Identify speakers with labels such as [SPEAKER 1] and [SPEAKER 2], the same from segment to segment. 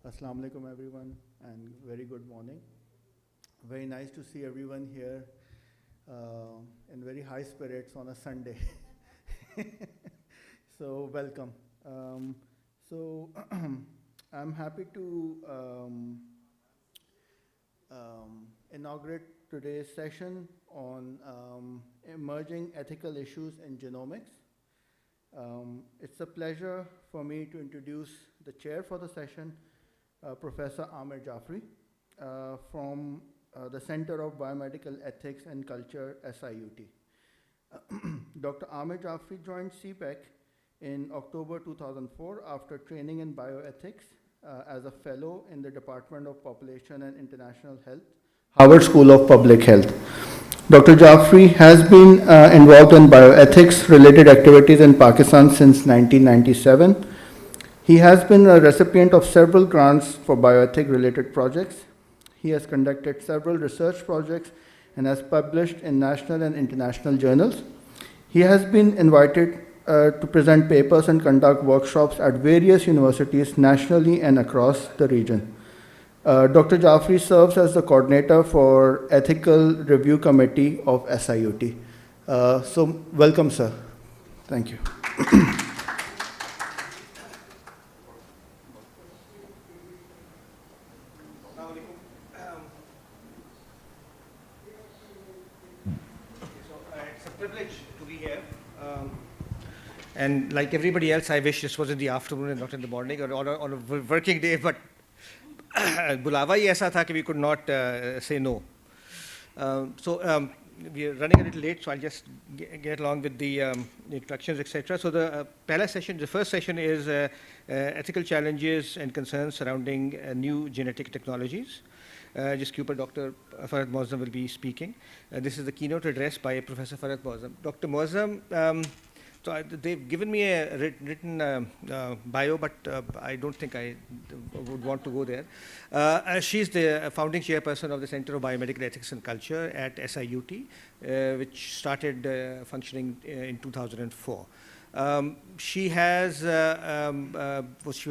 [SPEAKER 1] Assalamu alaikum everyone and very good morning. Very nice to see everyone here in very high spirits on a Sunday. So welcome. I'm happy to inaugurate today's session on emerging ethical issues in genomics. It's a pleasure for me to introduce the chair for the session, Professor Amir Jafri from the Center of Biomedical Ethics and Culture, SIUT. Dr. Amir Jafri joined CPEC in October 2004 after training in bioethics as a fellow in the Department of Population and International Health, Harvard School of Public Health. Dr. Jafri has been involved in bioethics-related activities in Pakistan since 1997. He has been a recipient of several grants for bioethic-related projects. He has conducted several research projects and has published in national and international journals. He has been invited to present papers and conduct workshops at various universities nationally and across the region. Dr. Jafri serves as the coordinator for Ethical Review Committee of SIUT. So welcome, sir. Thank you.
[SPEAKER 2] It's a privilege to be here. And like everybody else, I wish this was in the afternoon and not in the morning or on a working day, but Bulawa hi aisa tha ki we could not say no. We are running a little late, so I'll just get along with the introductions, etc. So the first session is ethical challenges and concerns surrounding new genetic technologies. Just Dr. Farhad Moazzam will be speaking. This is the keynote address by Professor Farhad Moazzam. Dr. Moazzam, they've given me a written bio, but I don't think I would want to go there. She's the founding chairperson of the Center of Biomedical Ethics and Culture at SIUT, which started functioning in 2004. She was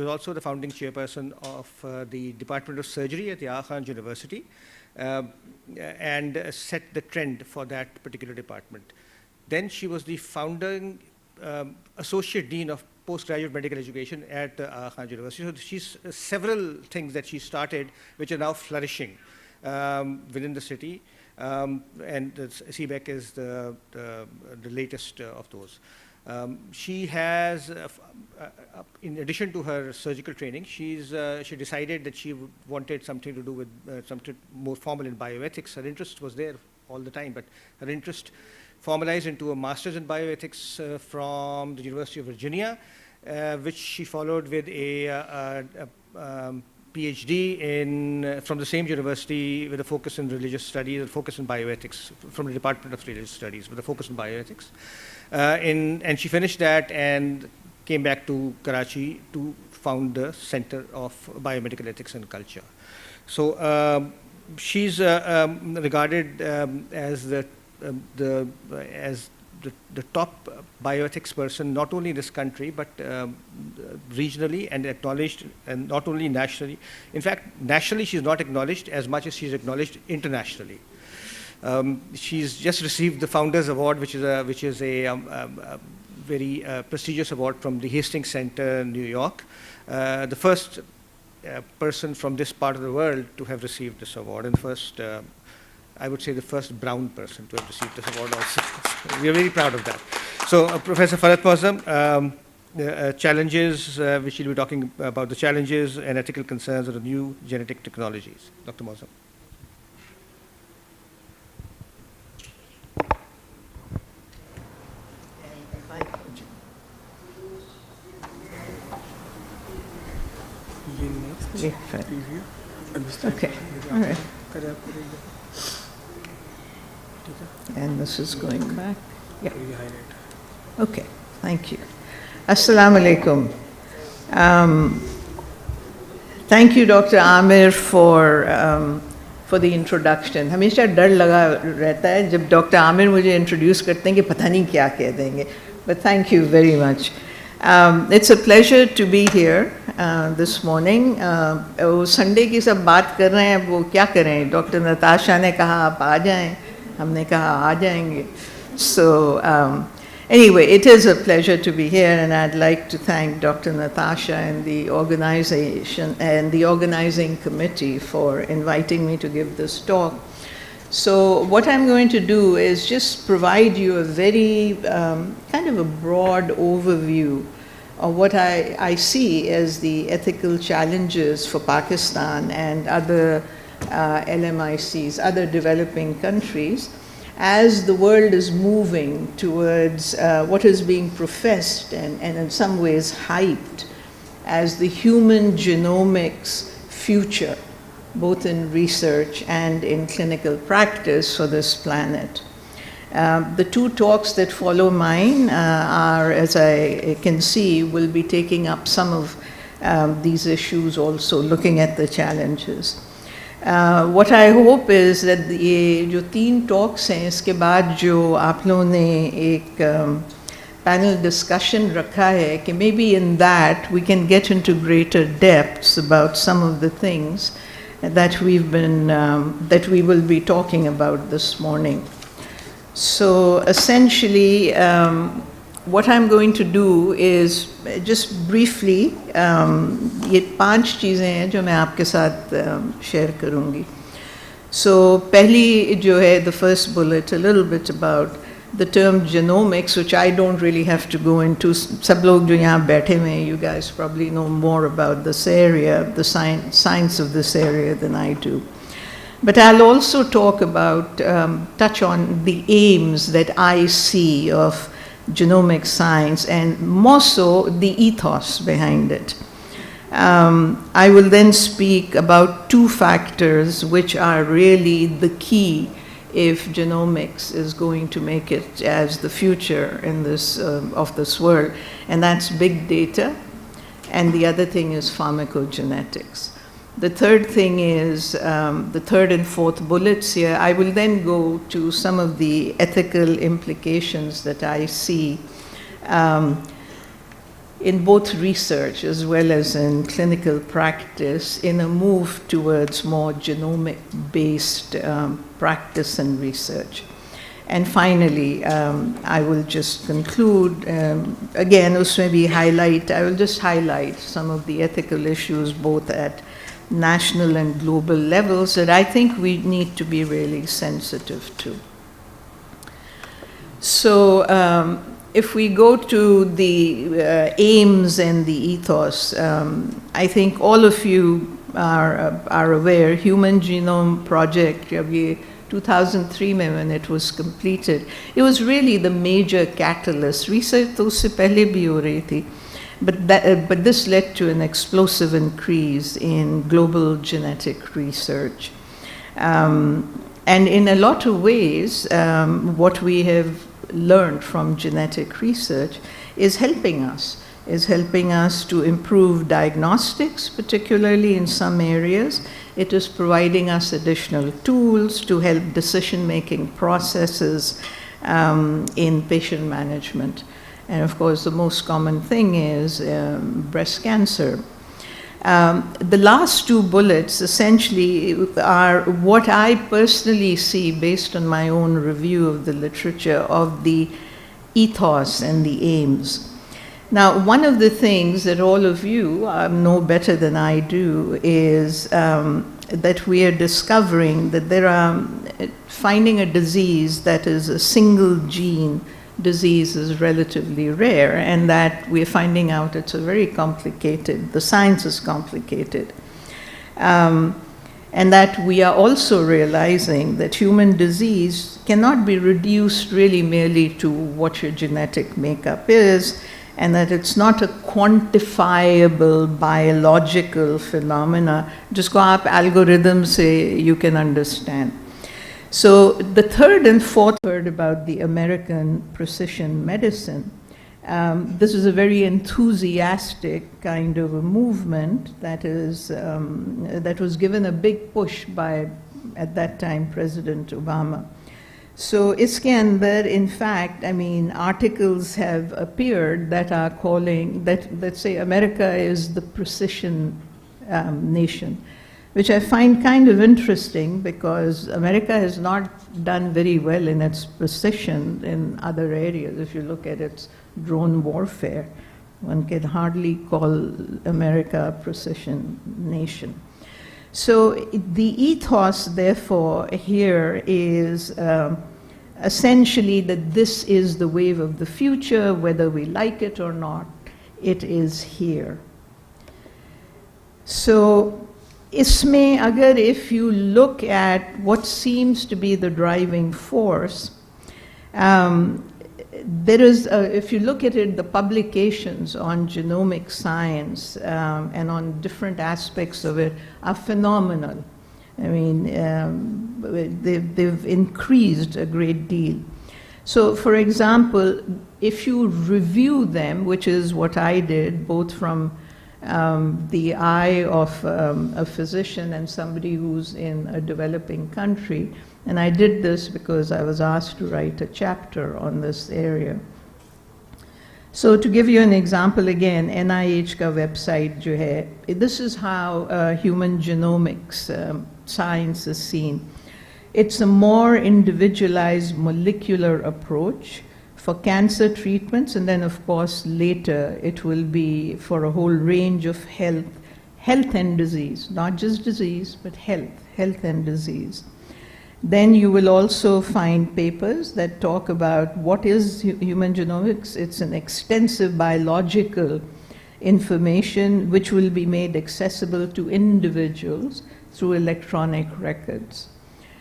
[SPEAKER 2] also the founding chairperson of the Department of Surgery at the Aga Khan University and set the trend for that particular department. Then she was the founding associate dean of postgraduate medical education at Aga Khan University. So she's several things that she started which are now flourishing within the city, and CBEC is the latest of those. She has, in addition to her surgical training, she decided that she wanted something to do with something more formal in bioethics. Her interest was there all the time, but her interest formalized into a master's in bioethics from the University of Virginia, which she followed with a PhD from the same university with a focus in religious studies, a focus in bioethics from the Department of Religious Studies with a focus in bioethics. And she finished that and came back to Karachi to found the Center of Biomedical Ethics and Culture. So she's regarded as the top bioethics person, not only in this country, but regionally and acknowledged, and not only nationally. In fact, nationally she's not acknowledged as much as she's acknowledged internationally. She's just received the Founders Award, which is a very prestigious award from the Hastings Center in New York. The first person from this part of the world to have received this award, and first, I would say the first brown person to have received this award also. We are very proud of that. So Professor Farhad Moazzam, challenges, which we'll be talking about the challenges and ethical concerns of the new genetic technologies. Dr. Moazzam.
[SPEAKER 3] Okay, all right. And this is going back. Yeah. Okay, thank you. Assalamu alaikum. Thank you, Dr. Amir, for the introduction. हमेशा डर लगा रहता है जब doctor Aamir मुझे introduce करते हैं कि पता नहीं क्या कह देंगे. But thank you very much. It's a pleasure to be here this morning. वो संडे की सब बात कर रहे हैं, वो क्या करें? डॉक्टर नताशा ने कहा आप आ जाएं, हमने कहा आ जाएंगे. So anyway, it is a pleasure to be here, and I'd like to thank Dr. Natasha and the organization and the organizing committee for inviting me to give this talk. So what I'm going to do is just provide you a very kind of a broad overview of what I see as the ethical challenges for Pakistan and other LMICs, other developing countries, as the world is moving towards what is being professed and in some ways hyped as the human genomics future, both in research and in clinical practice for this planet. The two talks that follow mine are, as I can see, will be taking up some of these issues also, looking at the challenges. What I hope is that ये जो 3 talks हैं, इसके बाद जो आप लोगों ने एक panel discussion रखा है, कि maybe in that we can get into greater depths about some of the things that we've been, that we will be talking about this morning. So essentially, what I'm going to do is just briefly, ये 5 चीज़ें हैं जो मैं आपके साथ share करूँगी. So पहली जो है, the first bullet, a little bit about the term genomics, which I don't really have to go into. सब लोग जो यहाँ बैठे हुए हैं, you guys probably know more about this area, the science of this area than I do. But I'll also talk about, touch on the aims that I see of genomic science, and more so the ethos behind it. I will then speak about 2 factors which are really the key if genomics is going to make it as the future in this, of this world, and that's big data, and the other thing is pharmacogenetics. The third thing is, the third and fourth bullets here, I will then go to some of the ethical implications that I see in both research as well as in clinical practice in a move towards more genomic-based practice and research. And finally, I will just conclude, again, usme bhi highlight, I will just highlight some of the ethical issues both at national and global levels that I think we need to be really sensitive to. So if we go to the aims and the ethos, I think all of you are aware, Human Genome Project, 2003 में when it was completed, it was really the major catalyst. Research तो उससे पहले भी हो रही थी. But this led to an explosive increase in global genetic research. And in a lot of ways, what we have learned from genetic research is helping us to improve diagnostics, particularly in some areas. It is providing us additional tools to help decision-making processes in patient management. And of course, the most common thing is breast cancer. The last 2 bullets essentially are what I personally see based on my own review of the literature of the ethos and the aims. Now, one of the things that all of you know better than I do is that we are discovering that there are, finding a disease that is a single gene disease is relatively rare, and that we're finding out it's a very complicated, the science is complicated. And that we are also realizing that human disease cannot be reduced really merely to what your genetic makeup is, and that it's not a quantifiable biological phenomena, जिसको आप algorithm से you can understand. So the third and fourth heard about the American precision medicine. This is a very enthusiastic kind of a movement that is that was given a big push by, at that time, President Obama. So iske andar, in fact, I mean, articles have appeared that are calling, that say America is the precision nation, which I find kind of interesting because America has not done very well in its precision in other areas. If you look at its drone warfare, one can hardly call America a precision nation. So the ethos, therefore, here is essentially that this is the wave of the future, whether we like it or not, it is here. So, isme agar if you look at what seems to be the driving force, there is, if you look at it, the publications on genomic science and on different aspects of it are phenomenal. I mean, they've increased a great deal. So, for example, if you review them, which is what I did, both from the eye of a physician and somebody who's in a developing country, and I did this because I was asked to write a chapter on this area. So to give you an example again, NIH ka website jo hai, this is how human genomics science is seen. It's a more individualized molecular approach for cancer treatments, and then of course later it will be for a whole range of health and disease, not just disease, but health and disease. Then you will also find papers that talk about what is human genomics. It's an extensive biological information which will be made accessible to individuals through electronic records.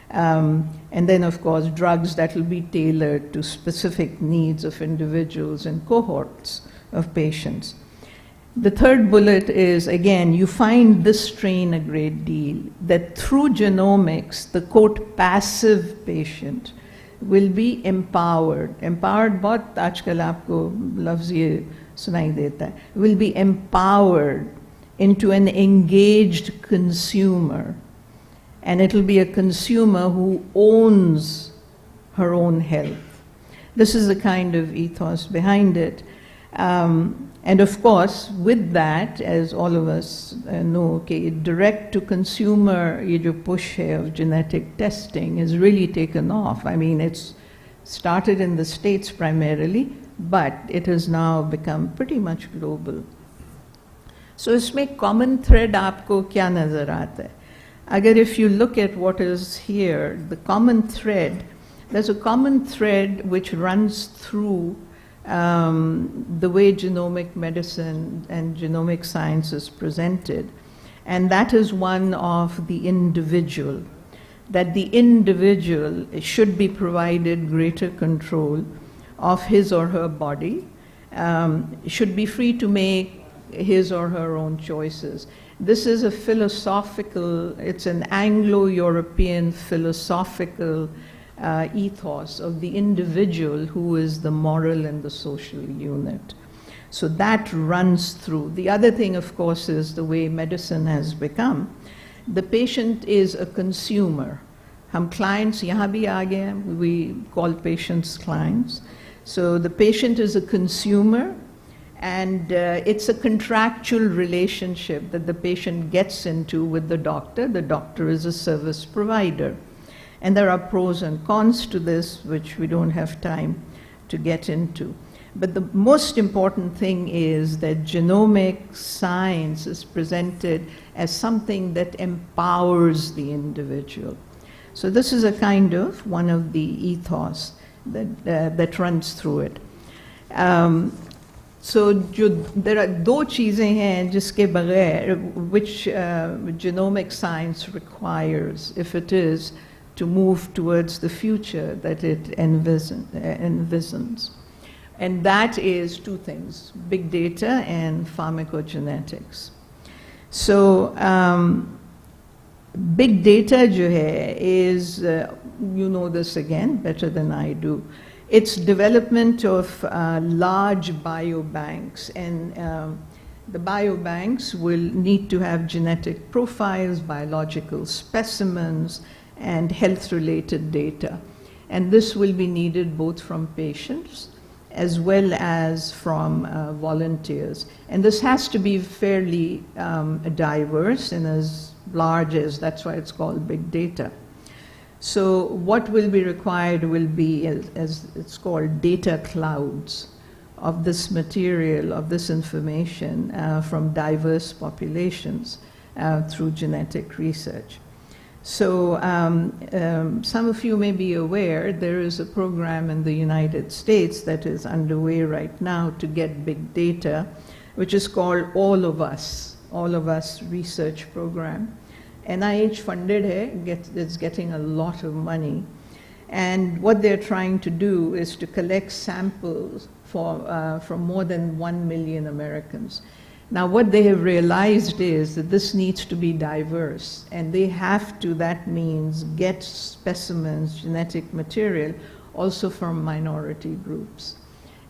[SPEAKER 3] And then, of course, drugs that will be tailored to specific needs of individuals and cohorts of patients. The third bullet is, again, you find this strain a great deal, that through genomics, the quote, passive patient will be empowered. Empowered, bahut aajkal aapko lafz ye sunai deta hai, will be empowered into an engaged consumer. And it'll be a consumer who owns her own health. This is the kind of ethos behind it. And of course, with that, as all of us know, okay, direct to consumer ye jo push hai of genetic testing has really taken off. I mean, it's started in the States primarily, but it has now become pretty much global. So isme common thread aapko kya nazar aata hai? Agar if you look at what is here, the common thread, there's a common thread which runs through the way genomic medicine and genomic science is presented. And that is one of the individual, that the individual should be provided greater control of his or her body, should be free to make his or her own choices. This is a philosophical, it's an Anglo-European philosophical ethos of the individual who is the moral and the social unit. So that runs through. The other thing, of course, is the way medicine has become. The patient is a consumer. Hum clients yahan bhi aa gaye hain, we call patients clients. So the patient is a consumer, and it's a contractual relationship that the patient gets into with the doctor. The doctor is a service provider. And there are pros and cons to this, which we don't have time to get into. But the most important thing is that genomic science is presented as something that empowers the individual. So this is a kind of one of the ethos that runs through it. So there are दो चीज़ें हैं जिसके बगैर which genomic science requires if it is to move towards the future that it envisions. And that is two things, big data and pharmacogenetics. So big data jo hai is, you know this again better than I do, it's development of large biobanks, and the biobanks will need to have genetic profiles, biological specimens, and health-related data. And this will be needed both from patients as well as from volunteers. And this has to be fairly diverse and as large as, that's why it's called big data. So what will be required will be, as it's called, data clouds of this material, of this information from diverse populations through genetic research. So some of you may be aware there is a program in the United States that is underway right now to get big data, which is called All of Us Research Program. NIH funded it's getting a lot of money. And what they're trying to do is to collect samples from more than 1 million Americans. Now, what they have realized is that this needs to be diverse, and they have to, that means, get specimens, genetic material, also from minority groups,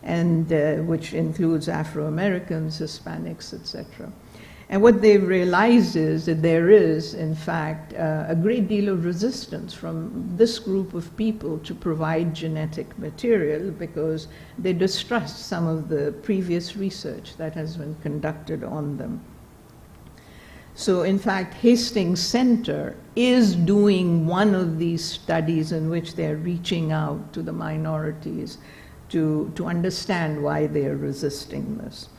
[SPEAKER 3] and which includes Afro-Americans, Hispanics, etc. And what they've realized is that there is, in fact, a great deal of resistance from this group of people to provide genetic material because they distrust some of the previous research that has been conducted on them. So, in fact, Hastings Center is doing one of these studies in which they're reaching out to the minorities to understand why they are resisting this.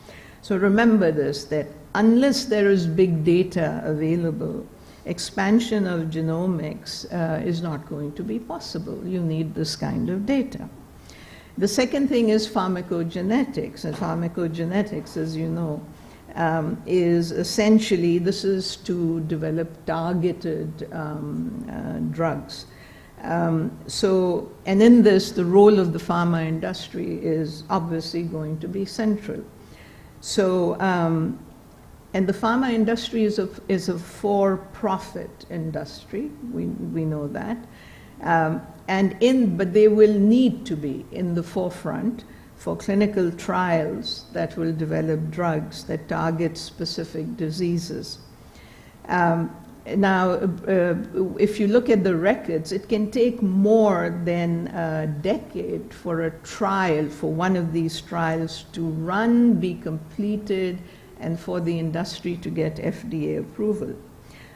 [SPEAKER 3] So remember this, that unless there is big data available, expansion of genomics is not going to be possible. You need this kind of data. The second thing is pharmacogenetics. And pharmacogenetics, as you know, is essentially, this is to develop targeted drugs. And in this, the role of the pharma industry is obviously going to be central. So, and the pharma industry is a for-profit industry. We know that, but they will need to be in the forefront for clinical trials that will develop drugs that target specific diseases. Now, if you look at the records, it can take more than a decade for a trial, for one of these trials to run, be completed, and for the industry to get FDA approval.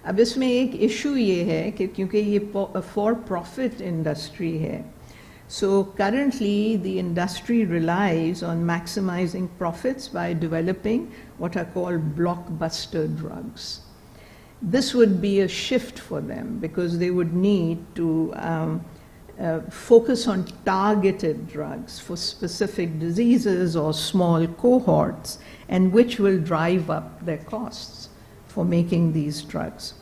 [SPEAKER 3] अब इसमें एक issue ये है कि क्योंकि ये for-profit industry है, so currently the industry relies on maximizing profits by developing what are called blockbuster drugs. This would be a shift for them because they would need to focus on targeted drugs for specific diseases or small cohorts, and which will drive up their costs for making these drugs.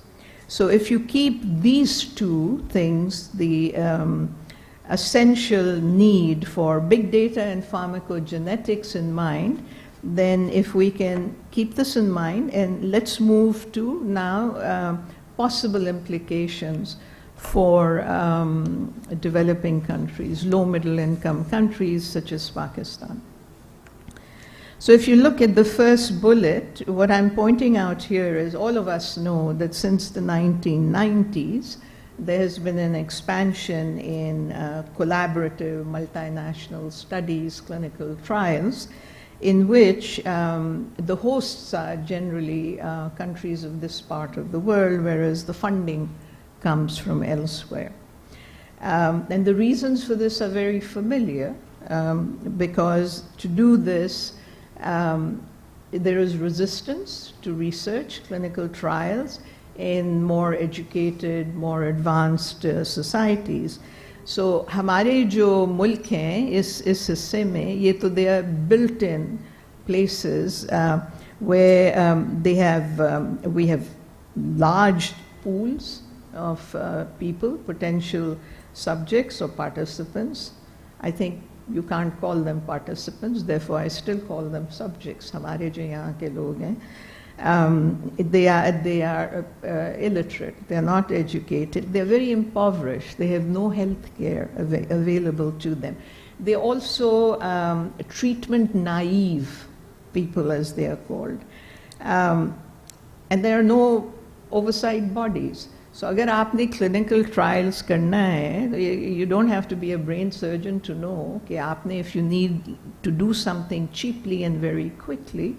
[SPEAKER 3] So if you keep these two things, the essential need for big data and pharmacogenetics in mind, then if we can keep this in mind, and let's move to now possible implications for developing countries, low middle income countries such as Pakistan. So if you look at the first bullet, what I'm pointing out here is all of us know that since the 1990s, there has been an expansion in collaborative multinational studies, clinical trials, in which the hosts are generally countries of this part of the world, whereas the funding comes from elsewhere. And the reasons for this are very familiar, because to do this, there is resistance to research, clinical trials in more educated, more advanced societies. So हमारे जो मुल्क हैं इस हिस्से में ये तो they are built-in places where we have large pools of people, potential subjects or participants. I think you can't call them participants, therefore I still call them subjects. हमारे जो यहाँ के लोग हैं, they are illiterate, they are not educated, they are very impoverished, they have no health care available to them. They are also treatment naive people, as they are called. And there are no oversight bodies. So अगर आपने clinical trials करना है, you don't have to be a brain surgeon to know कि आपने, if you need to do something cheaply and very quickly,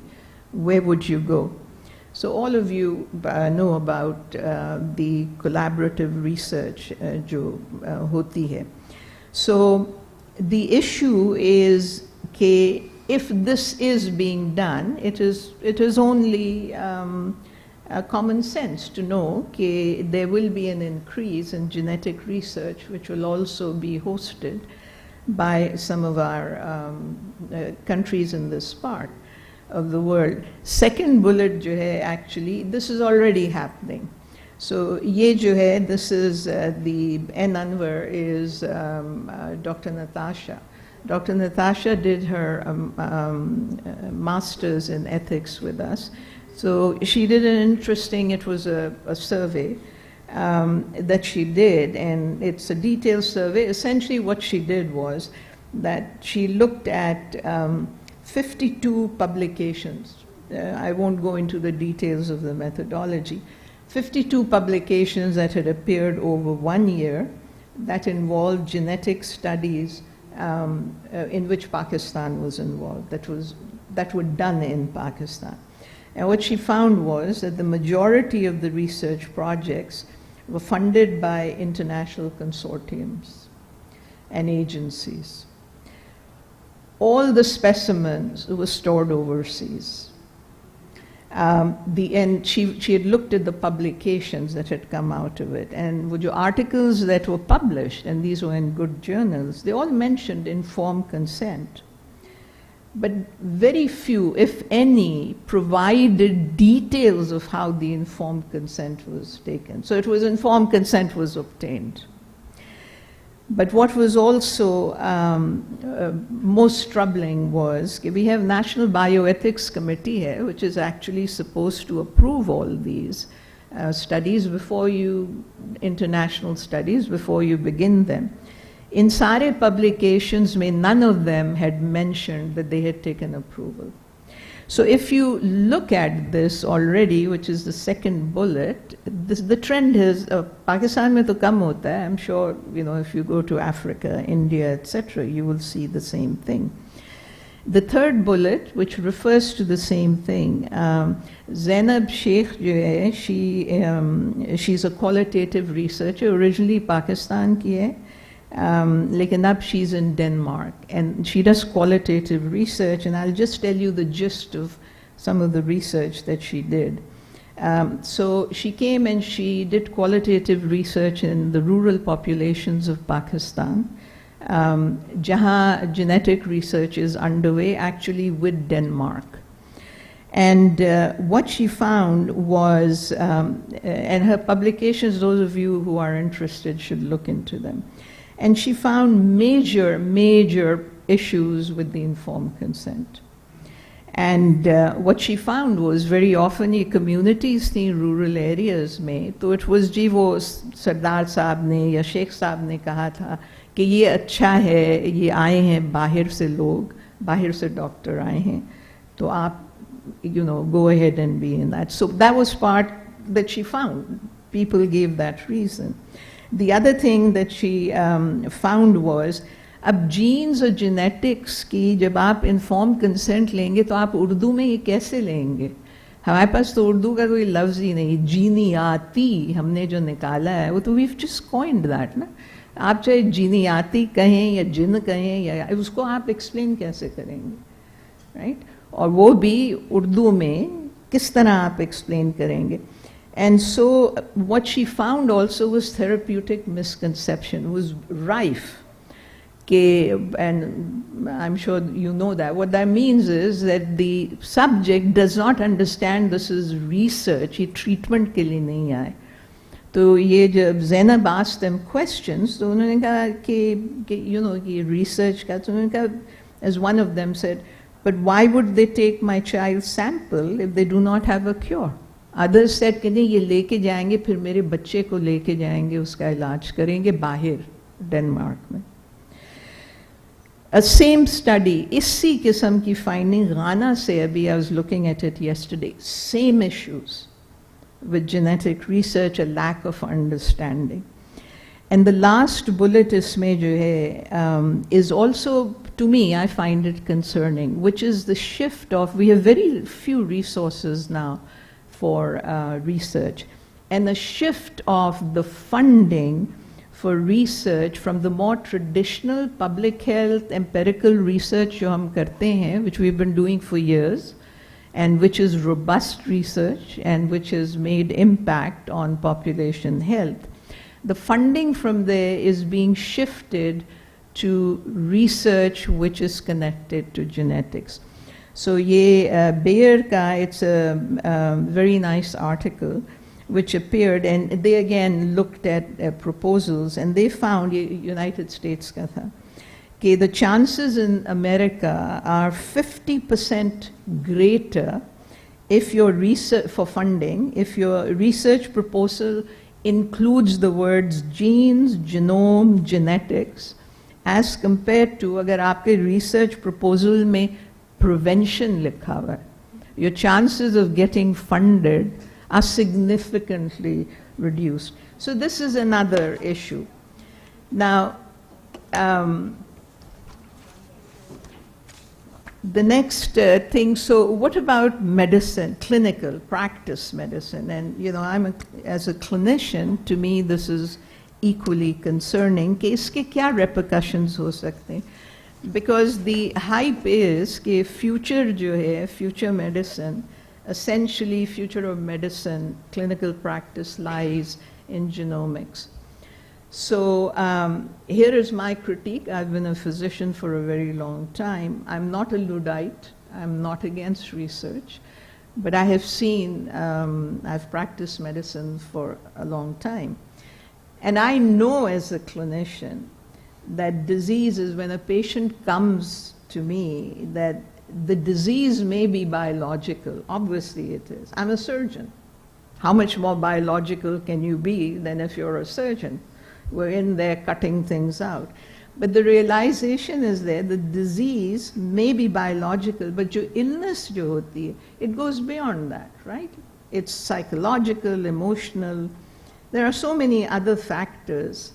[SPEAKER 3] where would you go? So all of you know about the collaborative research जो होती है. So the issue is कि if this is being done, it is only common sense to know that there will be an increase in genetic research, which will also be hosted by some of our countries in this part of the world. Second bullet jo hai, actually, this is already happening. So ye jo hai, this is the N. Anwar is Dr. Natasha. Dr. Natasha did her master's in ethics with us. So she did an interesting, it was a survey that she did, and it's a detailed survey. Essentially what she did was that she looked at 52 publications. I won't go into the details of the methodology. 52 publications that had appeared over 1 year that involved genetic studies in which Pakistan was involved, that were done in Pakistan. And what she found was that the majority of the research projects were funded by international consortiums and agencies. All the specimens were stored overseas. And she had looked at the publications that had come out of it, and the articles that were published, and these were in good journals, they all mentioned informed consent. But very few, if any, provided details of how the informed consent was taken. So it was informed consent was obtained. But what was also most troubling was we have National Bioethics Committee here, which is actually supposed to approve all these studies before you, international studies, before you begin them. In sare publications, none of them had mentioned that they had taken approval. So if you look at this already, which is the second bullet, the trend is, Pakistan mein to kam hota hai. I'm sure, if you go to Africa, India, etc., you will see the same thing. The third bullet, which refers to the same thing, Zainab Sheikh, she's a qualitative researcher, originally Pakistan ki hai. Lekin ab she's in Denmark, and she does qualitative research, and I'll just tell you the gist of some of the research that she did. So she came and she did qualitative research in the rural populations of Pakistan, jahan genetic research is underway, actually with Denmark. And what she found was, and her publications, those of you who are interested should look into them. And she found major issues with the informed consent. And what she found was very often ye communities thi rural areas mein, to it was ji wo Sardar Saab ne ya Sheikh Saab ne kaha tha कि ये अच्छा है, ये आए हैं बाहर से लोग, बाहर से डॉक्टर आए हैं, तो आप go ahead and be in that. So that was part that she found. People gave that reason. The other thing that she found was, अब genes और genetics की जब आप informed consent लेंगे तो आप उर्दू में ये कैसे लेंगे? हमारे पास तो उर्दू का कोई लफ्ज़ ही नहीं, जीनियाती हमने जो निकाला है वो तो we've just coined that ना. आप चाहे जीनियाती कहें या जिन कहें या उसको आप explain कैसे करेंगे, right? और वो भी उर्दू में किस तरह आप explain करेंगे? And so what she found also was therapeutic misconception, was rife. And I'm sure you know that. What that means is that the subject does not understand this is research, ये treatment के लिए नहीं आए. तो ये जब Zainab asked them questions, तो उन्होंने कहा कि ये research का, तो उन्होंने कहा, as one of them said, but why would they take my child's sample if they do not have a cure? Others said कि नहीं, ये लेके जाएंगे फिर मेरे बच्चे को लेके जाएंगे, उसका इलाज करेंगे बाहर डेनमार्क में. A same study, इसी किस्म की finding Ghana से, अभी I was looking at it yesterday, same issues. with genetic research, a lack of understanding. And the last bullet isme jo hai, is also, to me, I find it concerning, which is the shift of, we have very few resources now for research, and the shift of the funding for research from the more traditional public health empirical research jo hum karte hain, which we've been doing for years, and which is robust research and which has made impact on population health. The funding from there is being shifted to research which is connected to genetics. So ye Bayer ka, it's a very nice article which appeared, and they again looked at proposals, and they found, United States ka tha, okay, the chances in America are 50% greater if your research for funding, if your research proposal includes the words genes, genome, genetics, as compared to agar aapke research proposal mein prevention likha hua hai. Your chances of getting funded are significantly reduced. So this is another issue. Now, the next thing, so what about medicine, clinical practice medicine? And as a clinician, to me this is equally concerning. कि इसके क्या repercussions हो सकते हैं? Because the hype is कि future जो है, future medicine, essentially future of medicine, clinical practice lies in genomics. So here is my critique. I've been a physician for a very long time. I'm not a Luddite. I'm not against research. But I have seen, I've practiced medicine for a long time. And I know as a clinician that disease is when a patient comes to me, that the disease may be biological. Obviously it is. I'm a surgeon. How much more biological can you be than if you're a surgeon? We're in there cutting things out. But the realization is there, the disease may be biological, but jo illness jo hoti hai, it goes beyond that, right? It's psychological, emotional. There are so many other factors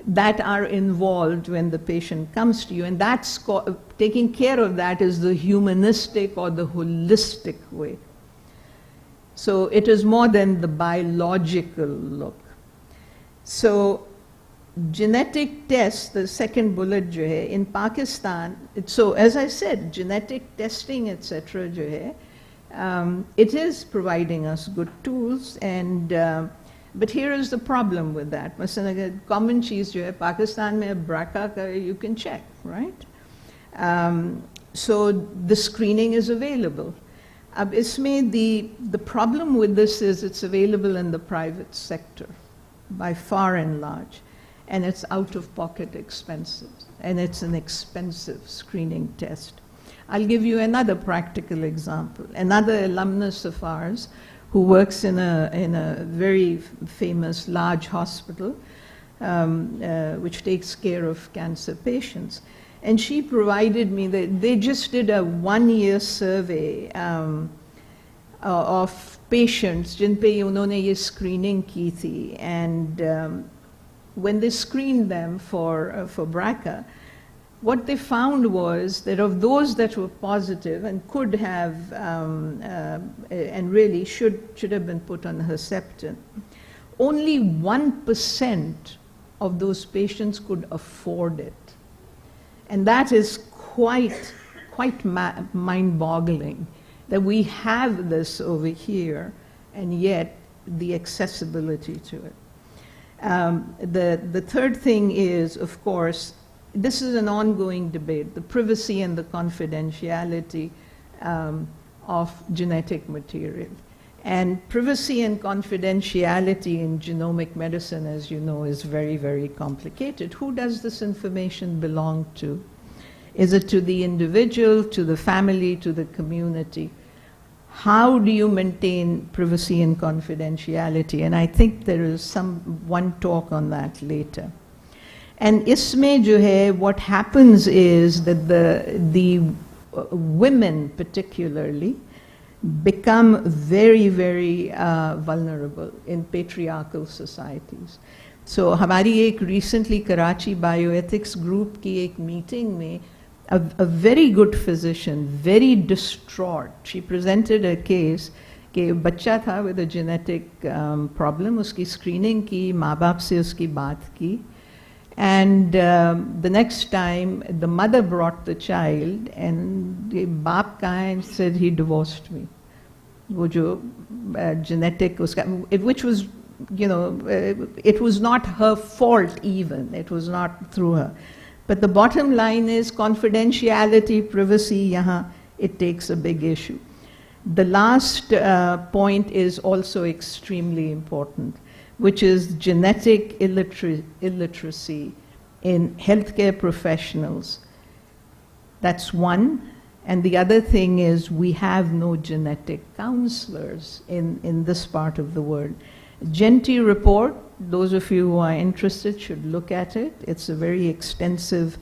[SPEAKER 3] that are involved when the patient comes to you, and that's taking care of that is the humanistic or the holistic way. So it is more than the biological look. So genetic tests, the second bullet jo hai, in Pakistan, so as I said, genetic testing, etc. jo hai, it is providing us good tools, and but here is the problem with that. Masalan, common cheese jo hai, Pakistan mein BRCA ka you can check, right? So the screening is available. Ab isme the problem with this is it's available in the private sector by far and large, and it's out-of-pocket expenses, and it's an expensive screening test. I'll give you another practical example. Another alumnus of ours who works in a very famous large hospital which takes care of cancer patients, and she provided me that they just did a one-year survey of patients जिन पे उन्होंने ये screening की थी, and when they screened them for BRCA, what they found was that of those that were positive and could have and really should have been put on Herceptin, only 1% of those patients could afford it, and that is quite mind-boggling. That we have this over here, and yet the accessibility to it. The third thing is, of course, this is an ongoing debate, the privacy and the confidentiality of genetic material. And privacy and confidentiality in genomic medicine, as you know, is very, very complicated. Who does this information belong to? Is it to the individual, to the family, to the community? How do you maintain privacy and confidentiality? And I think there is one talk on that later. And isme jo hai, what happens is that the women particularly, become very, very vulnerable in patriarchal societies. So हमारी एक recently Karachi bioethics group की एक meeting में a very good physician, very distraught, she presented a case कि बच्चा था with a genetic problem, उसकी screening की, माँ बाप से उसकी बात की, and the next time the mother brought the child and the बाप कहाँ है and said he divorced me. वो जो genetic उसका, which was, you know, it was not her fault even, it was not through her. But the bottom line is confidentiality, privacy, yahan, it takes a big issue. The last point is also extremely important, which is genetic illiteracy in healthcare professionals. That's one. And the other thing is we have no genetic counselors in this part of the world. Genti report, those of you who are interested should look at it. It's a very extensive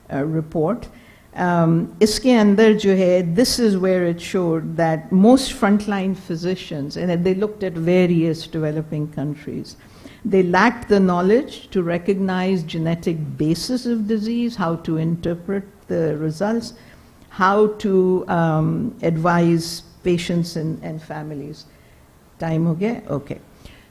[SPEAKER 3] report. Iske andar jo hai, this is where it showed that most frontline physicians, and they looked at various developing countries, they lacked the knowledge to recognize genetic basis of disease, how to interpret the results, how to advise patients and families. Time ho gaya? Okay.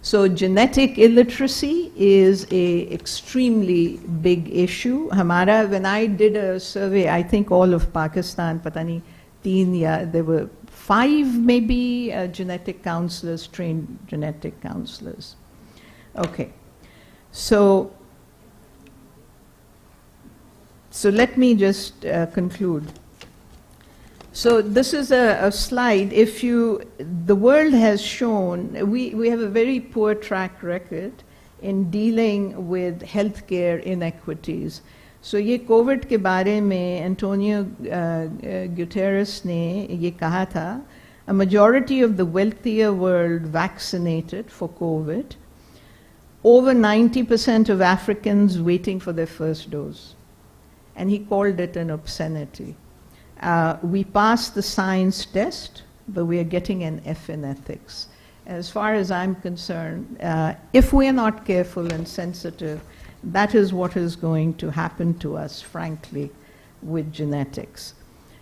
[SPEAKER 3] So genetic illiteracy is a extremely big issue. Hamara, when I did a survey, I think all of Pakistan, patani, there were 5 maybe genetic counselors, trained genetic counselors. Okay, so let me just conclude. So this is a slide. If you, the world has shown, we have a very poor track record in dealing with healthcare inequities. So ये COVID के बारे में Antonio Guterres ने ये कहा था, a majority of the wealthier world vaccinated for COVID, over 90% of Africans waiting for their first dose. And he called it an obscenity. We passed the science test, but we are getting an F in ethics. As far as I'm concerned, if we are not careful and sensitive, that is what is going to happen to us, frankly, with genetics.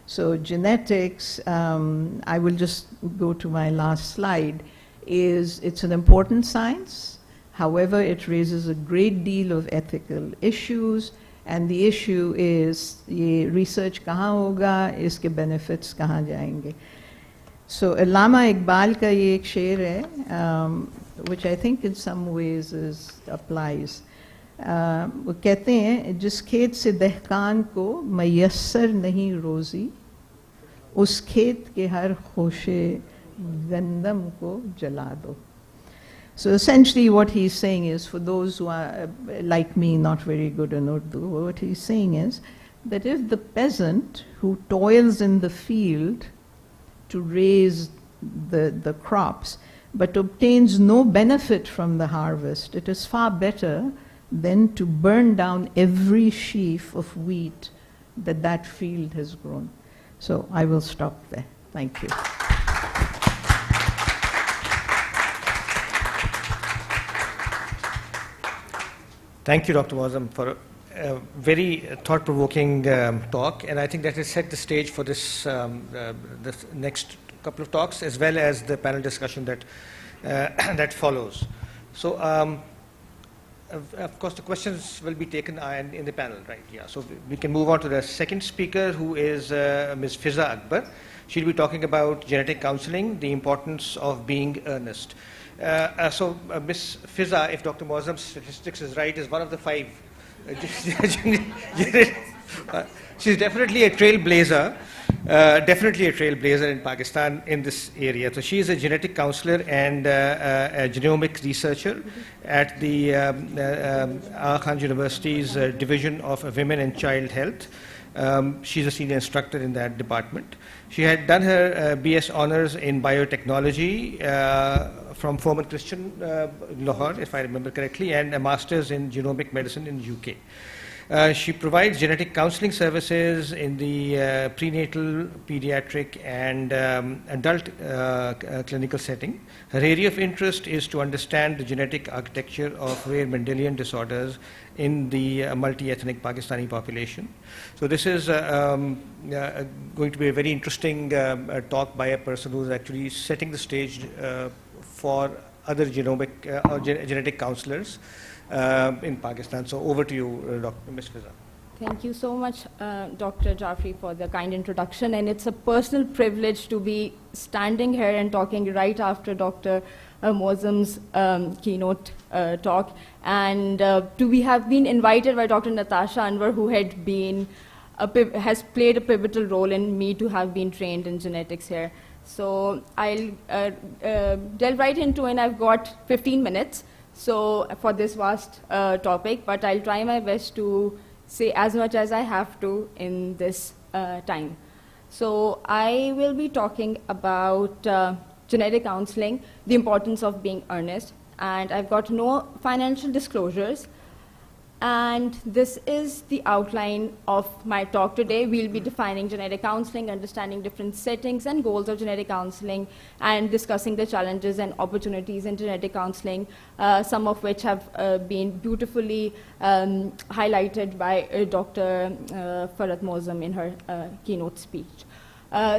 [SPEAKER 3] So genetics, I will just go to my last slide, it's an important science. However, it raises a great deal of ethical issues. And the issue is, ये research कहाँ होगा, इसके benefits कहाँ जाएंगे. So Allama Iqbal का ये एक शेर है, which I think in some ways applies. वो कहते हैं, जिस खेत से दहकान को मयस्सर नहीं रोज़ी, उस खेत के हर खोशे गंदम को जला दो. So essentially what he's saying is, for those who are like me, not very good in Urdu, what he's saying is that if the peasant who toils in the field to raise the crops but obtains no benefit from the harvest, it is far better than to burn down every sheaf of wheat that field has grown. So I will stop there. Thank you.
[SPEAKER 2] Thank you, Dr. Muazzam, for a very thought-provoking talk, and I think that has set the stage for this next couple of talks, as well as the panel discussion that that follows. So, of course, the questions will be taken in the panel, right? Yeah. So we can move on to the second speaker, who is Ms. Fiza Akbar. She'll be talking about genetic counseling, the importance of being earnest. Ms. Fiza, if Dr. Muazzam's statistics is right, is one of the 5. She's definitely a trailblazer, in Pakistan in this area. So she is a genetic counselor and a genomic researcher at the Aga Khan University's Division of Women and Child Health. She's a senior instructor in that department. She had done her BS honors in biotechnology from Foreman Christian, Lahore, if I remember correctly, and a master's in genomic medicine in UK. She provides genetic counseling services in the prenatal, pediatric, and adult clinical setting. Her area of interest is to understand the genetic architecture of rare Mendelian disorders in the multi-ethnic Pakistani population. So this is going to be a very interesting talk by a person who is actually setting the stage for other genomic or genetic counselors in Pakistan. So over to you, Dr. Ms. Fiza.
[SPEAKER 4] Thank you so much, Dr. Jaffrey, for the kind introduction. And it's a personal privilege to be standing here and talking right after Dr. Mozam's keynote talk. And we have been invited by Dr. Natasha Anwar, who had been has played a pivotal role in me to have been trained in genetics here. So I'll delve right into it, and I've got 15 minutes for this vast topic, but I'll try my best to say as much as I have to in this time. So I will be talking about genetic counseling, the importance of being earnest, and I've got no financial disclosures. And this is the outline of my talk today. We'll be defining genetic counseling, understanding different settings and goals of genetic counseling, and discussing the challenges and opportunities in genetic counseling, some of which have been beautifully highlighted by Dr. Farhat Mozam in her keynote speech.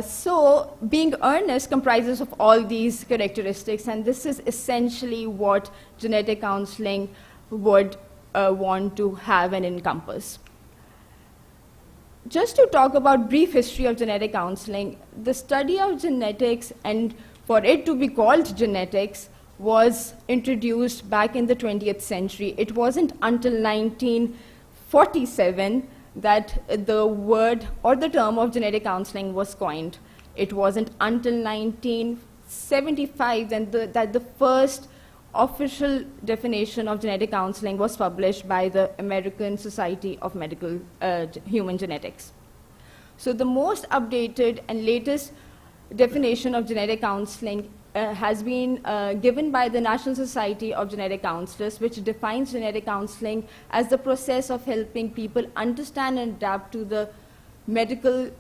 [SPEAKER 4] So being earnest comprises of all these characteristics, and this is essentially what genetic counseling would want to have and encompass. Just to talk about brief history of genetic counseling, the study of genetics, and for it to be called genetics, was introduced back in the 20th century. It wasn't until 1947 that the word or the term of genetic counseling was coined. It wasn't until 1975 that the first official definition of genetic counseling was published by the American Society of Medical Human Genetics. So the most updated and latest definition of genetic counseling has been given by the National Society of Genetic Counselors, which defines genetic counseling as the process of helping people understand and adapt to the medical,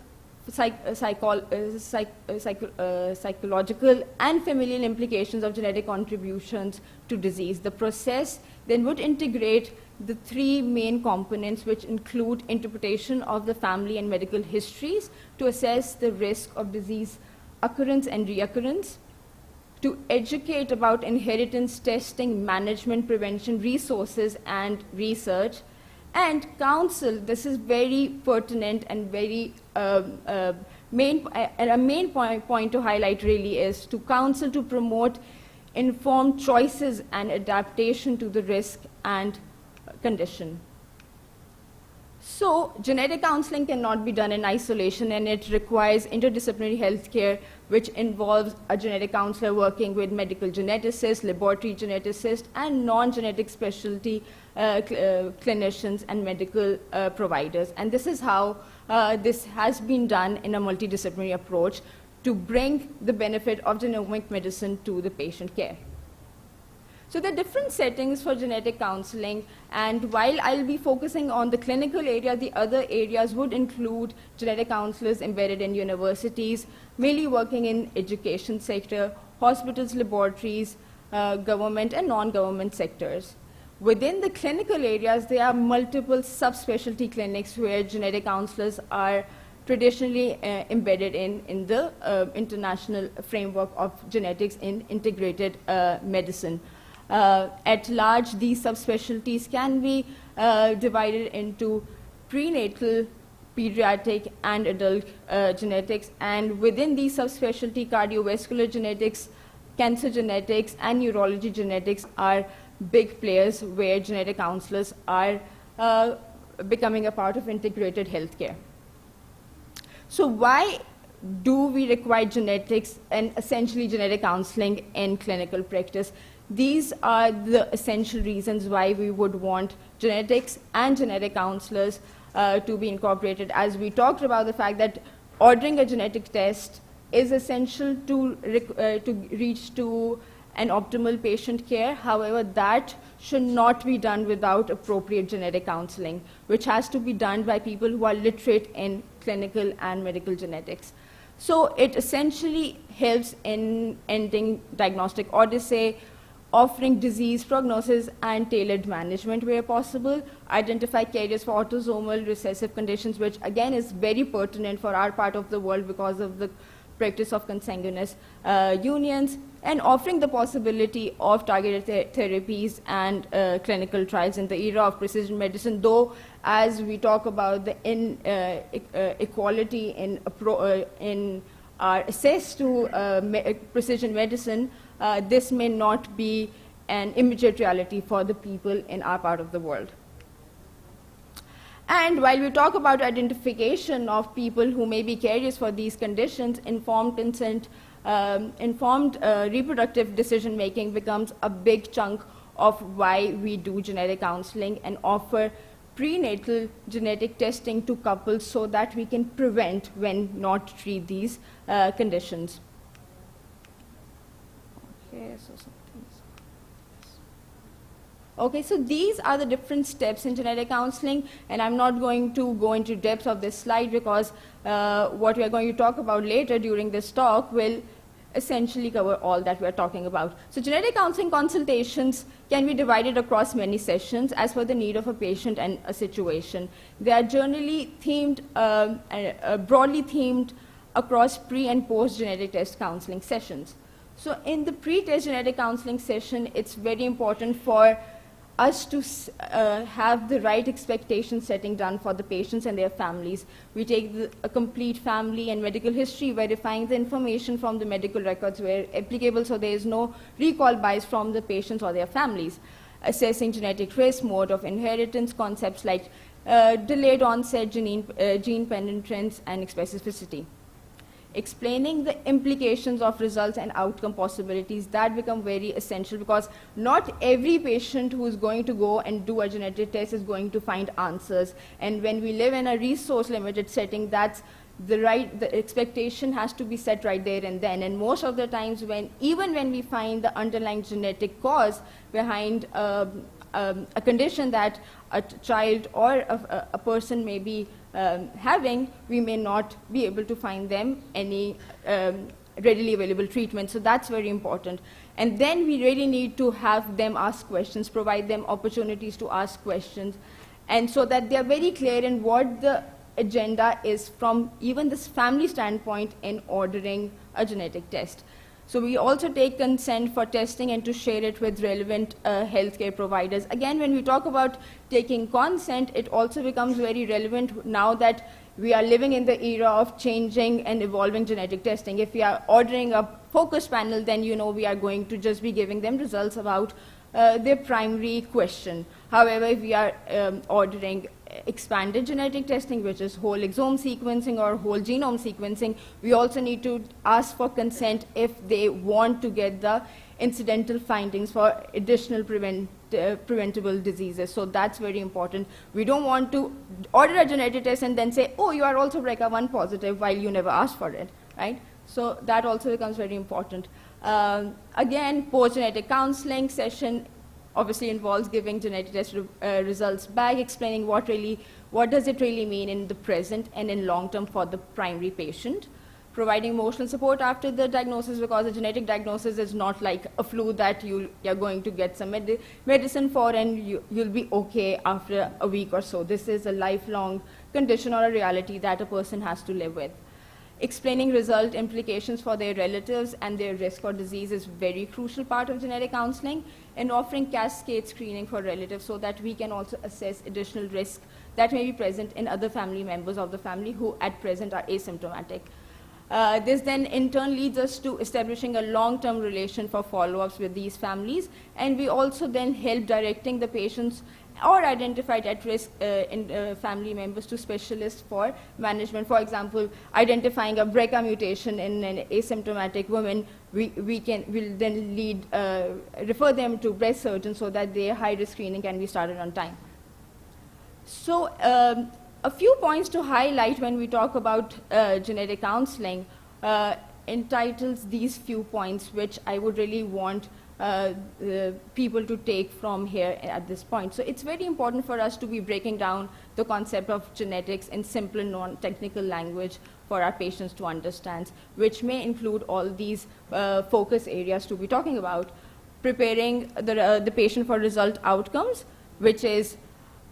[SPEAKER 4] psychological and familial implications of genetic contributions to disease. The process then would integrate the three main components, which include interpretation of the family and medical histories to assess the risk of disease occurrence and reoccurrence, to educate about inheritance testing, management, prevention, resources, and research, and counsel. This is very pertinent and very main point to highlight really is to counsel to promote informed choices and adaptation to the risk and condition. So genetic counseling cannot be done in isolation, and it requires interdisciplinary healthcare, which involves a genetic counselor working with medical geneticists, laboratory geneticists, and non-genetic specialty clinicians and medical providers. And this is how this has been done in a multidisciplinary approach to bring the benefit of genomic medicine to the patient care. So there are different settings for genetic counseling, and while I'll be focusing on the clinical area, the other areas would include genetic counselors embedded in universities, mainly working in education sector, hospitals, laboratories, government and non-government sectors. Within the clinical areas, there are multiple subspecialty clinics where genetic counselors are traditionally embedded in the international framework of genetics in integrated medicine. At large, these subspecialties can be divided into prenatal, pediatric, and adult genetics. And within these subspecialty, cardiovascular genetics, cancer genetics, and neurology genetics are big players where genetic counselors are becoming a part of integrated healthcare. So why do we require genetics and essentially genetic counseling in clinical practice? These are the essential reasons why we would want genetics and genetic counselors to be incorporated. As we talked about the fact that ordering a genetic test is essential to reach to an optimal patient care. However, that should not be done without appropriate genetic counseling, which has to be done by people who are literate in clinical and medical genetics. So it essentially helps in ending diagnostic odyssey, offering disease prognosis and tailored management where possible, identify carriers for autosomal recessive conditions, which again is very pertinent for our part of the world because of the practice of consanguineous unions, and offering the possibility of targeted therapies and clinical trials in the era of precision medicine, though as we talk about the equality in our access to precision medicine, this may not be an immediate reality for the people in our part of the world. And while we talk about identification of people who may be carriers for these conditions, informed consent, informed reproductive decision making becomes a big chunk of why we do genetic counseling and offer prenatal genetic testing to couples so that we can prevent when not treat these conditions. Okay, so these are the different steps in genetic counseling, and I'm not going to go into depth of this slide because what we are going to talk about later during this talk will essentially cover all that we are talking about. So genetic counseling consultations can be divided across many sessions as per the need of a patient and a situation. They are generally themed, broadly themed across pre and post genetic test counseling sessions. So in the pre-test genetic counseling session, it's very important for us to have the right expectation setting done for the patients and their families. We take a complete family and medical history, verifying the information from the medical records where applicable, so there is no recall bias from the patients or their families. Assessing genetic risk, mode of inheritance, concepts like delayed onset, gene penetrance, and specificity. Explaining the implications of results and outcome possibilities, that become very essential because not every patient who is going to go and do a genetic test is going to find answers. And when we live in a resource limited setting, that's the expectation has to be set right there and then. And most of the times even when we find the underlying genetic cause behind a condition that a child or a person may be having, we may not be able to find them any readily available treatment. So that's very important. And then we really need to have them ask questions, provide them opportunities to ask questions, and so that they are very clear in what the agenda is from even this family standpoint in ordering a genetic test. So we also take consent for testing and to share it with relevant healthcare providers. Again, when we talk about taking consent, it also becomes very relevant now that we are living in the era of changing and evolving genetic testing. If we are ordering a focus panel, then we are going to just be giving them results about their primary question. However, if we are ordering expanded genetic testing, which is whole exome sequencing or whole genome sequencing, we also need to ask for consent if they want to get the incidental findings for additional preventable diseases. So that's very important. We don't want to order a genetic test and then say, oh, you are also BRCA1 positive, while you never asked for it, right? So that also becomes very important. Again, post-genetic counseling session obviously involves giving genetic test results back, explaining what does it really mean in the present and in long term for the primary patient, providing emotional support after the diagnosis, because a genetic diagnosis is not like a flu that you're going to get some medicine for and you'll be okay after a week or so. This is a lifelong condition or a reality that a person has to live with. Explaining result implications for their relatives and their risk or disease is very crucial part of genetic counseling, and offering cascade screening for relatives so that we can also assess additional risk that may be present in other family members of the family who at present are asymptomatic. This then in turn leads us to establishing a long-term relation for follow-ups with these families, and we also then help directing the patients or identified at-risk family members to specialists for management. For example, identifying a BRCA mutation in an asymptomatic woman, will then refer them to breast surgeons so that their high-risk screening can be started on time. So a few points to highlight when we talk about genetic counseling entitles these few points which I would really want people to take from here at this point. So it's very important for us to be breaking down the concept of genetics in simple, non-technical language for our patients to understand, which may include all these focus areas to be talking about. Preparing the patient for result outcomes, which is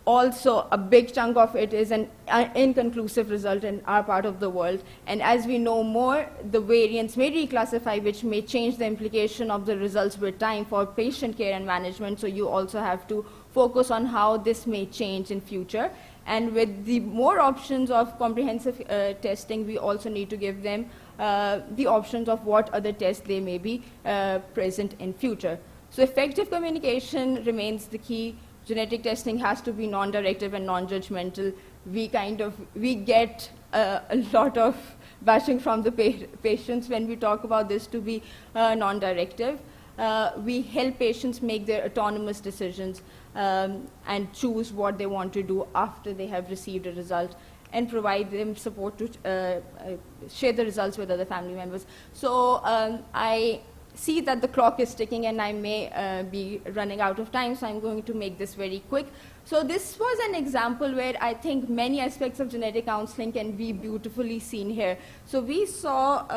[SPEAKER 4] also a big chunk of it is an inconclusive result in our part of the world. And as we know more, the variants may reclassify, which may change the implication of the results with time for patient care and management. So you also have to focus on how this may change in future. And with the more options of comprehensive testing, we also need to give them the options of what other tests they may be present in future. So effective communication remains the key. Genetic testing has to be non-directive and non-judgmental. We get a lot of bashing from the patients when we talk about this to be non-directive. We help patients make their autonomous decisions and choose what they want to do after they have received a result, and provide them support to share the results with other family members. So I see that the clock is ticking and I may be running out of time, so I'm going to make this very quick. So this was an example where I think many aspects of genetic counseling can be beautifully seen here. So we saw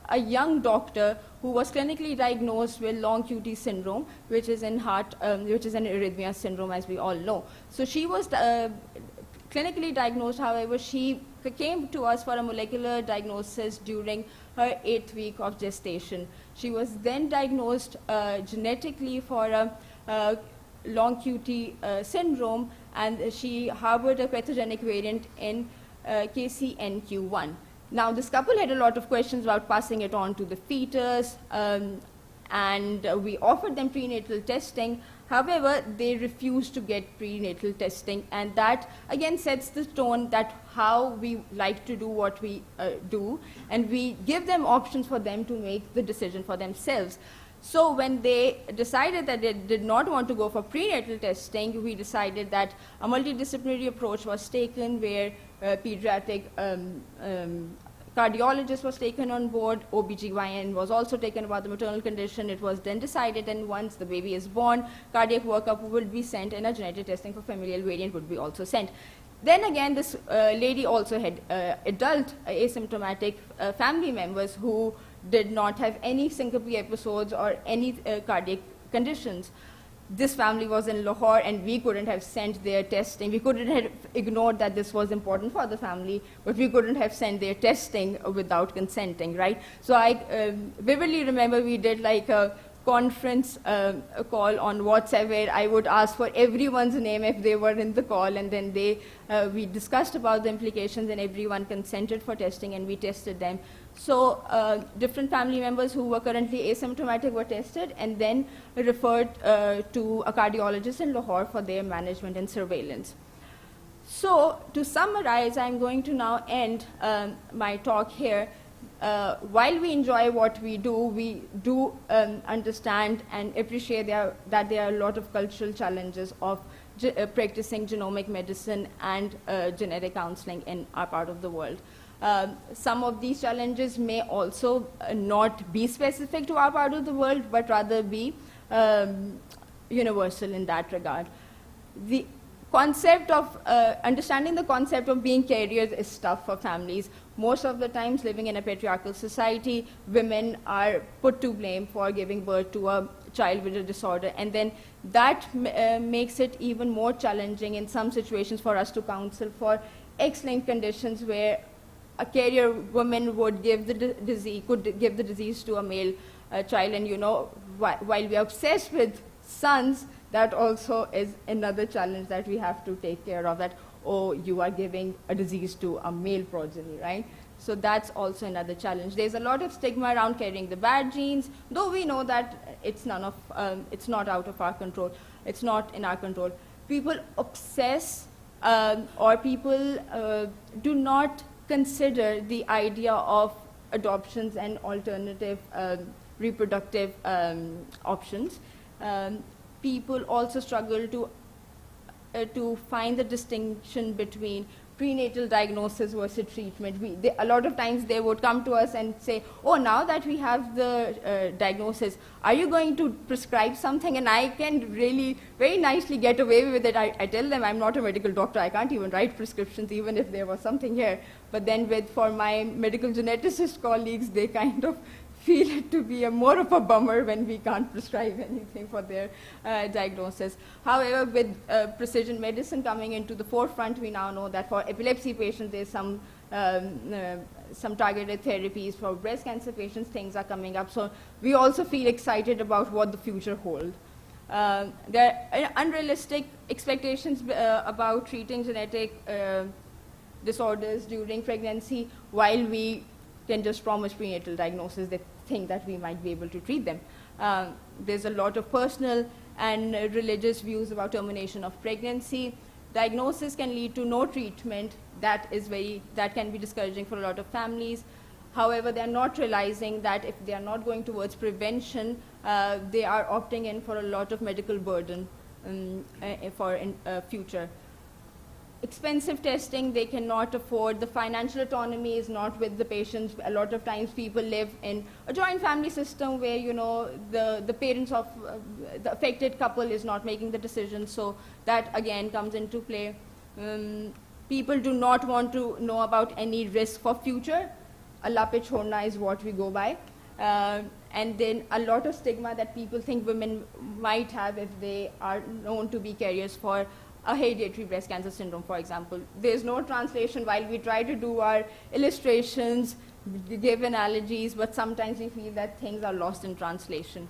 [SPEAKER 4] a young doctor who was clinically diagnosed with long QT syndrome, which is in which is an arrhythmia syndrome, as we all know. So she was clinically diagnosed. However, she came to us for a molecular diagnosis during her 8th week of gestation. She was then diagnosed genetically for a long QT syndrome, and she harbored a pathogenic variant in KCNQ1. Now, this couple had a lot of questions about passing it on to the fetus, and we offered them prenatal testing. However, they refused to get prenatal testing, and that again sets the tone that how we like to do what we do, and we give them options for them to make the decision for themselves. So when they decided that they did not want to go for prenatal testing, we decided that a multidisciplinary approach was taken where pediatric cardiologist was taken on board, OBGYN was also taken about the maternal condition. It was then decided, and once the baby is born, cardiac workup would be sent and a genetic testing for familial variant would be also sent. Then again, this lady also had adult asymptomatic family members who did not have any syncope episodes or any cardiac conditions. This family was in Lahore, and we couldn't have sent their testing. We couldn't have ignored that this was important for the family, but we couldn't have sent their testing without consenting, right? So I vividly remember we did like a conference call on WhatsApp where I would ask for everyone's name if they were in the call, and then we discussed about the implications, and everyone consented for testing, and we tested them. So different family members who were currently asymptomatic were tested and then referred to a cardiologist in Lahore for their management and surveillance. So to summarize, I'm going to now end my talk here. While we enjoy what we do understand and appreciate that there are a lot of cultural challenges of practicing genomic medicine and genetic counseling in our part of the world. Some of these challenges may also not be specific to our part of the world, but rather be universal in that regard. The concept of understanding the concept of being carriers is tough for families. Most of the times, living in a patriarchal society, women are put to blame for giving birth to a child with a disorder, and then that makes it even more challenging in some situations for us to counsel for X-linked conditions where a carrier woman would give the disease to a male child, and while we are obsessed with sons, that also is another challenge that we have to take care of, that, oh, you are giving a disease to a male progeny, right? So that's also another challenge. There's a lot of stigma around carrying the bad genes, though we know that it's not out of our control. It's not in our control. People obsess or people do not consider the idea of adoptions and alternative reproductive options. People also struggle to find the distinction between prenatal diagnosis versus treatment. A lot of times they would come to us and say, oh, now that we have the diagnosis, are you going to prescribe something? And I can really very nicely get away with it. I tell them I'm not a medical doctor. I can't even write prescriptions, even if there was something here. But then for my medical geneticist colleagues, they kind of feel it to be more of a bummer when we can't prescribe anything for their diagnosis. However, with precision medicine coming into the forefront, we now know that for epilepsy patients, there's some targeted therapies. For breast cancer patients, things are coming up. So we also feel excited about what the future holds. There are unrealistic expectations about treating genetic disorders during pregnancy, while we can just promise prenatal diagnosis. They think that we might be able to treat them. There's a lot of personal and religious views about termination of pregnancy. Diagnosis can lead to no treatment. That can be discouraging for a lot of families. However, they're not realizing that if they are not going towards prevention, they are opting in for a lot of medical burden for future. Expensive testing they cannot afford. The financial autonomy is not with the patients. A lot of times people live in a joint family system where, you know, the parents of the affected couple is not making the decision. So that again comes into play. People do not want to know about any risk for future. Allah pe chhodna is what we go by. And then a lot of stigma that people think women might have if they are known to be carriers for a hereditary breast cancer syndrome, for example. There's no translation while we try to do our illustrations, give analogies, but sometimes we feel that things are lost in translation.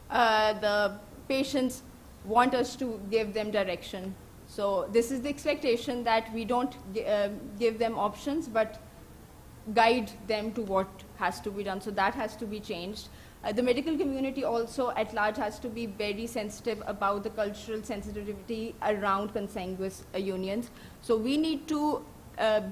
[SPEAKER 4] The patients want us to give them direction. So this is the expectation that we don't give them options, but guide them to what has to be done. So that has to be changed. The medical community also at large has to be very sensitive about the cultural sensitivity around consanguineous unions. So we need to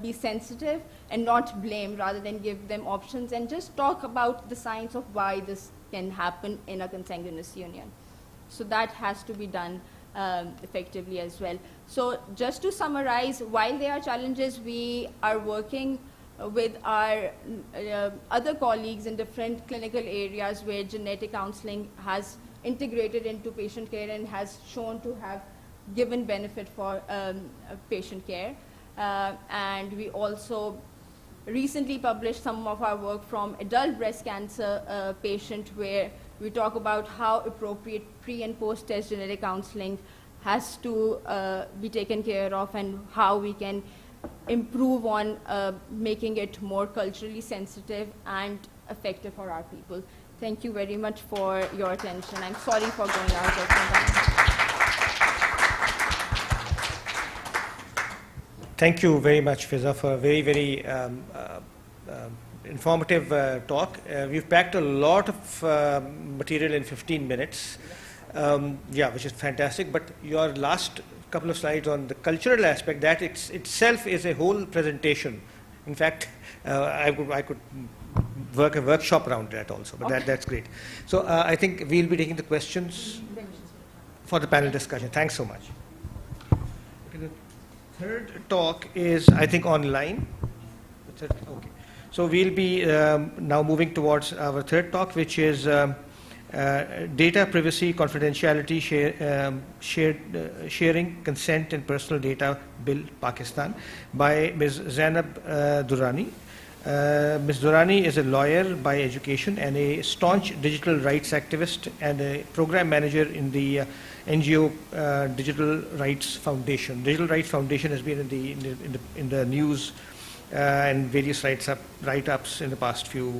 [SPEAKER 4] be sensitive and not blame, rather than give them options, and just talk about the science of why this can happen in a consanguineous union. So that has to be done effectively as well. So just to summarize, while there are challenges, we are working with our other colleagues in different clinical areas where genetic counseling has integrated into patient care and has shown to have given benefit for patient care. And we also recently published some of our work from adult breast cancer patient, where we talk about how appropriate pre and post test genetic counseling has to be taken care of, and how we can improve on making it more culturally sensitive and effective for our people. Thank you very much for your attention. I'm sorry for going out of time.
[SPEAKER 2] Thank you very much, Fiza, for a very, very informative talk. We've packed a lot of material in 15 minutes, which is fantastic. But your last couple of slides on the cultural aspect, that itself is a whole presentation. In fact, I could work a workshop around that also, but okay. That's great. So I think we'll be taking the questions for the panel discussion. Thanks so much. Okay, the third talk is, I think, online. Okay. So we'll be now moving towards our third talk, which is data privacy, confidentiality, sharing, consent and personal data bill, Pakistan, by Ms. Zainab Durrani. Ms. Durrani is a lawyer by education and a staunch digital rights activist and a program manager in the NGO Digital Rights Foundation. Digital Rights Foundation has been in the news and various write-ups in the past few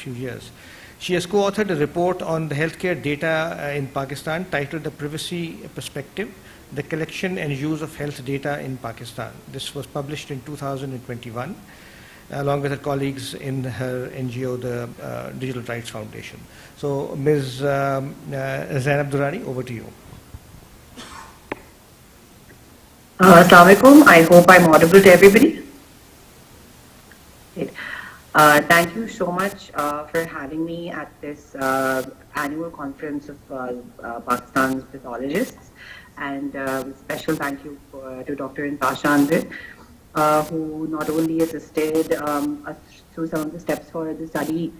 [SPEAKER 2] years. She has co-authored a report on the healthcare data in Pakistan titled The Privacy Perspective, the Collection and Use of Health Data in Pakistan. This was published in 2021, along with her colleagues in her NGO, the Digital Rights Foundation. So, Ms. Zainab Durrani, over to you.
[SPEAKER 5] Assalamu alaikum. I hope I'm audible to everybody. Great. Thank you so much for having me at this annual conference of Pakistan's pathologists. And special thank you to Dr. Natasha Andre, who not only assisted us through some of the steps for the study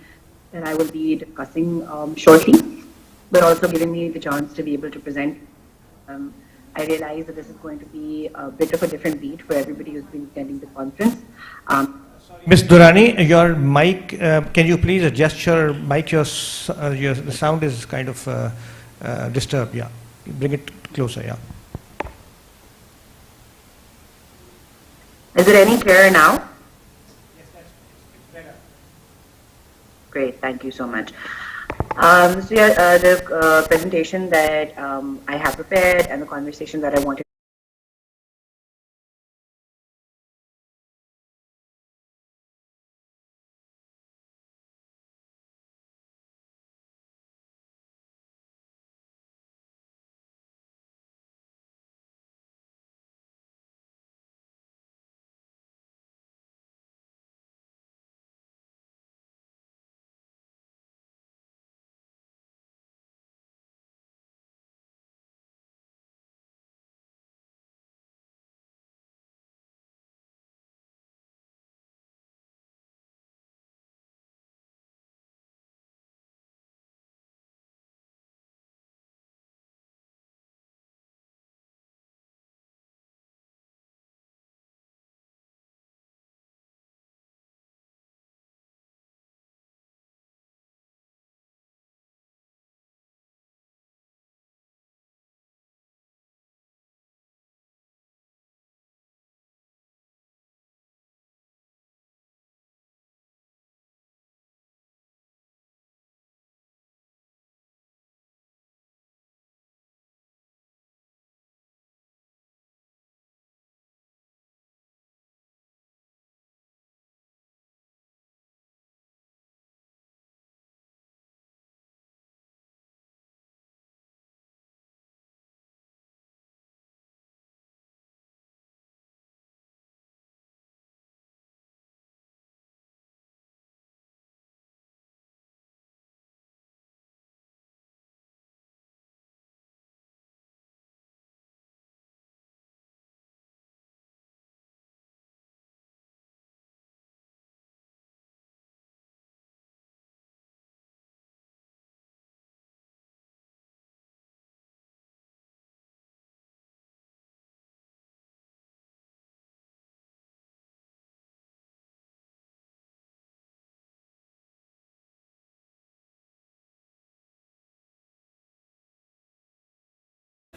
[SPEAKER 5] that I will be discussing shortly, but also giving me the chance to be able to present. I realize that this is going to be a bit of a different beat for everybody who's been attending the conference.
[SPEAKER 2] Ms. Durrani, your mic, can you please adjust your mic? The sound is kind of disturbed, yeah. Bring it closer, yeah.
[SPEAKER 5] Is it any clearer now? Yes, that's better. Great, thank you so much. So yeah, the presentation that I have prepared and the conversation that I wanted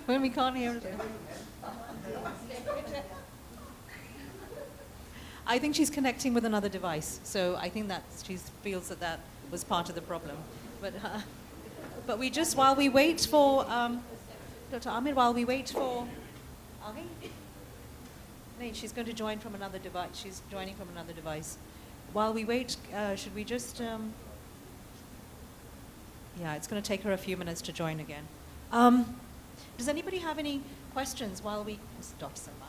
[SPEAKER 6] when we can't hear it. I think she's connecting with another device, so I think that she feels that that was part of the problem. But we just, while we wait for, Dr. Ahmed, while we wait for, no, she's going to join from another device. She's joining from another device. While we wait, should we just, yeah, it's going to take her a few minutes to join again. Does anybody have any questions while we, Dr. Salman?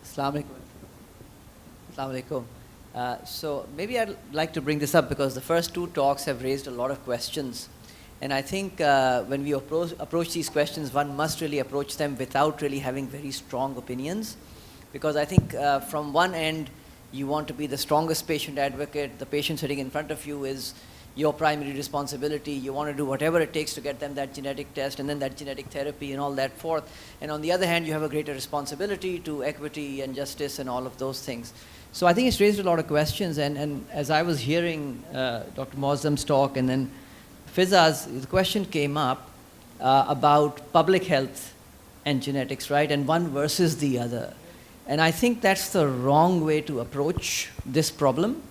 [SPEAKER 7] Assalamu alaikum. So maybe I'd like to bring this up because the first two talks have raised a lot of questions. And I think when we approach these questions, one must really approach them without really having very strong opinions. Because I think from one end, you want to be the strongest patient advocate. The patient sitting in front of you is your primary responsibility. You want to do whatever it takes to get them that genetic test and then that genetic therapy and all that forth. And on the other hand, you have a greater responsibility to equity and justice and all of those things. So I think it's raised a lot of questions. And as I was hearing Dr. Moazzam's talk and then Fiza's, the question came up about public health and genetics, right? And one versus the other. And I think that's the wrong way to approach this problem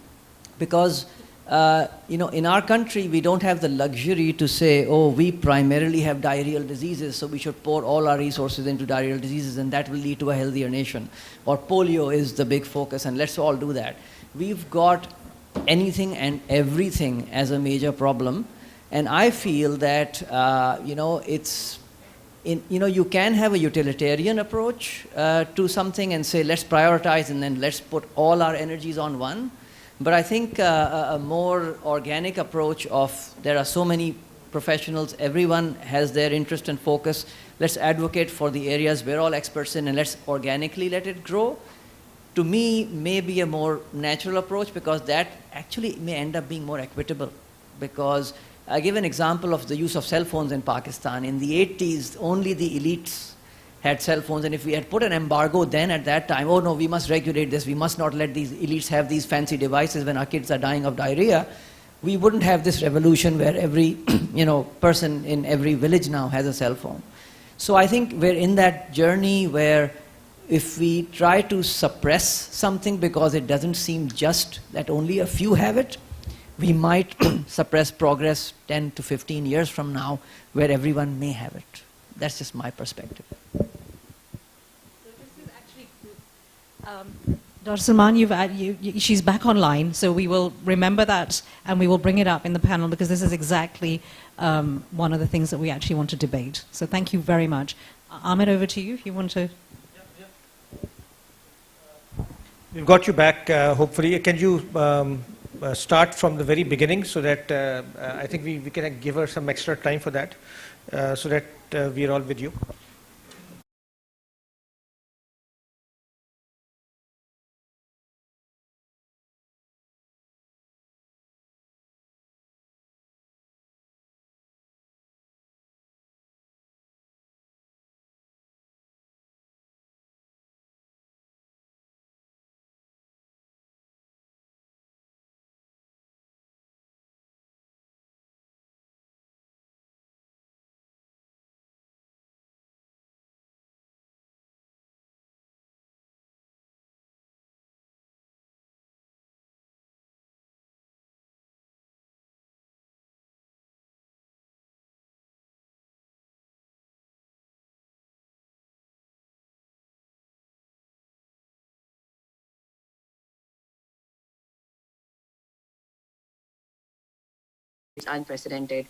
[SPEAKER 7] because in our country, we don't have the luxury to say, oh, we primarily have diarrheal diseases, so we should pour all our resources into diarrheal diseases and that will lead to a healthier nation. Or polio is the big focus and let's all do that. We've got anything and everything as a major problem. And I feel that, you can have a utilitarian approach to something and say, let's prioritize and then let's put all our energies on one. But I think a more organic approach of there are so many professionals, everyone has their interest and focus. Let's advocate for the areas we're all experts in, and let's organically let it grow. To me, may be a more natural approach, because that actually may end up being more equitable. Because I give an example of the use of cell phones in Pakistan. In the 80s, only the elites had cell phones, and if we had put an embargo then at that time, oh no, we must regulate this, we must not let these elites have these fancy devices when our kids are dying of diarrhea, we wouldn't have this revolution where every person in every village now has a cell phone. So I think we're in that journey where if we try to suppress something because it doesn't seem just that only a few have it, we might suppress progress 10 to 15 years from now where everyone may have it. That's just my perspective.
[SPEAKER 6] So this is actually, Dr. Salman, she's back online, so we will remember that and we will bring it up in the panel, because this is exactly one of the things that we actually want to debate. So thank you very much. Ahmed, over to you if you want to.
[SPEAKER 2] We've got you back, hopefully. Can you start from the very beginning, so that I think we can give her some extra time for that, so that we're all with you.
[SPEAKER 5] It's unprecedented.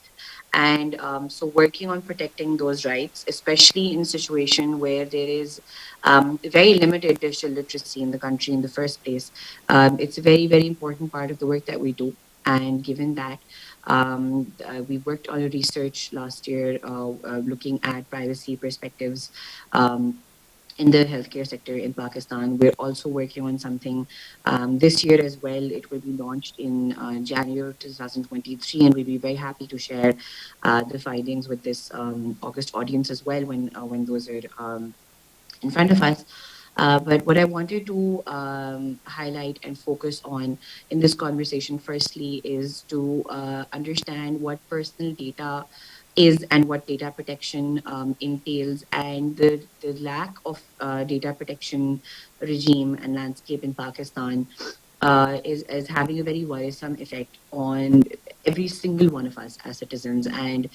[SPEAKER 5] And so working on protecting those rights, especially in a situation where there is very limited digital literacy in the country in the first place, it's a very, very important part of the work that we do. And given that, we worked on a research last year looking at privacy perspectives in the healthcare sector in Pakistan. We're also working on something this year as well. It will be launched in January 2023, and we'll be very happy to share the findings with this August audience as well when those are in front of us. But what I wanted to highlight and focus on in this conversation, firstly, is to understand what personal data is and what data protection entails, and the lack of data protection regime and landscape in Pakistan is having a very worrisome effect on every single one of us as citizens. And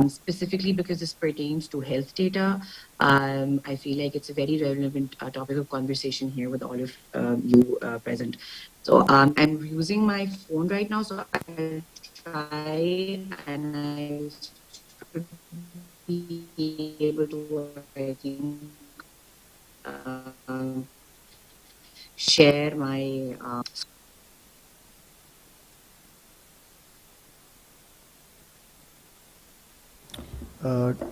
[SPEAKER 5] specifically because this pertains to health data, I feel like it's a very relevant topic of conversation here with all of you present. So I'm using my phone right now, so I'll try and I should be able to, I think, share my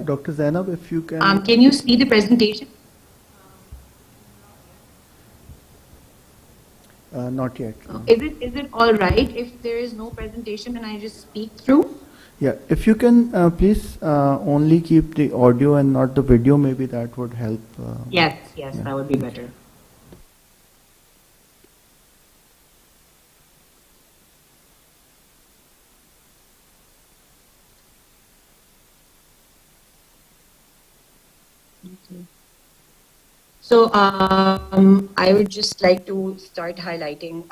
[SPEAKER 1] Dr. Zainab, if you can...
[SPEAKER 5] Can you see the presentation?
[SPEAKER 1] Not yet.
[SPEAKER 5] Is it all right if there is no presentation and I just speak through?
[SPEAKER 1] Yeah, if you can please only keep the audio and not the video, maybe that would help.
[SPEAKER 5] Yes,
[SPEAKER 1] yeah.
[SPEAKER 5] that would be better. So I would just like to start highlighting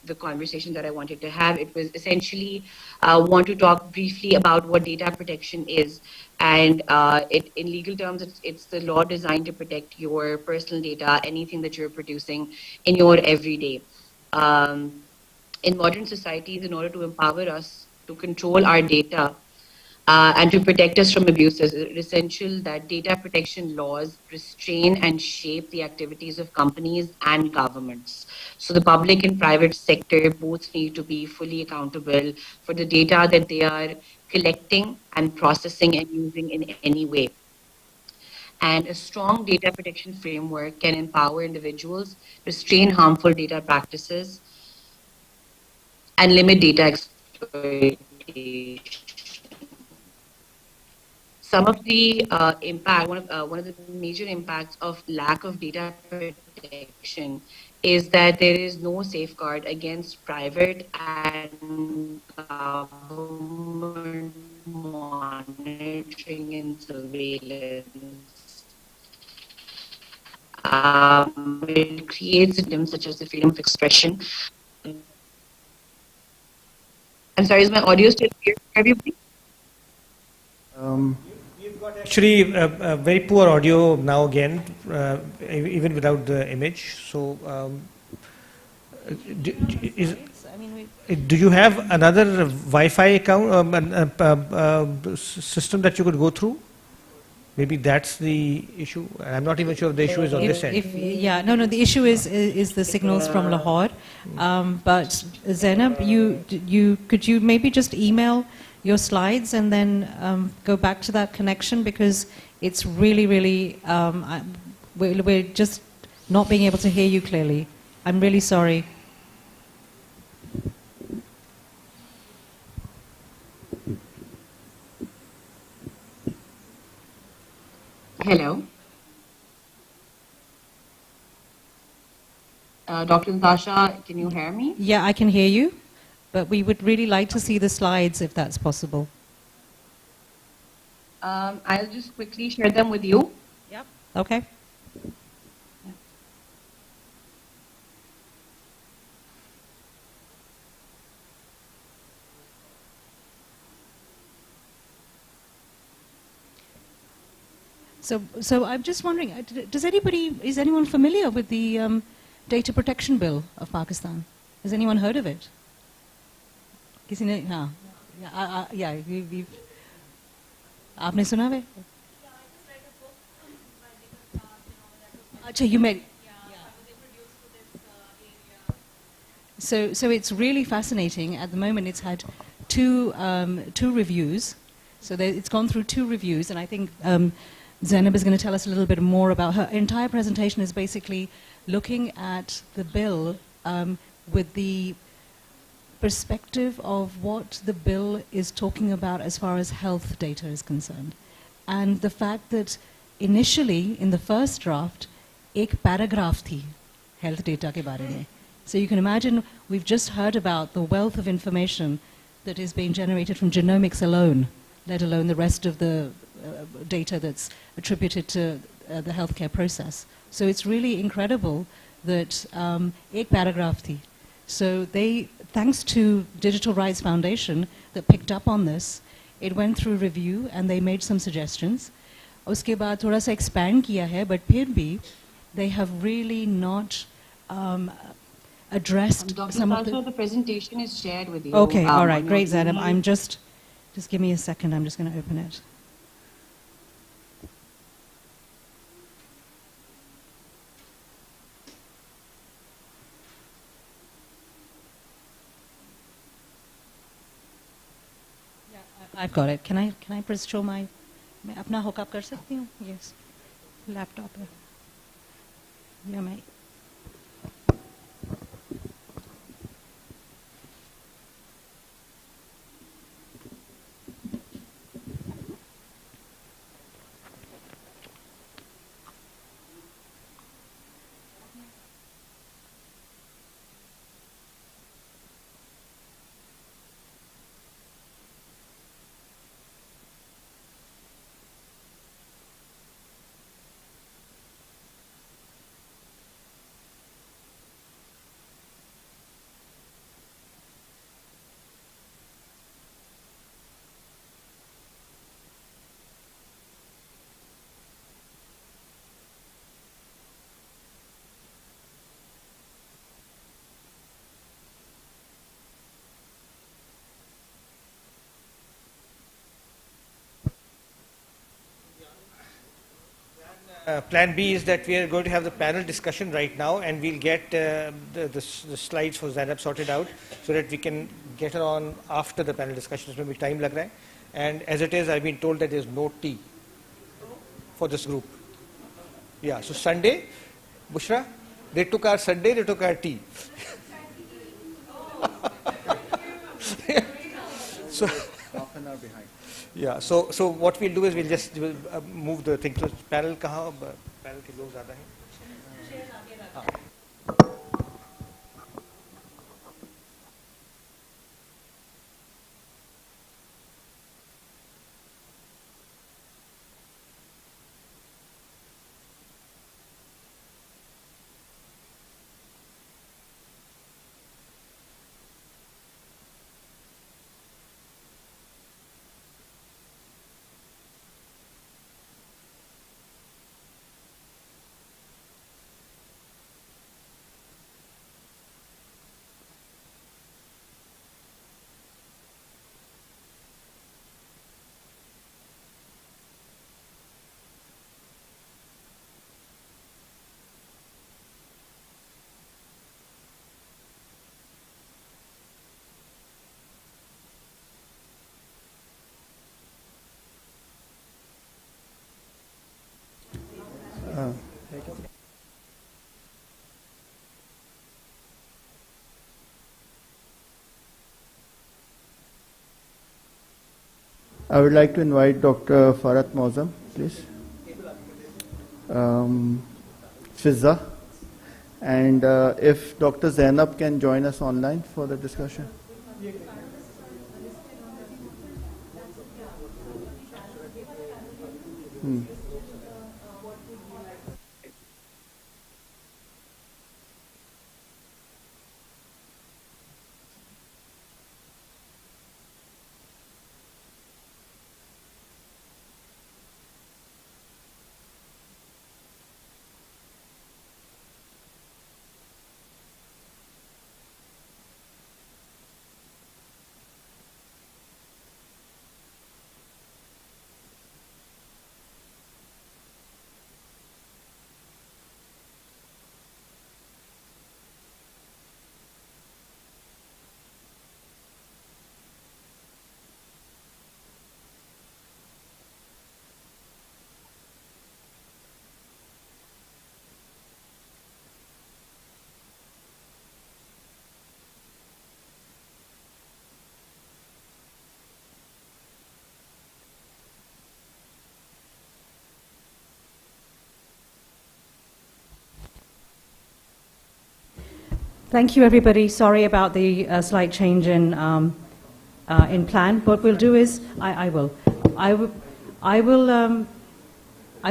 [SPEAKER 5] the conversation that I wanted to have. It was essentially want to talk briefly about what data protection is. And in legal terms, it's the law designed to protect your personal data, anything that you're producing in your everyday. In modern societies, in order to empower us to control our data, and to protect us from abuses. It is essential that data protection laws restrain and shape the activities of companies and governments. So the public and private sector both need to be fully accountable for the data that they are collecting and processing and using in any way. And a strong data protection framework can empower individuals, restrain harmful data practices, and limit data exploitation. Some of the one of the major impacts of lack of data protection is that there is no safeguard against private and government monitoring and surveillance. It creates freedoms such as the freedom of expression. I'm sorry, is my audio still clear for everybody?
[SPEAKER 2] Actually, very poor audio now again, even without the image. So, do, is,
[SPEAKER 6] I mean,
[SPEAKER 2] do you have another Wi-Fi account system that you could go through? Maybe that's the issue. I'm not even sure if the issue is on this end.
[SPEAKER 6] yeah, no, the issue is the signals from Lahore. But Zainab, could you maybe just email your slides and then go back to that connection, because it's really, we're just not being able to hear you clearly. I'm really sorry.
[SPEAKER 5] Hello. Dr. Natasha, can you hear me?
[SPEAKER 6] Yeah, I can hear you, but we would really like to see the slides if that's possible.
[SPEAKER 5] I'll just quickly share them with you.
[SPEAKER 6] Yep. Okay. So I'm just wondering, is anyone familiar with the Data Protection Bill of Pakistan? Has anyone heard of it? किसी ने हाँ yeah we've आपने सुना है? अच्छा, you made. So it's really fascinating. At the moment, it's had two reviews. So it's gone through two reviews, and I think Zainab is going to tell us a little bit more about her entire presentation. Is basically looking at the bill with the perspective of what the bill is talking about as far as health data is concerned, and the fact that initially in the first draft, एक paragraph थी health data के बारे में. So you can imagine, we've just heard about the wealth of information that is being generated from genomics alone, let alone the rest of the data that's attributed to the healthcare process. So it's really incredible that एक paragraph थी. So they, thanks to Digital Rights Foundation that picked up on this, it went through review and they made some suggestions. उसके बाद थोड़ा सा expand किया है, but फिर भी they have really not addressed
[SPEAKER 5] Dr.
[SPEAKER 6] some of
[SPEAKER 5] the presentation is shared with you.
[SPEAKER 6] Okay, all right,
[SPEAKER 5] on
[SPEAKER 6] great,
[SPEAKER 5] your
[SPEAKER 6] Zainab.
[SPEAKER 5] email.
[SPEAKER 6] I'm just give me a second. I'm just going to open it. I've got it. Can I press show my? मैं अपना hook up कर सकती हूँ? Yes. Laptop है. या मैं
[SPEAKER 2] Plan B is that we are going to have the panel discussion right now, and we'll get the slides for Zainab sorted out so that we can get her on after the panel discussion. It's going to be time lag raha hai. And as it is, I've been told that there's no tea for this group. Yeah, so Sunday, Bushra, they took our Sunday, they took our tea. So,
[SPEAKER 1] Half an hour behind.
[SPEAKER 2] yeah, so what we'll do is we'll just move the thing. So panel kahan? Panel ke log zyada hain?
[SPEAKER 1] I would like to invite Dr. Farhat Mauzam, please. Fizza. And if Dr. Zainab can join us online for the discussion.
[SPEAKER 8] Thank you, everybody. Sorry about the slight change in plan. What we'll do is, I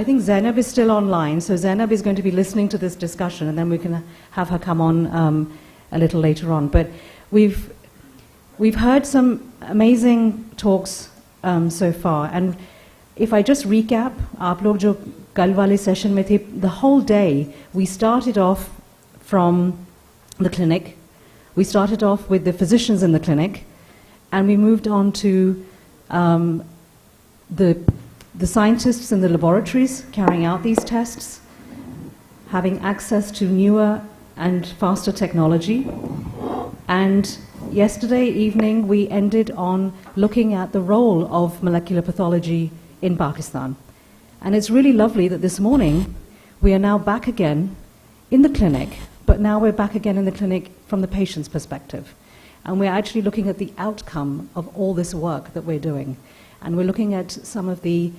[SPEAKER 8] think Zainab is still online, so Zainab is going to be listening to this discussion, and then we can have her come on a little later on. But we've heard some amazing talks so far, and if I just recap, आप लोग जो कल वाले session में थे, the whole day we started off from the clinic. We started off with the physicians in the clinic, and we moved on to the scientists in the laboratories carrying out these tests, having access to newer and faster technology. And yesterday evening we ended on looking at the role of molecular pathology in Pakistan. And it's really lovely that this morning we are now back again in the clinic, but now we're back again in the clinic from the patient's perspective. And we're actually looking at the outcome of all this work that we're doing. And we're looking at some of the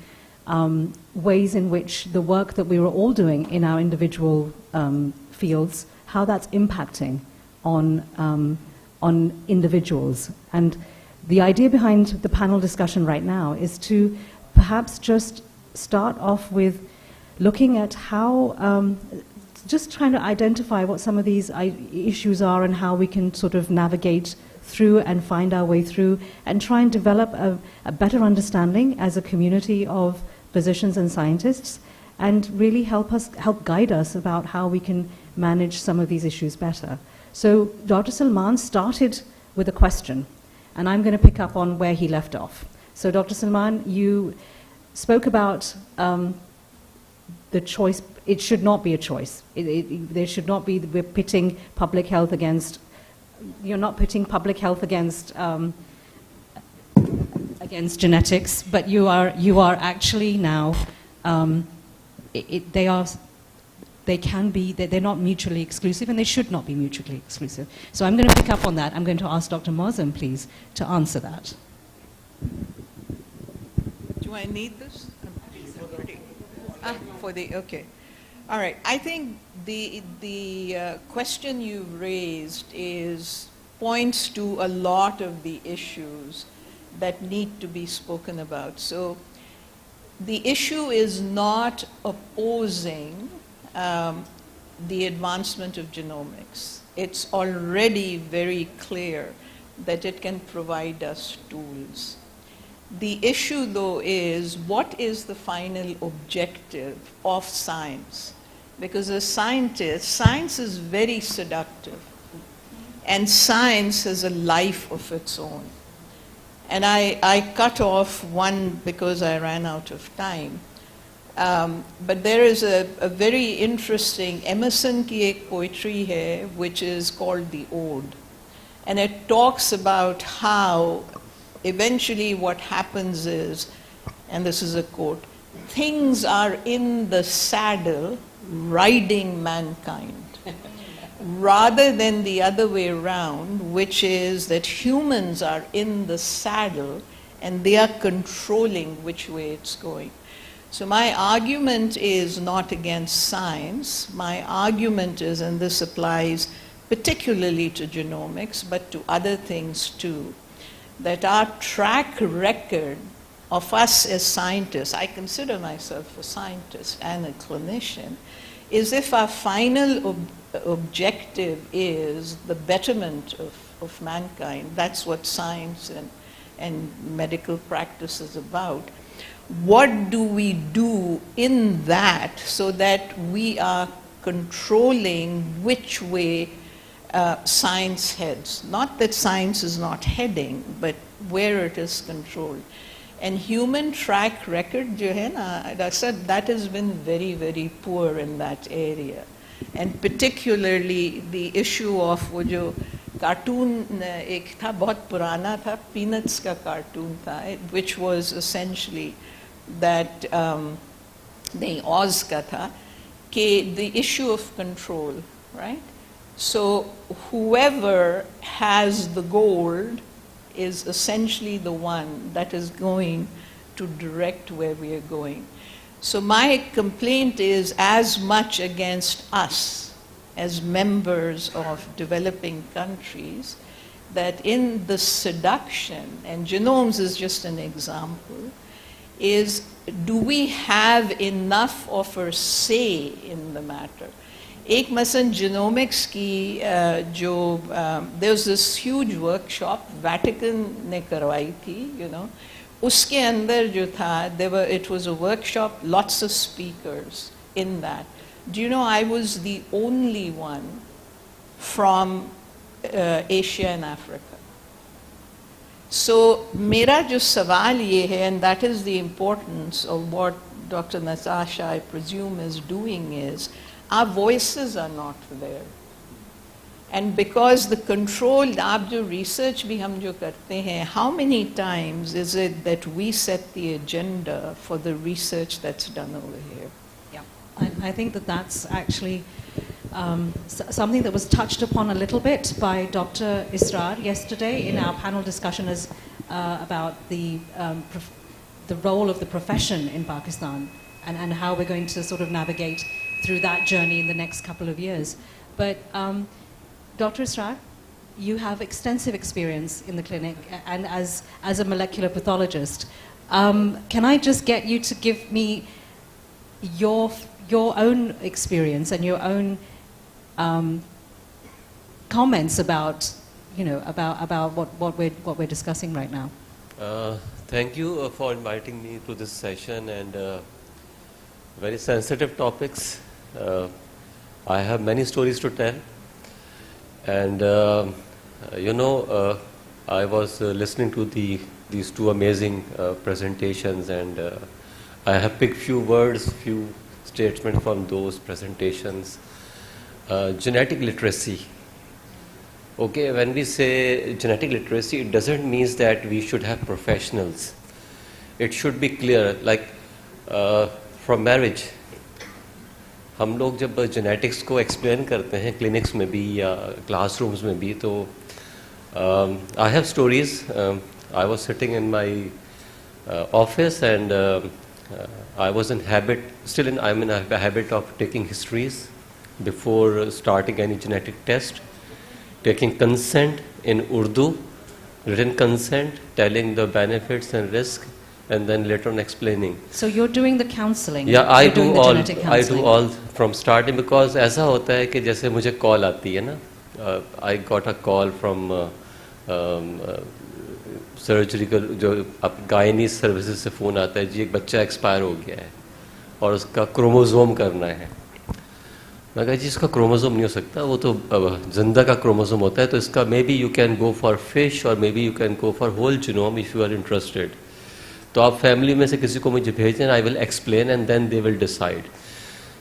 [SPEAKER 8] ways in which the work that we were all doing in our individual fields, how that's impacting on individuals. And the idea behind the panel discussion right now is to perhaps just start off with looking at how, just trying to identify what some of these issues are and how we can sort of navigate through and find our way through and try and develop a better understanding as a community of physicians and scientists, and really help guide us about how we can manage some of these issues better. So Dr. Salman started with a question, and I'm going to pick up on where he left off. So Dr. Salman, you spoke about the choice, it should not be a choice. There should not be, we're pitting public health against, you're not pitting public health against against genetics, but you are actually now, they can be, they're not mutually exclusive, and they should not be mutually exclusive. So I'm going to pick up on that. I'm going to ask Dr. Mozum, please, to answer that.
[SPEAKER 3] Do I need this? Okay. All right. I think the question you've raised points to a lot of the issues that need to be spoken about. So the issue is not opposing the advancement of genomics. It's already very clear that it can provide us tools. The issue, though, is what is the final objective of science? Because as scientists, science is very seductive, and science has a life of its own. And I cut off one because I ran out of time. But there is a very interesting, Emerson ki ek poetry hai, which is called The Ode. And it talks about how eventually what happens is, and this is a quote, things are in the saddle riding mankind, rather than the other way around, which is that humans are in the saddle and they are controlling which way it's going. So my argument is not against science. My argument is, and this applies particularly to genomics, but to other things too, that our track record of us as scientists, I consider myself a scientist and a clinician, is if our final objective is the betterment of mankind, that's what science and medical practice is about. What do we do in that so that we are controlling which way science heads? Not that science is not heading, but where it is controlled. And human track record, jo hai na, I said that has been very, very poor in that area. And particularly the issue of wo jo cartoon ek tha, bahut purana tha, Peanuts ka cartoon tha, which was essentially that the Oz ka tha, ke the issue of control, right? So whoever has the gold is essentially the one that is going to direct where we are going. So my complaint is as much against us as members of developing countries, that in the seduction, and genomes is just an example, is do we have enough of a say in the matter? एक मसन genomics की जो there was this huge workshop Vatican ने करवाई थी, you know, उसके अंदर जो था, it was a workshop, lots of speakers in that. Do you know I was the only one from Asia and Africa? So मेरा जो सवाल ये है, and that is the importance of what Dr. Natasha, I presume, is doing, is our voices are not there. And because the controlled, आप जो research भी हम जो करते हैं, how many times is it that we set the agenda for the research that's done over here?
[SPEAKER 8] Yeah, I think that that's actually something that was touched upon a little bit by Dr. Israr yesterday in our panel discussion about the role of the profession in Pakistan and how we're going to sort of navigate through that journey in the next couple of years. But Dr. Israr, you have extensive experience in the clinic and as a molecular pathologist. Can I just get you to give me your own experience and your own comments about, you know, about what we're discussing right now?
[SPEAKER 9] Thank you for inviting me to this session, and very sensitive topics. I have many stories to tell, and you know, I was listening to these two amazing presentations, and I have picked few words, few statements from those presentations. Genetic literacy. Okay, when we say genetic literacy, it doesn't mean that we should have professionals. It should be clear, like from marriage. हम लोग जब genetics को explain करते हैं clinics में भी या classrooms में भी, तो I have stories. I was sitting in my office and I was in habit, I'm in a habit of taking histories before starting any genetic test, taking consent in Urdu, written consent, telling the benefits and risks, and then later on explaining.
[SPEAKER 6] So you're doing the counseling?
[SPEAKER 9] Yeah, I do
[SPEAKER 6] counseling.
[SPEAKER 9] all from starting, because ऐसा होता है कि जैसे मुझे call आती है ना, I got a call from surgical जो अब गायनी सर्विसेज से फ़ोन आता है, जी एक बच्चा एक्सपायर हो गया है और उसका क्रोमोसोम करना है। मैं कहा जी इसका क्रोमोसोम नहीं हो सकता, वो तो जिंदा का क्रोमोसोम होता है, तो इसका maybe you can go for FISH और maybe you can go for whole genome if you are interested. तो आप फैमिली में से किसी को मुझे भेजें, I will explain and then they will decide.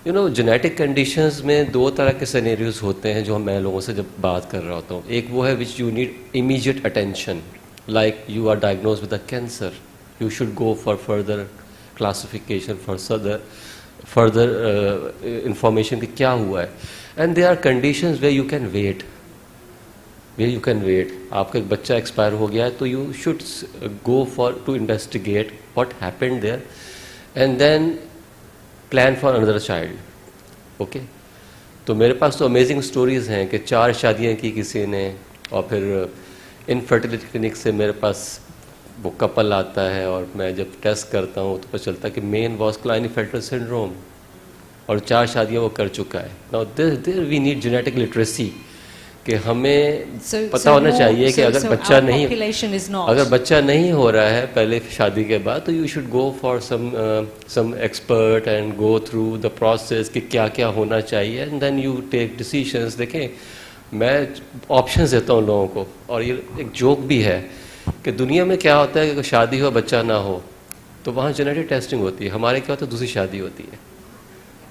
[SPEAKER 9] You know, genetic conditions में दो तरह के सिनेरियोज होते हैं जो मैं लोगों से जब बात कर रहा होता हूँ। एक वो है which you need immediate attention, like you are diagnosed with a cancer, you should go for further classification, for further information कि क्या हुआ है। And there are conditions where you can wait, आपका एक बच्चा एक्सपायर हो गया है तो you should go to investigate what happened there and then plan for another child. Okay? तो मेरे पास तो अमेजिंग स्टोरीज हैं कि 4 शादियाँ की किसी ने, और फिर इनफर्टिलिटी क्लिनिक से मेरे पास वो कपल आता है और मैं जब टेस्ट करता हूँ तो पता चलता है कि मेन वॉज क्लाइनेफेल्टर सिंड्रोम और 4 शादियाँ वो कर चुका है। Now there we need genetic literacy कि हमें पता होना चाहिए कि अगर बच्चा नहीं हो रहा है पहले शादी के बाद, तो you should go for some expert and go through the process कि क्या क्या होना चाहिए and then you take decisions. देखें, मैं ऑप्शंस देता हूँ लोगों को, और ये एक जोक भी है कि दुनिया में क्या होता है कि अगर शादी हो बच्चा ना हो तो वहाँ जेनेटिक टेस्टिंग होती है, हमारे क्या होता है दूसरी शादी होती है।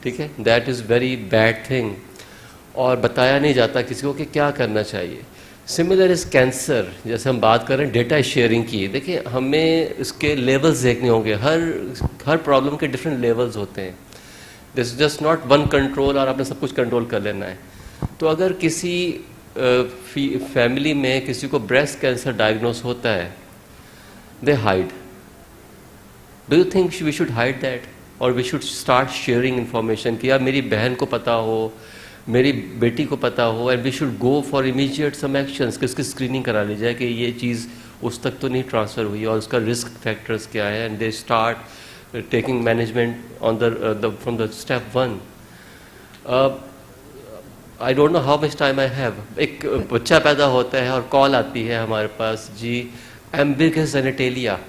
[SPEAKER 9] ठीक है, that is very bad thing, और बताया नहीं जाता किसी को कि क्या करना चाहिए। सिमिलर इज़ कैंसर, जैसे हम बात कर रहे हैं डेटा शेयरिंग की। देखिए, हमें इसके लेवल्स देखने होंगे, हर प्रॉब्लम के डिफरेंट लेवल्स होते हैं। This just not one control और आपने सब कुछ कंट्रोल कर लेना है। तो अगर किसी फैमिली में किसी को ब्रेस्ट कैंसर डायग्नोस होता है, they hide. Do you think we should hide that, और we should start sharing information कि यार मेरी बहन को पता हो, मेरी बेटी को पता हो, and we should go for immediate some actions कि इसकी स्क्रीनिंग करा ली जाए कि ये चीज़ उस तक तो नहीं ट्रांसफ़र हुई और उसका रिस्क फैक्टर्स क्या है, and they start taking management on from the step 1। I don't know how much time I have. एक बच्चा पैदा होता है और कॉल आती है हमारे पास, जी ambiguous genitalia,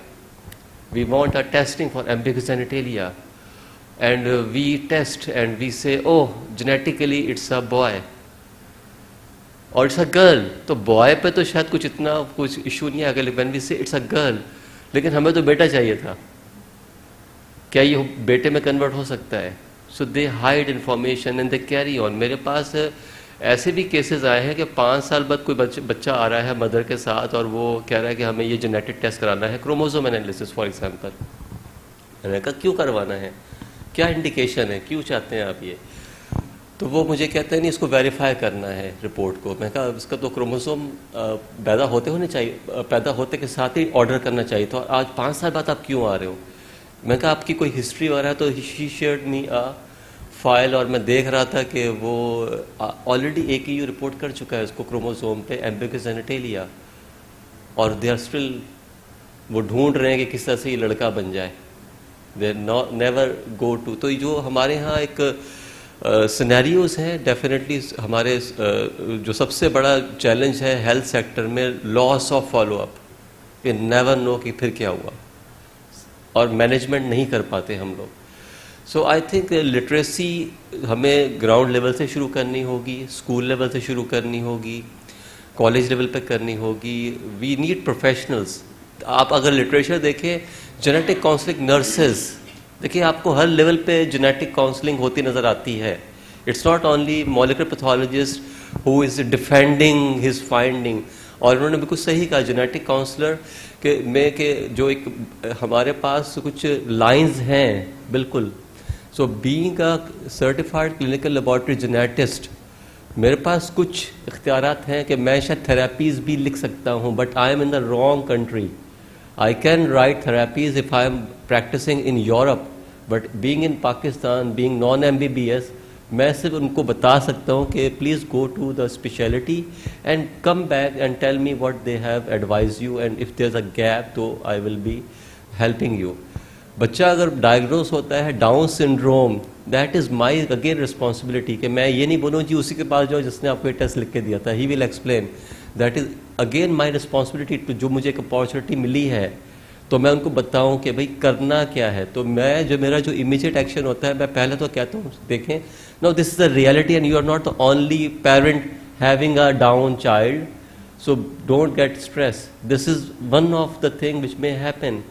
[SPEAKER 9] we want a testing for ambiguous genitalia, and we test and we say oh genetically it's a boy or it's a girl. तो बॉय पे तो शायद कुछ इशू नहीं है, अगर when we say it's a girl, लेकिन हमें तो बेटा चाहिए था, क्या ये बेटे में कन्वर्ट हो सकता है? So they hide information and they carry on. मेरे पास ऐसे भी केसेस आए हैं कि 5 साल बाद कोई बच्चा आ रहा है मदर के साथ और वो कह रहा है कि हमें ये जेनेटिक टेस्ट कराना है, क्रोमोसोम एनालिसिस फॉर एग्जांपल। मैंने कहा क्यों करवाना है, क्या इंडिकेशन है, क्यों चाहते हैं आप ये? तो वो मुझे कहते हैं नहीं, इसको वेरीफाई करना है रिपोर्ट को। मैं कहा इसका तो क्रोमोसोम पैदा होते के साथ ही ऑर्डर करना चाहिए, तो आज 5 साल बाद आप क्यों आ रहे हो? मैं कहा आपकी कोई हिस्ट्री वगैरह है? तो she shared me a file, और मैं देख रहा था कि वो ऑलरेडी AKU रिपोर्ट कर चुका है उसको क्रोमोसोम पे एम्बिगस जेनेटेलिया, और दे आर स्टिल वो ढूंढ रहे हैं कि किस तरह से ये लड़का बन जाए। They never go to. तो जो हमारे यहाँ एक सिनेरियोज हैं, डेफिनेटली हमारे जो सबसे बड़ा चैलेंज है हेल्थ सेक्टर में, लॉस ऑफ फॉलोअप। ये नेवर नो कि फिर क्या हुआ, और मैनेजमेंट नहीं कर पाते हम लोग। सो आई थिंक लिटरेसी हमें ग्राउंड लेवल से शुरू करनी होगी, स्कूल लेवल से शुरू करनी होगी, कॉलेज लेवल पे करनी होगी। We need professionals. आप अगर लिटरेचर देखें, जेनेटिक काउंसलिंग नर्सेज देखिए आपको हर लेवल पे जेनेटिक काउंसलिंग होती नज़र आती है. It's not only molecular pathologist who is defending his finding. और उन्होंने बिल्कुल सही कहा, जेनेटिक काउंसलर के जो एक हमारे पास कुछ लाइंस हैं बिल्कुल. So being a certified clinical laboratory geneticist, मेरे पास कुछ इख्तियारात हैं कि मैं शायद थेरेपीज़ भी लिख सकता हूँ, but I am in the wrong country. I can write therapies if I am practicing in Europe, but being in Pakistan, being non-MBBS, मैं सिर्फ उनको बता सकता हूँ कि please go to the specialty and come back and tell me what they have advised you, and if there's a gap, तो I will be helping you. बच्चा अगर डायग्नोस होता है down syndrome, that is my again responsibility कि मैं ये नहीं बोलूँ जी उसी के पास जाओ जिसने आपको ये टेस्ट लिख के दिया था. He will explain. That is again my responsibility too, जो मुझे एक अपॉर्चुनिटी मिली है तो मैं उनको बताऊं कि भाई करना क्या है. तो मैं जो मेरा जो इमीडिएट एक्शन होता है, मैं पहले तो कहता हूँ देखें, no this is the reality and you are not the only parent having a down child, so don't get stress. This is one of the thing which may happen.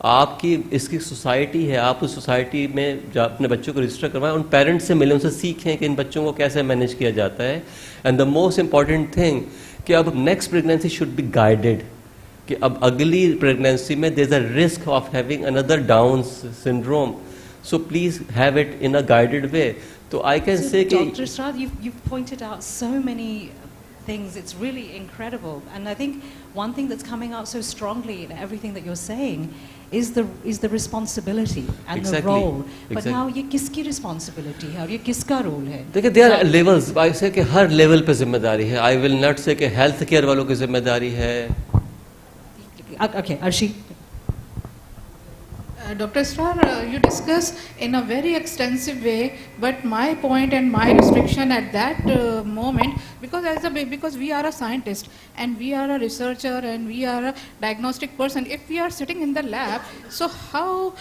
[SPEAKER 9] आपकी इसकी सोसाइटी है, आप उस सोसाइटी में जब अपने बच्चों को रजिस्टर करवाएं, उन पेरेंट्स से मिलें, उनसे सीखें कि इन बच्चों को कैसे मैनेज किया जाता है. And the most important thing कि अब next pregnancy should be guided, कि अब अगली प्रेगनेंसी में there is a risk of having another Down syndrome, so please have it in a guided way. तो आई कैन से कि
[SPEAKER 6] Dr. Strad, you've pointed out so many things. It's really incredible, and I think one thing that's coming out so strongly in everything that you're saying is the responsibility and
[SPEAKER 9] Exactly.
[SPEAKER 6] the role. But
[SPEAKER 9] Exactly.
[SPEAKER 6] now ये किसकी responsibility है और ये किसका role है?
[SPEAKER 9] देखिए there are levels. आई से कि हर लेवल पे जिम्मेदारी है. आई विल नॉट से कि हेल्थ केयर वालों की जिम्मेदारी है.
[SPEAKER 6] Okay, Arshi.
[SPEAKER 10] Dr. Star, you discuss in a very extensive way, but my point and my restriction at that moment, because we are a scientist and we are a researcher and we are a diagnostic person, if we are sitting in the lab, so how,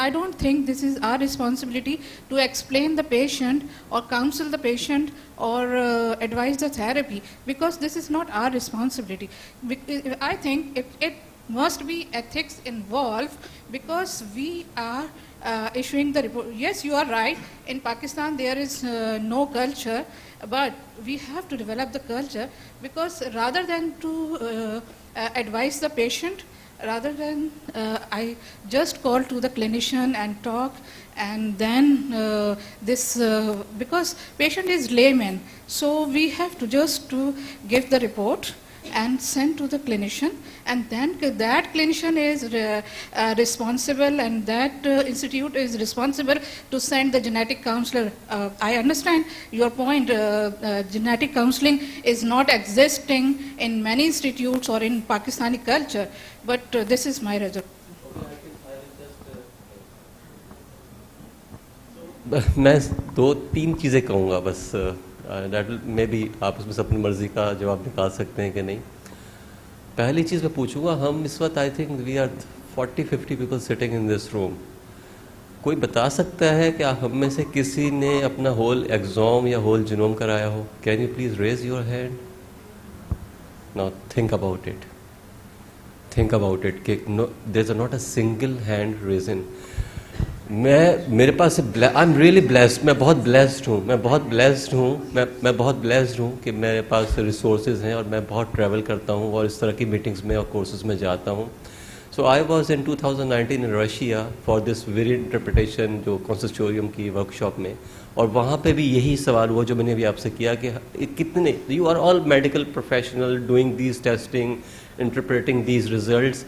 [SPEAKER 10] I don't think this is our responsibility to explain the patient or counsel the patient or advise the therapy, because this is not our responsibility. I think it must be ethics involved, because we are issuing the report. Yes, you are right. In Pakistan, there is no culture, but we have to develop the culture, because rather than to advise the patient, rather than I just call to the clinician and talk, and then because patient is layman, so we have to just to give the report and send to the clinician, and then that clinician is responsible, and that institute is responsible to send the genetic counselor. I understand your point. Genetic counseling is not existing in many institutes or in Pakistani culture, but this is my result.
[SPEAKER 9] मैं दो तीन चीज़ें कहूँगा बस. That may be आप उसमें से अपनी मर्ज़ी का जवाब निकाल सकते हैं कि नहीं. पहली चीज़ मैं पूछूंगा, हम इस वक्त I think we are 40-50 people sitting in this room. कोई बता सकता है कि हम में से किसी ने अपना होल एक्सोम या होल जीनोम कराया हो? Can you please raise your hand. Now think about it. Think about it कि there is not a single hand raised. मेरे पास आई एम रियली ब्लेस्ड. मैं बहुत ब्लेस्ड हूँ कि मेरे पास रिसोर्सेज हैं और मैं बहुत ट्रैवल करता हूँ और इस तरह की मीटिंग्स में और कोर्सेज में जाता हूँ. So I was in 2019 in Russia for this very interpretation जो कंसर्टोरियम की वर्कशॉप में, और वहाँ पे भी यही सवाल हुआ जो मैंने अभी आपसे किया कि कितने, you are all medical professional doing these testing, interpreting these results,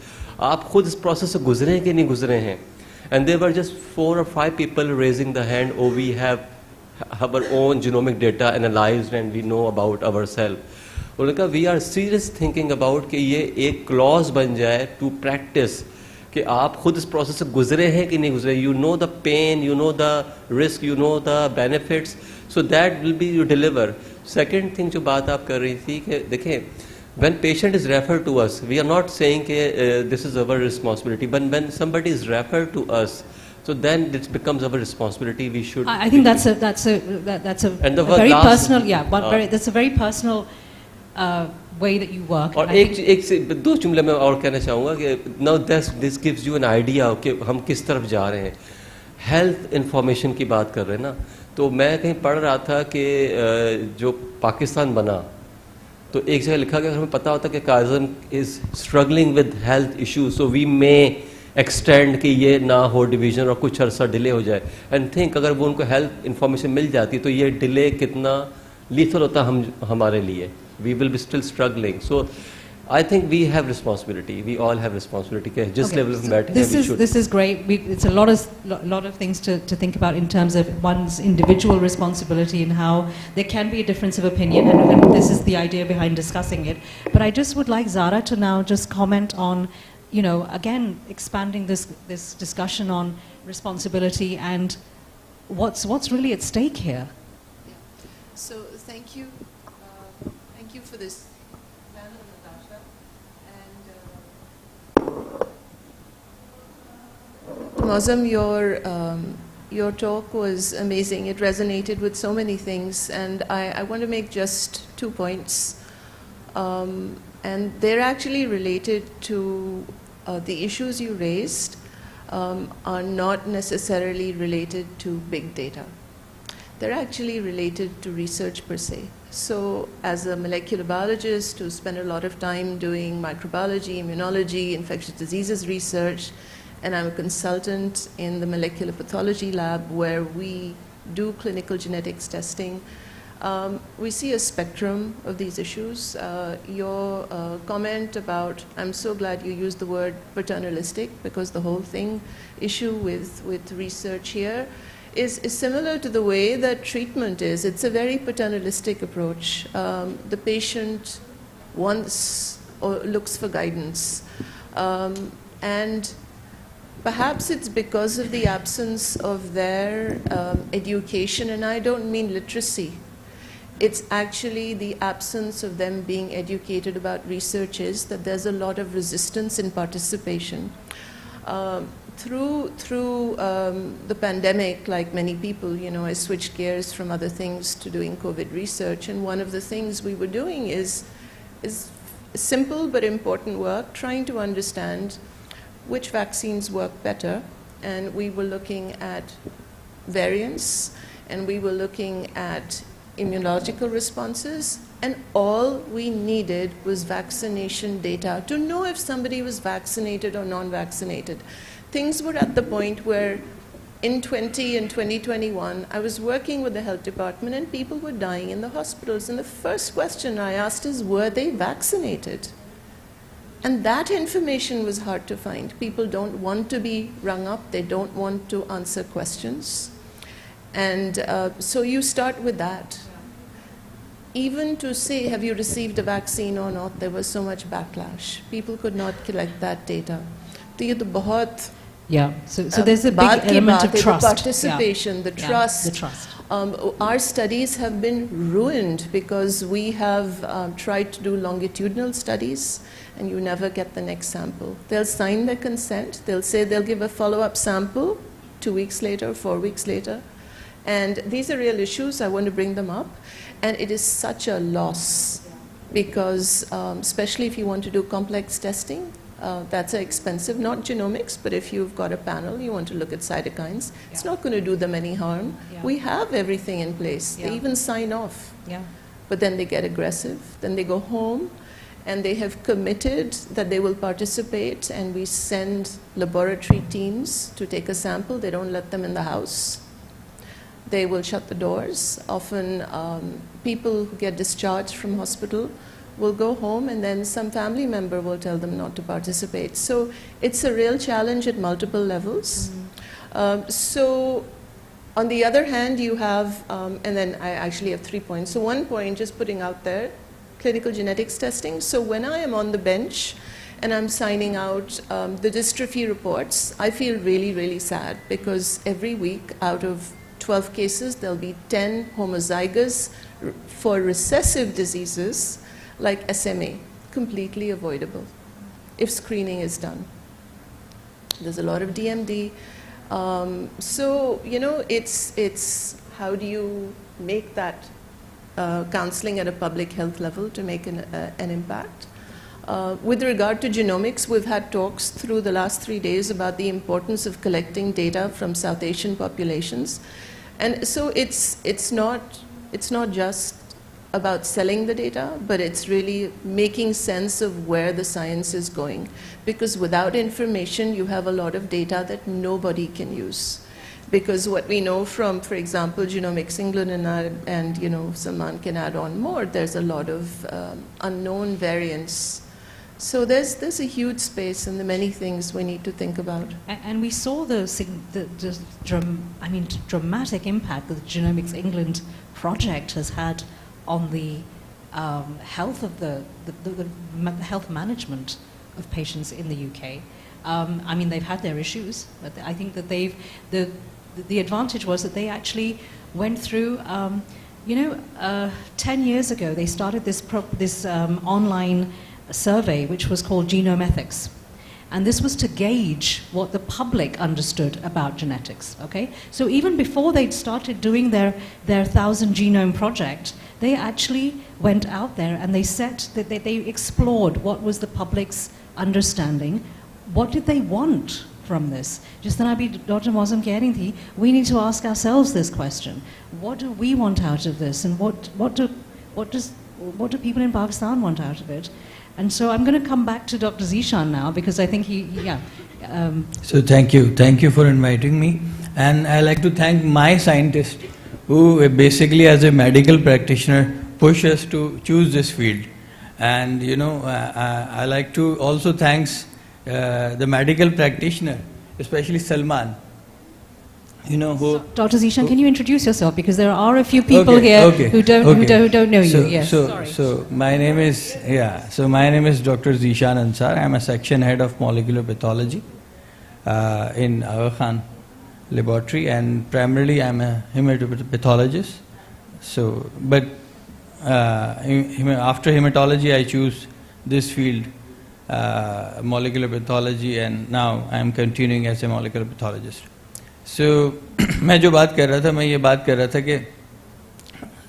[SPEAKER 9] आप खुद इस प्रोसेस से गुजरे हैं कि नहीं गुजरे हैं? And there were just 4 or 5 people raising the hand, oh we have our own genomic data analyzed and we know about ourselves. उन्होंने कहा we are serious thinking about कि ये एक clause बन जाए to practice कि आप खुद इस process से गुजरे हैं कि नहीं गुजरे. You know the pain, you know the risk, you know the benefits, so that will be you deliver. Second thing जो बात आप कर रही थी कि देखें, when patient is referred to us, we are not saying this is our responsibility, but when somebody is referred to us, so then it becomes our responsibility. We should.
[SPEAKER 6] I think that's a very personal. Yeah, but that's a very personal way that you work.
[SPEAKER 9] और दो जुमले में और कहना चाहूँगा कि now this gives you an idea कि हम किस तरफ जा रहे हैं. हेल्थ इंफॉर्मेशन की बात कर रहे हैं ना, तो मैं कहीं पढ़ रहा था कि जो पाकिस्तान बना तो एक जगह लिखा गया, हमें पता होता कि Kazim is struggling with health issues, so we may extend कि ये ना हो डिवीज़न और कुछ अर्सा डिले हो जाए. एंड थिंक अगर वो उनको हेल्थ इंफॉर्मेशन मिल जाती तो ये डिले कितना लीथल होता हमारे लिए. We will be still struggling. So I think we have responsibility. We all have responsibility. Just level of matter.
[SPEAKER 6] This is great. It's a lot of things to think about in terms of one's individual responsibility and how there can be a difference of opinion, and this is the idea behind discussing it. But I just would like Zara to now just comment on, you know, again expanding this discussion on responsibility and what's really at stake here.
[SPEAKER 11] So thank you for this. Mozam, your talk was amazing. It resonated with so many things, and I want to make just 2 points, and they're actually related to the issues you raised are not necessarily related to big data. They're actually related to research per se. So as a molecular biologist who spent a lot of time doing microbiology, immunology, infectious diseases research, and I'm a consultant in the molecular pathology lab where we do clinical genetics testing. We see a spectrum of these issues. Your comment about, I'm so glad you used the word paternalistic, because the whole thing issue with research here is similar to the way that treatment is. It's a very paternalistic approach. The patient wants or looks for guidance. And perhaps it's because of the absence of their education, and I don't mean literacy. It's actually the absence of them being educated about research is that there's a lot of resistance in participation. Through the pandemic, like many people, you know, I switched gears from other things to doing COVID research, and one of the things we were doing is simple but important work, trying to understand which vaccines work better, and we were looking at variants, and we were looking at immunological responses, and all we needed was vaccination data to know if somebody was vaccinated or non-vaccinated. Things were at the point where in 2021, I was working with the health department and people were dying in the hospitals, and the first question I asked is, were they vaccinated? And that information was hard to find. People don't want to be rung up. They don't want to answer questions. And so you start with that. Even to say, have you received a vaccine or not, there was so much backlash. People could not collect that data.
[SPEAKER 6] Yeah, so there's a big element of trust.
[SPEAKER 11] The participation, the trust.
[SPEAKER 6] The trust.
[SPEAKER 11] Our studies have been ruined because we have tried to do longitudinal studies, and you never get the next sample. They'll sign their consent. They'll say they'll give a follow-up sample 2 weeks later, 4 weeks later. And these are real issues. I want to bring them up. And it is such a loss because, especially if you want to do complex testing, that's expensive, not genomics, but if you've got a panel, you want to look at cytokines, it's not going to do them any harm. We have everything in place. They even sign off. But then they get aggressive. Then they go home, and they have committed that they will participate, and we send laboratory teams to take a sample. They don't let them in the house. They will shut the doors. Often people who get discharged from hospital will go home, and then some family member will tell them not to participate. So it's a real challenge at multiple levels. So on the other hand, you have, and then I actually have 3 points. So 1 point, just putting out there, clinical genetics testing. So when I am on the bench and I'm signing out the dystrophy reports, I feel really, really sad because every week out of 12 cases, there'll be 10 homozygous for recessive diseases like SMA, completely avoidable if screening is done. There's a lot of DMD. So, you know, it's how do you make that counseling at a public health level to make an impact. With regard to genomics, we've had talks through the last 3 days about the importance of collecting data from South Asian populations. And so it's not just about selling the data, but it's really making sense of where the science is going. Because without information, you have a lot of data that nobody can use. Because what we know from, for example, Genomics England and you know, Salman can add on more, there's a lot of unknown variants. So there's a huge space and the many things we need to think about.
[SPEAKER 8] And we saw the dramatic impact that the Genomics England project has had on the health of the health management of patients in the UK. I mean, they've had their issues, but I think that the advantage was that they actually went through, 10 years ago, they started this online survey, which was called Genome Ethics. And this was to gauge what the public understood about genetics, okay? So even before they'd started doing their 1,000 genome project, they actually went out there and they explored what was the public's understanding, what did they want from this. Just then Dr. Mozam keh rahi thi, we need to ask ourselves this question. What do we want out of this? And what do people in Pakistan want out of it? And so I'm going to come back to Dr. Zishan now, because I think
[SPEAKER 12] So thank you for inviting me. And I like to thank my scientist, who basically as a medical practitioner push us to choose this field. And I like to also thank the medical practitioner, especially Salman.
[SPEAKER 8] Dr. Zishan, can you introduce yourself, because there are a few people here who don't know you. Yes.
[SPEAKER 12] So my name is Dr. Zishan Ansar. I'm a section head of molecular pathology in Aga Khan laboratory, and primarily I'm a hematopathologist. So, but after hematology, I choose this field, molecular pathology, and now I'm continuing as a molecular pathologist. So, मैं जो बात कर रहा था, मैं ये बात कर रहा था कि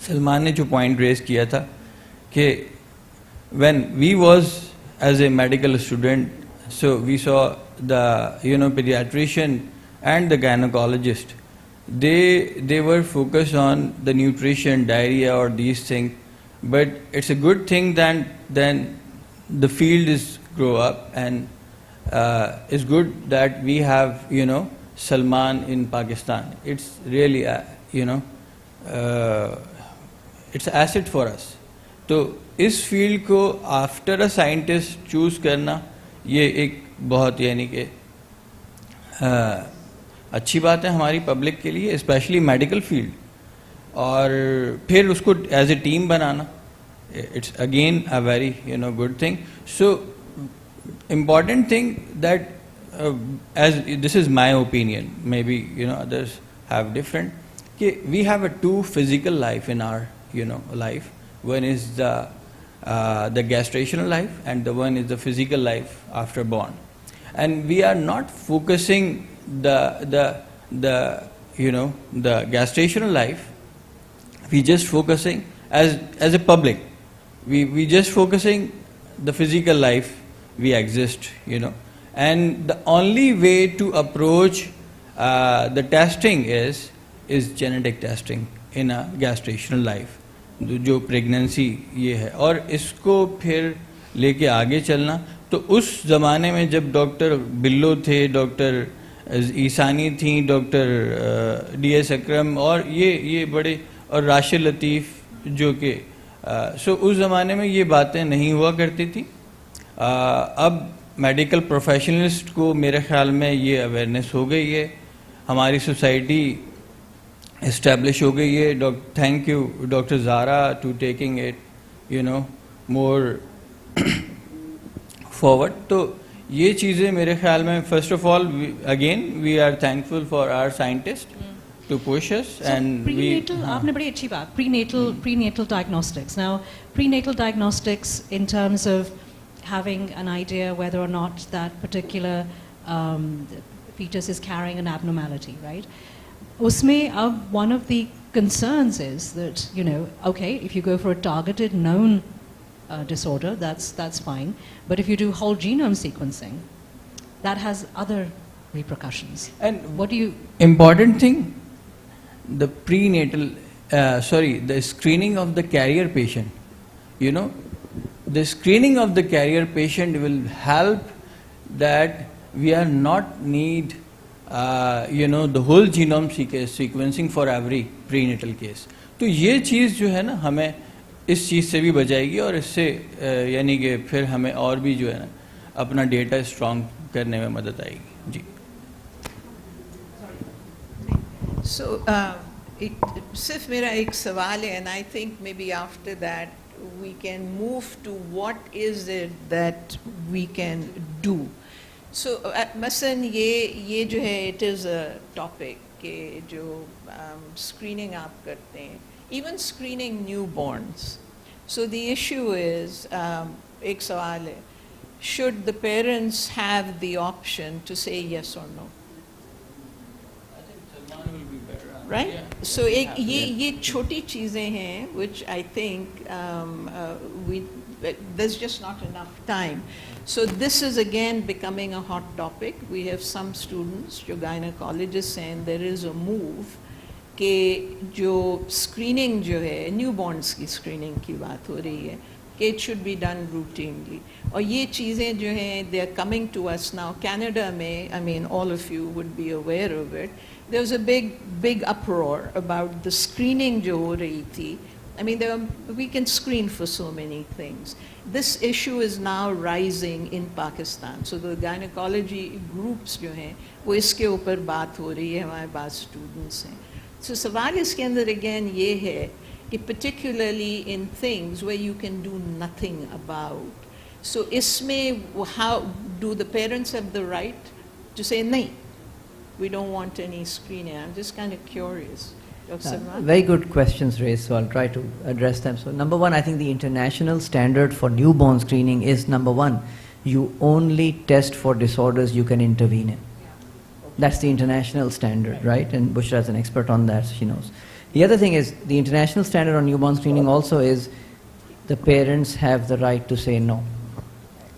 [SPEAKER 12] सलमान ने जो पॉइंट रेज किया था कि when we was as a medical student, so we saw the pediatrician and the gynecologist, they were focused on the nutrition, diarrhea or these things, but it's a good thing that then the field is grow up, and it's good that we have Salman in Pakistan. It's really it's an asset for us. तो इस field को after a scientist choose करना ये एक बहुत कि अच्छी बात है हमारी पब्लिक के लिए, स्पेशली मेडिकल फील्ड, और फिर उसको एज ए टीम बनाना, it's again a very good thing. So important thing that as this is my opinion, maybe others have different, we have a two physical life in our life. One is the gestational life, and the one is the physical life after born. And we are not focusing the gestational life. We just focusing as a public. We just focusing the physical life we exist, And the only way to approach the testing is genetic testing in a gestational life, जो pregnancy ये है. और इसको फिर लेके आगे चलना, तो उस ज़माने में जब डॉक्टर बिल्लो थे, डॉक्टर ईसानी थी, डॉक्टर DS अकरम और ये बड़े, और राशिद लतीफ़ जो कि सो उस ज़माने में ये बातें नहीं हुआ करती थी. अब मेडिकल प्रोफेशनलिस्ट को मेरे ख्याल में ये अवेयरनेस हो गई है, हमारी सोसाइटी इस्टेब्लिश हो गई है. Thank you doctor Zara to taking it more forward. तो ये चीज़ें मेरे ख्याल में, first of all again we are thankful for our scientist to push us. And
[SPEAKER 8] आपने बड़ी अच्छी बात, prenatal diagnostics. Now prenatal diagnostics in terms of having an idea whether or not that particular fetus is carrying an abnormality, right? Usme, one of the concerns is that, you know, okay, if you go for a targeted known disorder, that's fine. But if you do whole genome sequencing, that has other repercussions.
[SPEAKER 12] And
[SPEAKER 8] what do you...
[SPEAKER 12] Important thing, the prenatal, the screening of the carrier patient. You know, the screening of the carrier patient will help that we are not need, the whole genome sequencing for every prenatal case. तो ये चीज़ जो है ना हमें इस चीज़ से भी बचाएगी और इससे यानी कि फिर हमें और भी जो है ना अपना डेटा स्ट्रॉन्ग करने में मदद आएगी जी.
[SPEAKER 3] So, सिर्फ मेरा एक सवाल है, and I think maybe after that we can move to what is it that we can do. So, मसलन ये जो है, it is a topic के जो screening आप करते हैं, even screening newborns. So the issue is, एक सवाल है, should the parents have the option to say yes or no? Right? Yeah. So ये छोटी चीजें हैं, which I think there's just not enough time. So this is again becoming a hot topic. We have some students, जो gynecologists, saying there is a move कि जो screening जो है, newborns की screening की बात हो रही है, कि it should be done routinely. और ये चीजें जो हैं, they are coming to us now. Canada में, I mean, all of you would be aware of it. There was a big uproar about the screening जो हो रही थी. I mean, we can screen for so many things. This issue is now rising in Pakistan. So the gynecology groups जो हैं, वो इसके ऊपर बात हो रही है, हमारे पास students हैं. So सवाल इसके अंदर again ये है कि particularly in things where you can do nothing about. So इसमें how do the parents have the right to say नहीं? We don't want any screening. I'm just kind of curious.
[SPEAKER 7] Very good questions raised, so I'll try to address them. So number one, I think the international standard for newborn screening is number one, you only test for disorders you can intervene in. That's the international standard, right? And Bushra is an expert on that, so she knows. The other thing is, the international standard on newborn screening also is the parents have the right to say no.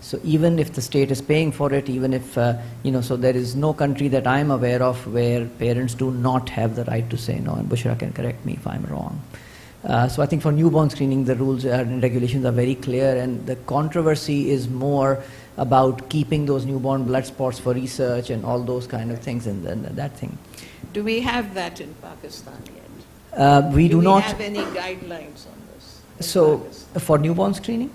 [SPEAKER 7] So even if the state is paying for it, even if, so there is no country that I'm aware of where parents do not have the right to say no, and Bushra can correct me if I'm wrong. So I think for newborn screening, the rules and regulations are very clear, and the controversy is more about keeping those newborn blood spots for research and all those kind of things and that thing.
[SPEAKER 3] Do we have that in Pakistan yet?
[SPEAKER 7] We do not
[SPEAKER 3] have any guidelines on this?
[SPEAKER 7] So for newborn screening?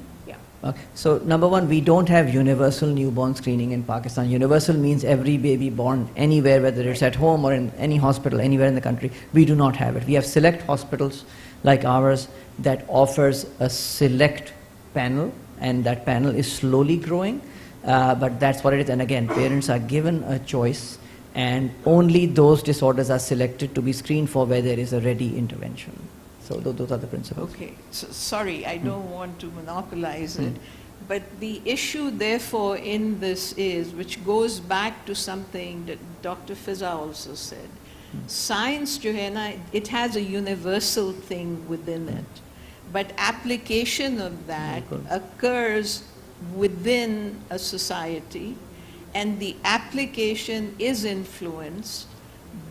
[SPEAKER 7] Okay. So number one, we don't have universal newborn screening in Pakistan. Universal means every baby born anywhere, whether it's at home or in any hospital, anywhere in the country. We do not have it. We have select hospitals like ours that offers a select panel, and that panel is slowly growing, but that's what it is. And again, parents are given a choice, and only those disorders are selected to be screened for where there is a ready intervention. So those are the principles.
[SPEAKER 3] Okay, so, sorry, I don't want to monopolize it, but the issue therefore in this is, which goes back to something that Dr. Fiza also said, science, Johanna, it has a universal thing within it, but application of that occurs within a society, and the application is influenced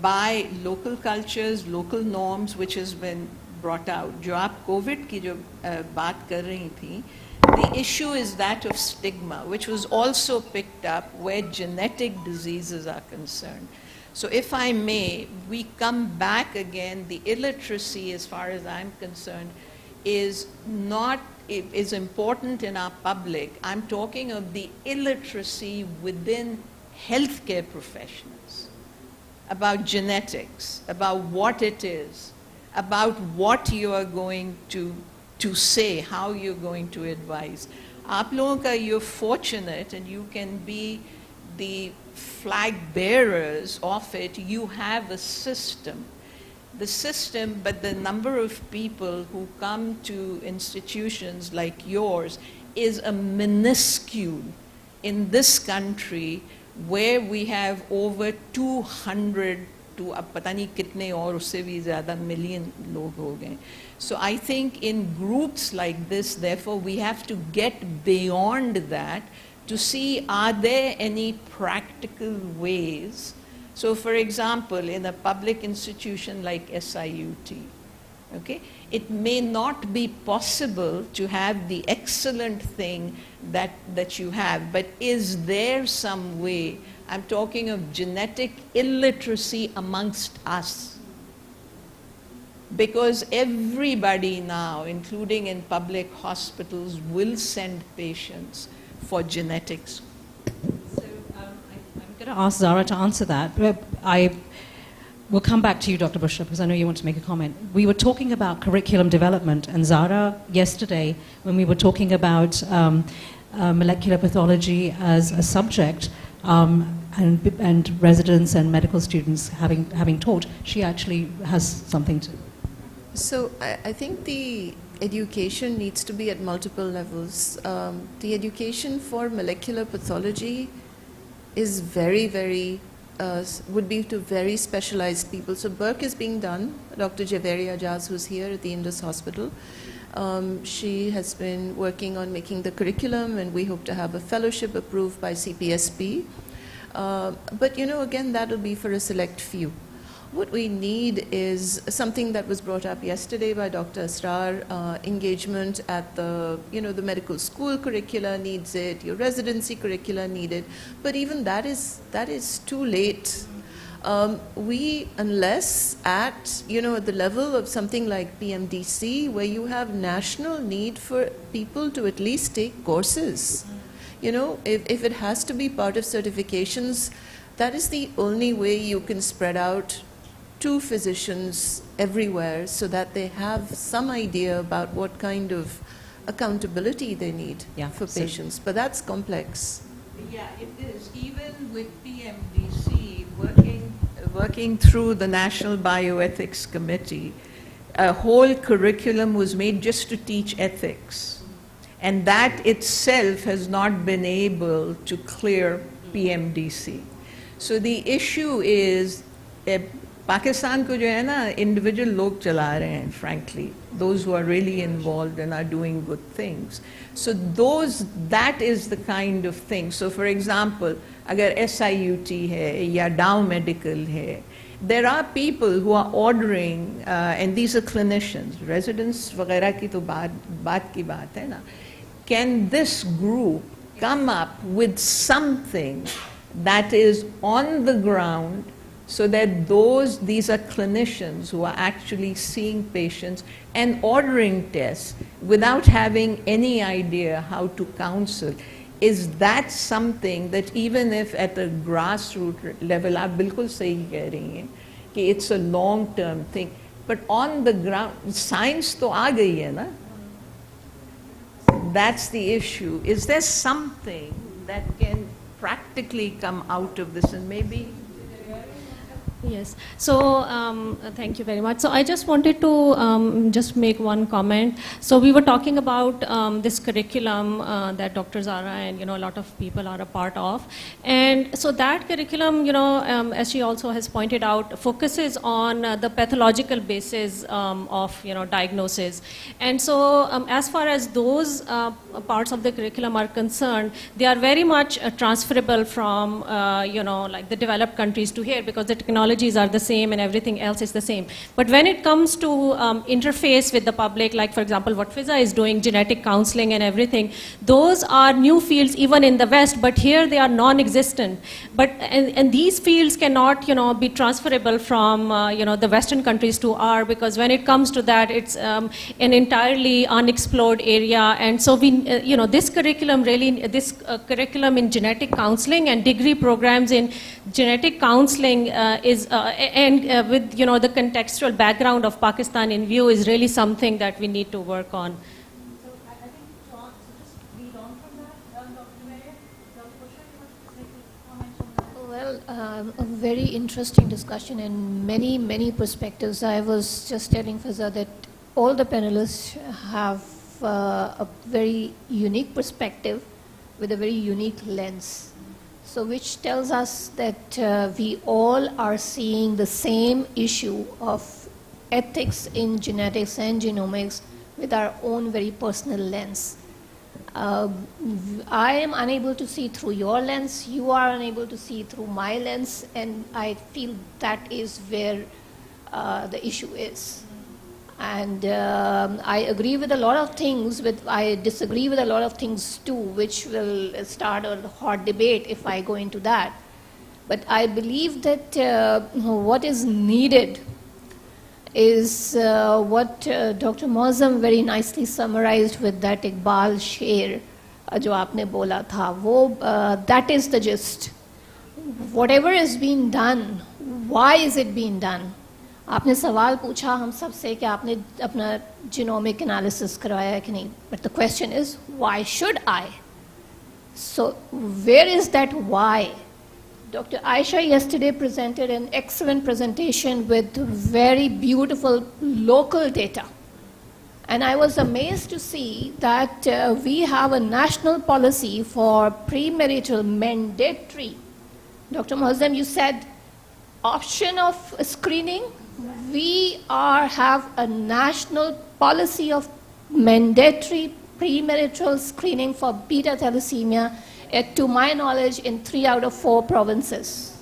[SPEAKER 3] by local cultures, local norms, which has been brought out. जो आप COVID की जो बात कर रही थी, the issue is that of stigma, which was also picked up where genetic diseases are concerned. So if I may, we come back again, the illiteracy, as far as I'm concerned, is important in our public. I'm talking of the illiteracy within healthcare professionals, about genetics, about what it is, about what you are going to say, how you're going to advise. आप लोगों का, you're fortunate and you can be the flag bearers of it. You have a system. The system, but the number of people who come to institutions like yours is a minuscule in this country where we have over 200 2, अब पता नहीं कितने और उससे भी ज़्यादा million लोग हो गए. So I think in groups like this, therefore, we have to get beyond that to see, are there any practical ways? So for example, in a public institution like SIUT, okay, it may not be possible to have the excellent thing that you have, but is there some way? I'm talking of genetic illiteracy amongst us. Because everybody now, including in public hospitals, will send patients for genetics.
[SPEAKER 8] So I'm going to ask Zara to answer that. We'll come back to you, Dr. Bushra, because I know you want to make a comment. We were talking about curriculum development, and Zara, yesterday, when we were talking about molecular pathology as a subject, and residents and medical students having taught, she actually has something to.
[SPEAKER 11] So I think the education needs to be at multiple levels. The education for molecular pathology is very, very would be to very specialized people. So work is being done. Dr. Javeria Jaz, who's here at the Indus Hospital, she has been working on making the curriculum, and we hope to have a fellowship approved by CPSP. But you know, again, that'll be for a select few. What we need is something that was brought up yesterday by Dr. Asrar, engagement at the, the medical school curricula needs it, your residency curricula need it, but even that is too late. Unless at, at the level of something like PMDC, where you have national need for people to at least take courses. If it has to be part of certifications, that is the only way you can spread out to physicians everywhere so that they have some idea about what kind of accountability they need for patients. But that's complex.
[SPEAKER 3] Yeah, it is. Even with PMDC, working through the National Bioethics Committee, a whole curriculum was made just to teach ethics. And that itself has not been able to clear PMDC. So the issue is, Pakistan ko jo hai na, individual log chala rahe hain, frankly, those who are really involved and are doing good things. So that is the kind of thing. So for example, agar SIUT hai ya Dow Medical hai, there are people who are ordering, and these are clinicians, residents वगैरह की तो बात की बात है ना. Can this group come up with something that is on the ground, so that these are clinicians who are actually seeing patients and ordering tests without having any idea how to counsel? Is that something that even if at a grassroots level, आप बिल्कुल सही कह रही हैं कि it's a long-term thing, but on the ground, science तो आ गई है ना? That's the issue. Is there something that can practically come out of this, and maybe?
[SPEAKER 13] Yes. So thank you very much. So I just wanted to just make one comment. So we were talking about this curriculum that Dr. Zara and a lot of people are a part of, and so that curriculum, as she also has pointed out, focuses on the pathological basis of diagnosis. And so as far as those parts of the curriculum are concerned, they are very much transferable from like the developed countries to here, because the technologies are the same and everything else is the same. But when it comes to interface with the public, like for example what FISA is doing, genetic counseling and everything, those are new fields even in the West, but here they are non-existent. But and these fields cannot be transferable from the Western countries to our, because when it comes to that, it's an entirely unexplored area. And so we this curriculum curriculum in genetic counseling and degree programs in genetic counseling is with the contextual background of Pakistan in view, is really something that we need to work on.
[SPEAKER 8] So I think John, so just lead on from that, Dr. Maria, Dr. Bushra, you want to make a comment on that?
[SPEAKER 14] Well, a very interesting discussion in many, many perspectives. I was just telling Fiza that all the panelists have a very unique perspective with a very unique lens. So which tells us that we all are seeing the same issue of ethics in genetics and genomics with our own very personal lens. I am unable to see through your lens, you are unable to see through my lens, and I feel that is where the issue is. And I agree with a lot of things, I disagree with a lot of things too, which will start a hot debate if I go into that. But I believe that what is needed is what Dr. Mozam very nicely summarized with that Iqbal Sher जो आपने बोला था, वो that is the gist. Whatever is being done, why is it being done? आपने सवाल पूछा हम सब से कि आपने अपना genomic analysis करवाया है कि नहीं? But the question is, why should I? So where is that why? Dr. Aisha yesterday presented an excellent presentation with very beautiful local data. And I was amazed to see that we have a national policy for premarital mandatory. Dr. Mozam, you said option of screening. We have a national policy of mandatory premarital screening for beta thalassemia, to my knowledge, in 3 out of 4 provinces.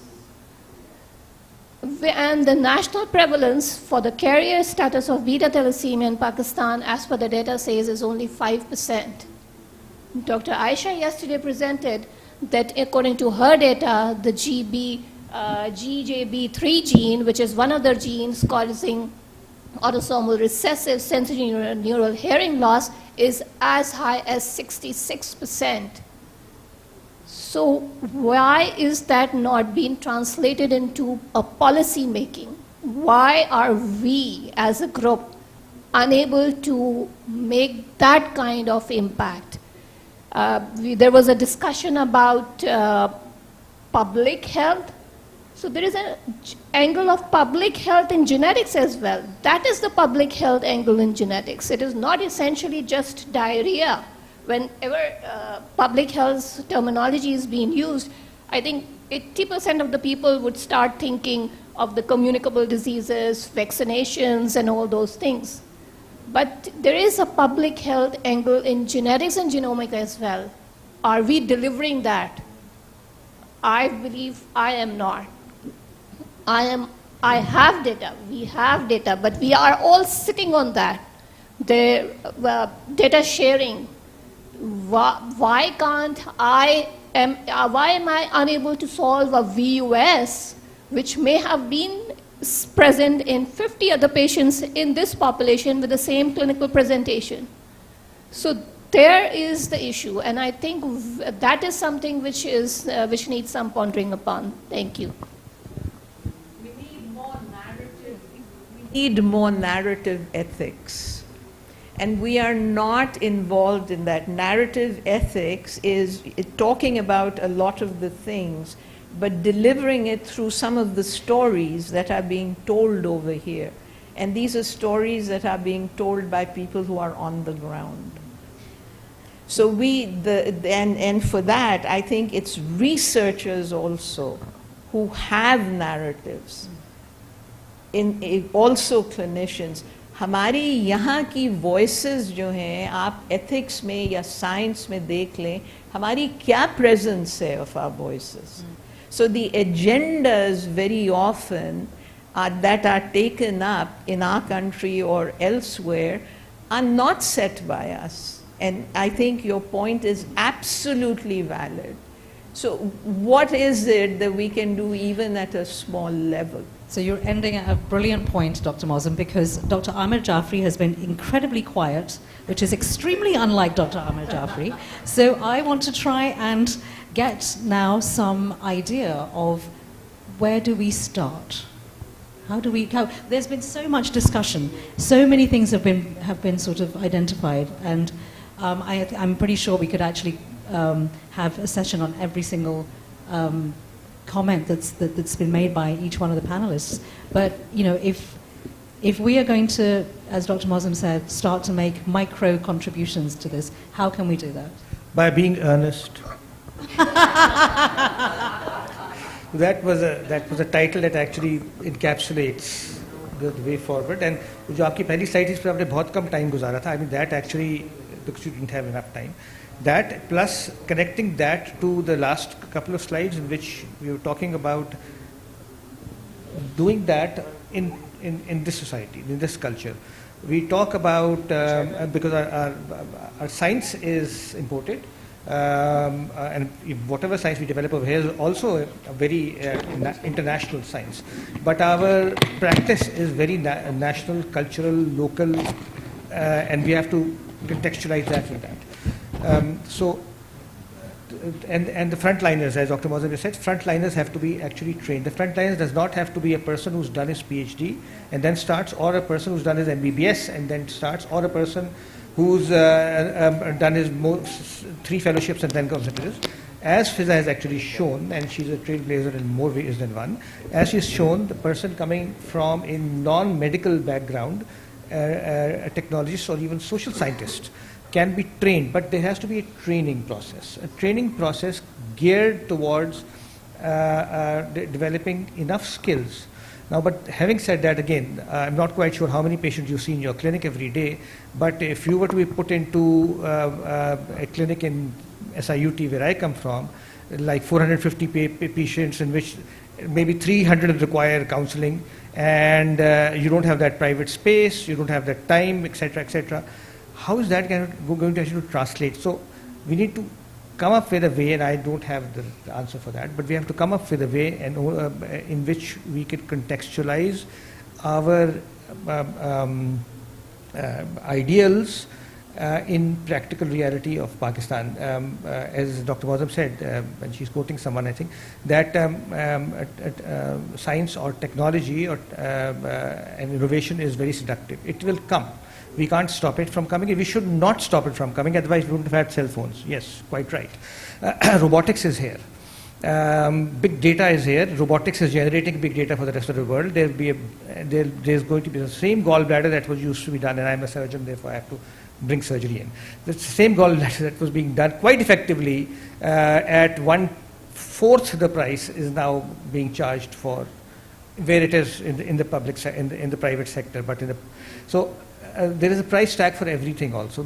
[SPEAKER 14] And the national prevalence for the carrier status of beta thalassemia in Pakistan, as per the data says, is only 5%. Dr. Aisha yesterday presented that according to her data, the GJB3 gene, which is one of the genes causing autosomal recessive sensory neural hearing loss, is as high as 66%. So why is that not being translated into a policy making? Why are we as a group unable to make that kind of impact? There was a discussion about public health. So there is an angle of public health in genetics as well. That is the public health angle in genetics. It is not essentially just diarrhea. Whenever public health terminology is being used, I think 80% of the people would start thinking of the communicable diseases, vaccinations, and all those things. But there is a public health angle in genetics and genomics as well. Are we delivering that? I believe I am not. I have data, we have data, but we are all sitting on that. The data sharing. Why am I unable to solve a VUS which may have been present in 50 other patients in this population with the same clinical presentation? So there is the issue, and I think that is something which needs some pondering upon. Thank you.
[SPEAKER 3] We need more narrative ethics. And we are not involved in that. Narrative ethics is talking about a lot of the things, but delivering it through some of the stories that are being told over here. And these are stories that are being told by people who are on the ground. So and for that, I think it's researchers also who have narratives, also clinicians. हमारी यहाँ की voices जो हैं आप ethics में या science में देख लें हमारी क्या presence है of our voices. So the agendas very often that are taken up in our country or elsewhere are not set by us. And I think your point is absolutely valid. So what is it that we can do even at a small level?
[SPEAKER 6] So you're ending at a brilliant point, Dr. Mozam, because Dr. Amir Jafri has been incredibly quiet, which is extremely unlike Dr. Amir Jafri. So I want to try and get now some idea of where do we start? There's been so much discussion, so many things have been sort of identified, and I'm pretty sure we could actually have a session on every single comment that's been made by each one of the panelists. But if we are going to, as Dr. Mozam said, start to make micro contributions to this, how can we do that?
[SPEAKER 2] By being earnest, That was a title that actually encapsulates the way forward. And जो आपकी पहली slide इस पर आपने बहुत कम time गुजारा था. I mean that actually because you didn't have enough time. That plus connecting that to the last couple of slides in which we were talking about doing that in this society, in this culture. We talk about because our science is imported. And whatever science we develop over here is also a very international science. But our practice is very national, cultural, local, and we have to contextualize that with that. And the frontliners, as Dr. Mozam said, frontliners have to be actually trained. The frontliners does not have to be a person who's done his PhD and then starts, or a person who's done his MBBS and then starts, or a person who's done his 3 fellowships and then comes into this. As Fiza has actually shown, and she's a trailblazer in more ways than one, as she's shown, the person coming from a non-medical background, a technologist or even social scientist, can be trained, but there has to be a training process geared towards developing enough skills. Now, but having said that, again, I'm not quite sure how many patients you see in your clinic every day, but if you were to be put into a clinic in SIUT where I come from, like 450 patients in which maybe 300 require counseling, and you don't have that private space, you don't have that time, etc., etc. How is that going to actually translate? So we need to come up with a way, and I don't have the answer for that, but we have to come up with a way in which we could contextualize our ideals in practical reality of Pakistan. As Dr. Mozam said, and she's quoting someone, I think, that science or technology or and innovation is very seductive. It will come. We can't stop it from coming. We should not stop it from coming, otherwise we wouldn't have had cell phones. Yes, quite right. Robotics is here. Big data is here. Robotics is generating big data for the rest of the world. There's going to be the same gallbladder that was used to be done, and I'm a surgeon, therefore I have to bring surgery in. The same gallbladder that was being done quite effectively at 1/4 the price is now being charged for where it is in the public in the private sector. But there is a price tag for everything also.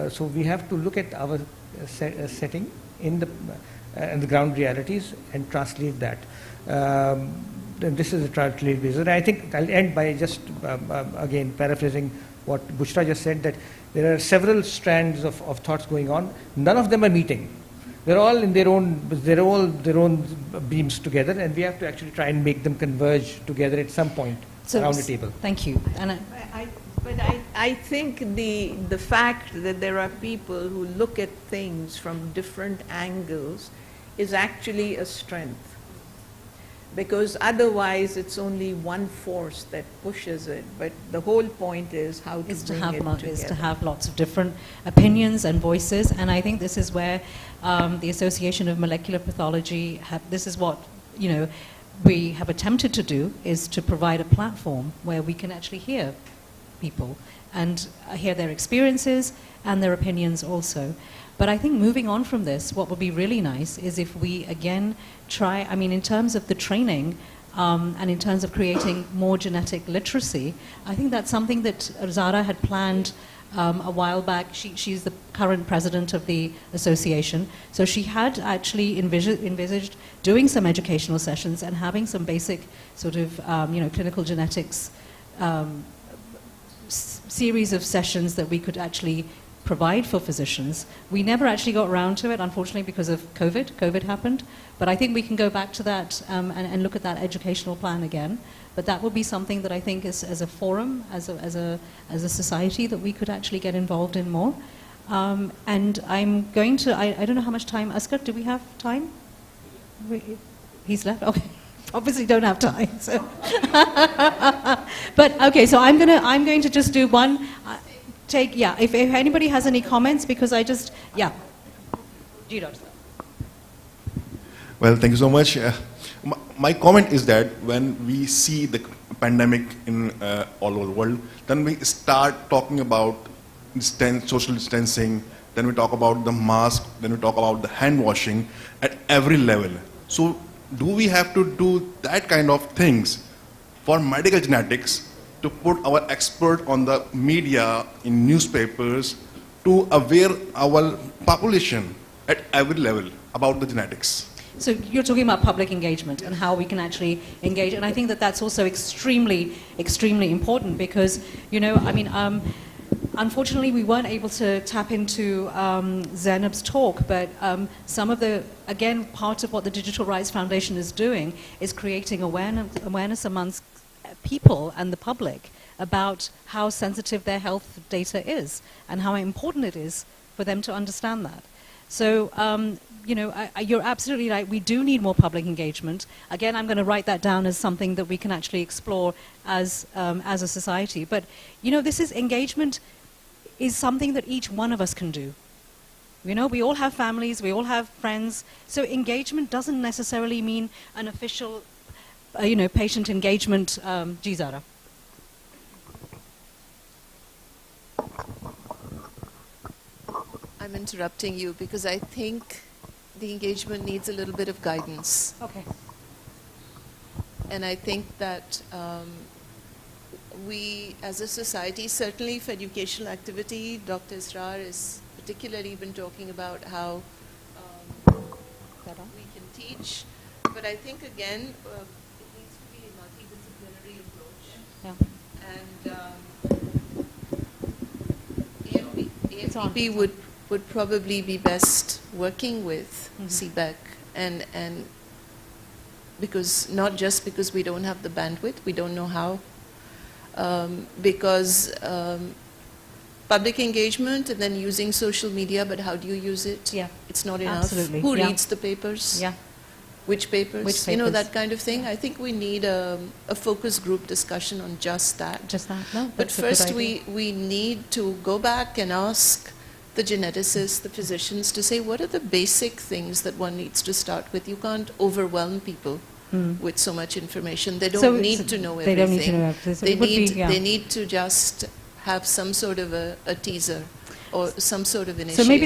[SPEAKER 2] So we have to look at our setting in the ground realities and translate that. This is a translate basis. And I think I'll end by just again paraphrasing what Bushra just said, that there are several strands of thoughts going on. None of them are meeting. They're all in their own beams together, and we have to actually try and make them converge together at some point around the table.
[SPEAKER 6] Thank you. And
[SPEAKER 3] I think the fact that there are people who look at things from different angles is actually a strength, because otherwise it's only one force that pushes it. But the whole point is how to bring it together.
[SPEAKER 6] Is to have lots of different opinions and voices, and I think this is where the Association of Molecular Pathology this is what we have attempted to do, is to provide a platform where we can actually hear people and hear their experiences and their opinions also. But I think moving on from this, what would be really nice is if we again try, in terms of the training and in terms of creating more genetic literacy, I think that's something that Zara had planned a while back. She's the current president of the association, so she had actually envisaged doing some educational sessions and having some basic sort of clinical genetics series of sessions that we could actually provide for physicians. We never actually got around to it, unfortunately, because of COVID. COVID happened. But I think we can go back to that and look at that educational plan again. But that would be something that I think as a forum, as a society, that we could actually get involved in more. And I'm going to, I don't know how much time. Asghar, do we have time? He's left? Okay. Obviously don't have time. So. But okay, so I'm going to just do one. If anybody has any comments, because
[SPEAKER 15] Well, thank you so much. My comment is that when we see the pandemic in all over the world, then we start talking about social distancing, then we talk about the mask, then we talk about the hand washing at every level. So do we have to do that kind of things for medical genetics to put our expert on the media, in newspapers, to aware our population at every level about the genetics?
[SPEAKER 6] So you're talking about public engagement and how we can actually engage, and I think that that's also extremely, extremely important because, you know, I mean, unfortunately we weren't able to tap into Zainab's talk, but some of the, again, part of what the Digital Rights Foundation is doing is creating awareness amongst people and the public about how sensitive their health data is and how important it is for them to understand that. So, you know, you're absolutely right. We do need more public engagement. Again, I'm going to write that down as something that we can actually explore as a society. But, you know, this is engagement is something that each one of us can do. You know, we all have families, we all have friends. So engagement doesn't necessarily mean an official, you know, patient engagement. Zara.
[SPEAKER 11] I'm interrupting you because I think the engagement needs a little bit of guidance.
[SPEAKER 6] Okay.
[SPEAKER 11] And I think that we, as a society, certainly for educational activity, Dr. Israr is particularly been talking about how we can teach. But I think, again, it needs to be a multidisciplinary approach.
[SPEAKER 6] Yeah.
[SPEAKER 11] And AFPP would probably be best working with CBEC and because not just because we don't have the bandwidth, we don't know how, because public engagement and then using social media, but how do you use it?
[SPEAKER 6] Yeah,
[SPEAKER 11] it's not enough.
[SPEAKER 6] Absolutely.
[SPEAKER 11] Who
[SPEAKER 6] Yeah.
[SPEAKER 11] reads the papers?
[SPEAKER 6] Yeah.
[SPEAKER 11] Which papers?
[SPEAKER 6] Which papers?
[SPEAKER 11] You know, that kind of thing. I think we need a focus group discussion on just that.
[SPEAKER 6] Just that, no,
[SPEAKER 11] But
[SPEAKER 6] that's a good
[SPEAKER 11] first
[SPEAKER 6] idea.
[SPEAKER 11] we need to go back and ask the geneticists, the physicians, to say what are the basic things that one needs to start with. You can't overwhelm people with so much information. They don't need to know everything.
[SPEAKER 6] They don't need to know everything.
[SPEAKER 11] They need to just have some sort of a teaser or some sort of initiation.
[SPEAKER 6] So maybe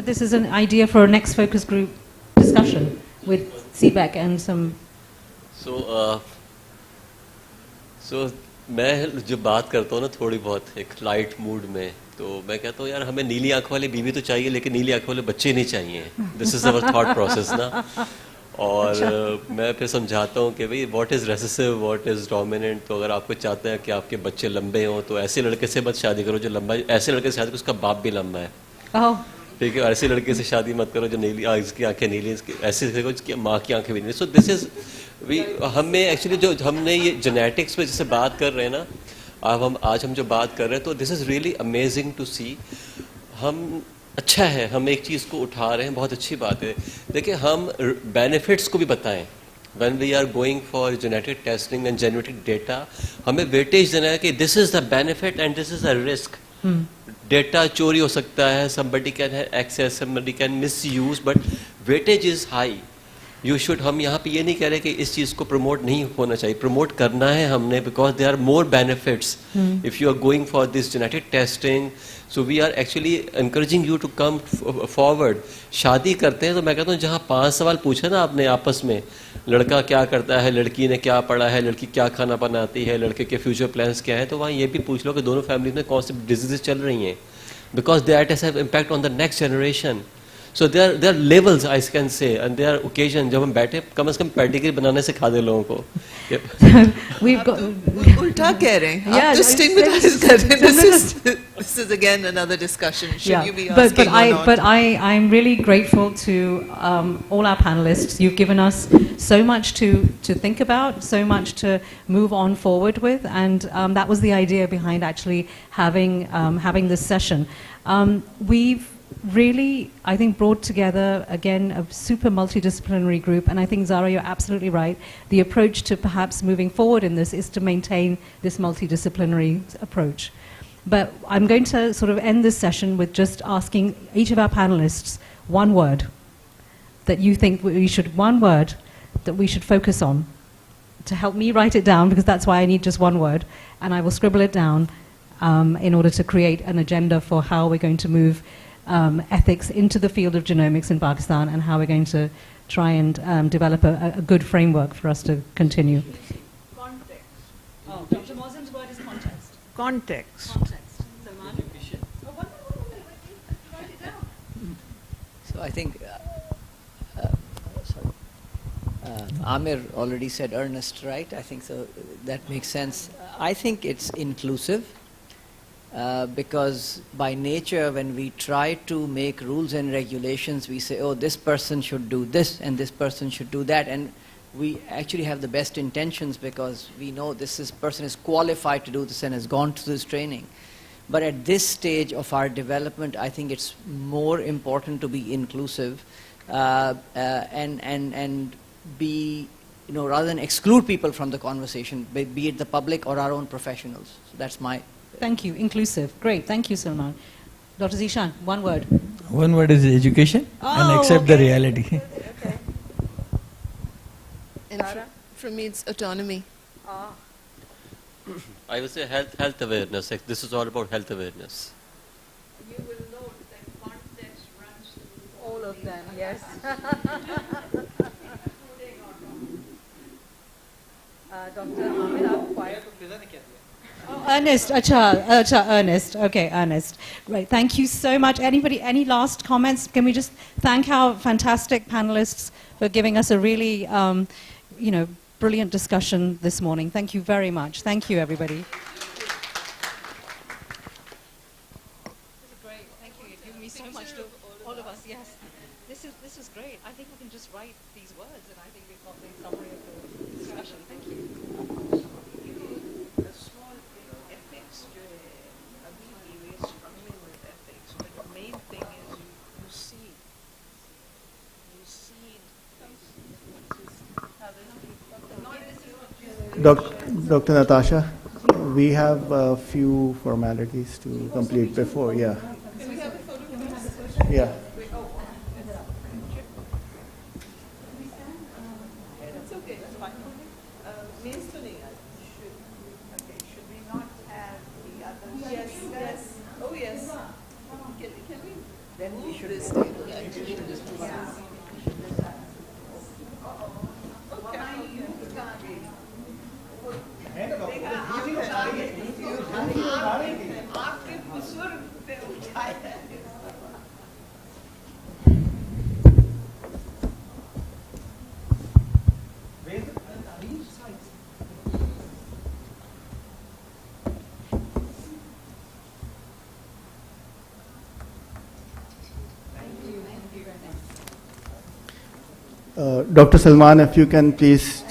[SPEAKER 6] this is an idea for a next focus group discussion with CBEC and some.
[SPEAKER 9] So मैं जब बात करता हूँ ना थोड़ी बहुत एक light mood में, तो मैं कहता हूँ यार हमें नीली आंख वाली बीवी तो चाहिए लेकिन नीली आंख वाले बच्चे नहीं चाहिए. This is our thought process ना. और मैं फिर समझाता हूँ कि भाई what is recessive, what is dominant. तो अगर आपको चाहते हैं कि आपके बच्चे लंबे हों तो ऐसे लड़के से मत शादी करो जो लंबा, ऐसे लड़के से शादी करो उसका बाप भी लंबा है. ठीक है. ऐसे लड़के से शादी मत करो जो नीली, इसकी आंखें नीली, ऐसे देखो जिसकी माँ की आंखें भी नीली. सो दिस इज हमें एक्चुअली जो हमने ये जेनेटिक्स पे जैसे बात कर रहे हैं ना, आज हम जो बात कर रहे हैं, तो this is really amazing to see. हम अच्छा है हम एक चीज़ को उठा रहे हैं, बहुत अच्छी बात है. देखिए हम बेनिफिट्स को भी बताएं. When we are going for genetic testing and genetic data, हमें वेटेज देना है कि this is the benefit and this is a risk. Data चोरी हो सकता है, somebody can have access, somebody can misuse, but weightage is high. You should, हम यहाँ पे ये नहीं कह रहे कि इस चीज़ को प्रमोट नहीं होना चाहिए, प्रमोट करना है हमने, because there are more benefits if you are going for this genetic testing. So we are actually encouraging you to come forward. शादी करते हैं तो मैं कहता हूँ जहाँ 5 सवाल पूछे ना आपने आपस में, लड़का क्या करता है, लड़की ने क्या पढ़ा है, लड़की क्या खाना बनाती है, लड़के के फ्यूचर प्लान्स क्या है, तो वहाँ ये भी पूछ लो कि दोनों फैमिली में कौन सी डिजीजेस चल रही हैं, because that has an impact on the next generation. So there are levels I can say, and there are occasions जब हम बैठे कम से कम पेडिग्री बनाने सिखा दे लोगों को.
[SPEAKER 6] We've got
[SPEAKER 11] उल्टा कह रहे हैं. आप तो stigmatize कर रहे हैं. This is again another discussion. Should you be asking or not?
[SPEAKER 6] But I'm really grateful to all our panelists. You've given us so much to think about, so much to move on forward with, and that was the idea behind actually having this session. We've really, I think, brought together, again, a super multidisciplinary group, and I think, Zara, you're absolutely right. The approach to perhaps moving forward in this is to maintain this multidisciplinary approach. But I'm going to sort of end this session with just asking each of our panelists one word that you think one word that we should focus on, to help me write it down, because that's why I need just one word, and I will scribble it down in order to create an agenda for how we're going to move
[SPEAKER 8] ethics into the field of genomics in Pakistan, and how we're going to try and develop a good framework for us to continue.
[SPEAKER 6] Context. Oh, Dr. Mohsen's word is context.
[SPEAKER 3] Context.
[SPEAKER 6] Context.
[SPEAKER 7] So I think, Amir already said earnest, right? I think so. That makes sense. I think it's inclusive because by nature, when we try to make rules and regulations, we say, oh, this person should do this and this person should do that. And we actually have the best intentions because we know this person is qualified to do this and has gone through this training. But at this stage of our development, I think it's more important to be inclusive and be, rather than exclude people from the conversation, be it the public or our own professionals. So that's my...
[SPEAKER 6] Thank you. Inclusive. Great. Thank you, Salman. Dr. Zishan, one word.
[SPEAKER 12] One word is education and accept the reality.
[SPEAKER 11] And for me, it's autonomy.
[SPEAKER 9] I would say health awareness. Like, this is all about health awareness.
[SPEAKER 3] You will note that context runs through all of them, yes. Dr. Amir, आप quiet.
[SPEAKER 6] Ernest, Ernest. Okay, Ernest. Right, thank you so much. Anybody, any last comments? Can we just thank our fantastic panelists for giving us a really, brilliant discussion this morning. Thank you very much. Thank you, everybody. This is great. Thank you. You've given me so much to all of us. Yes, this is great. I think we can just write these words, and I think we've got the summary of the discussion. Thank you.
[SPEAKER 3] The small thing, ethics, we are struggling with ethics, but the main thing is you see.
[SPEAKER 1] Dr. Natasha, we have a few formalities to complete before, yeah. Yeah.
[SPEAKER 3] It's okay, it's fine. Should we not have the others? Yes. Oh, yes. Can we? Then we should stay.
[SPEAKER 1] Dr. Salman, if you can please,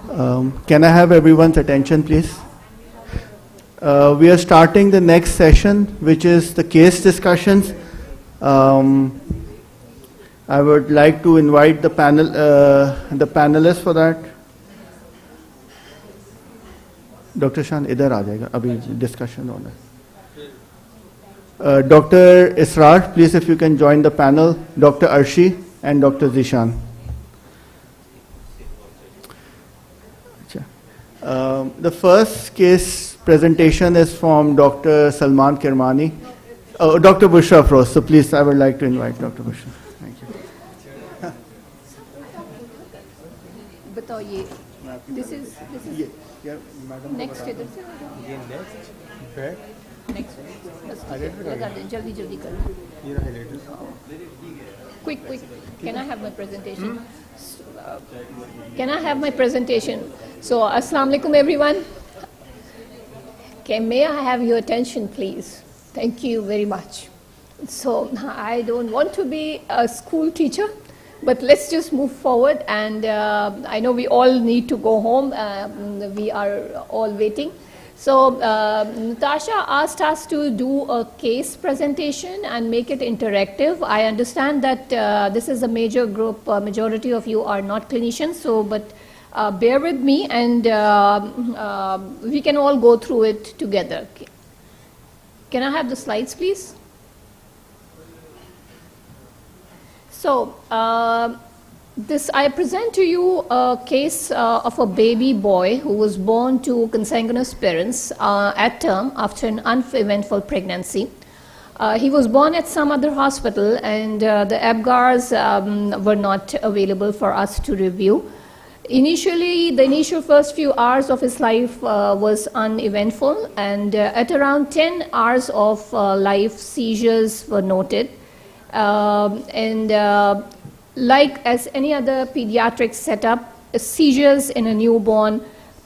[SPEAKER 1] Can I have everyone's attention, please? We are starting the next session, which is the case discussions. I would like to invite the panelists for that. Dr. Shan, idhar aa jayega, abhi discussion ho raha hai. Dr. Israr, please, if you can join the panel. Dr. Arshi and Dr. Zishan. The first case presentation is from Dr. Salman Kirmani. Dr. Bushra Afroz. So please, I would like to invite Dr. Bushra. Thank you.
[SPEAKER 14] This is next to this. Quick. Can I have my presentation? Can I have my presentation? So, Assalamu alaikum, everyone. Okay, may I have your attention, please? Thank you very much. So, I don't want to be a school teacher, but let's just move forward. And I know we all need to go home. We are all waiting. So, Natasha asked us to do a case presentation and make it interactive. I understand that this is a major group. Majority of you are not clinicians, so but bear with me, and we can all go through it together. Can I have the slides, please? So, I present to you a case of a baby boy who was born to consanguineous parents at term after an uneventful pregnancy. He was born at some other hospital, and the ABGARs were not available for us to review. Initially, the initial first few hours of his life was uneventful, and at around 10 hours of life, seizures were noted. Like as any other pediatric setup, seizures in a newborn,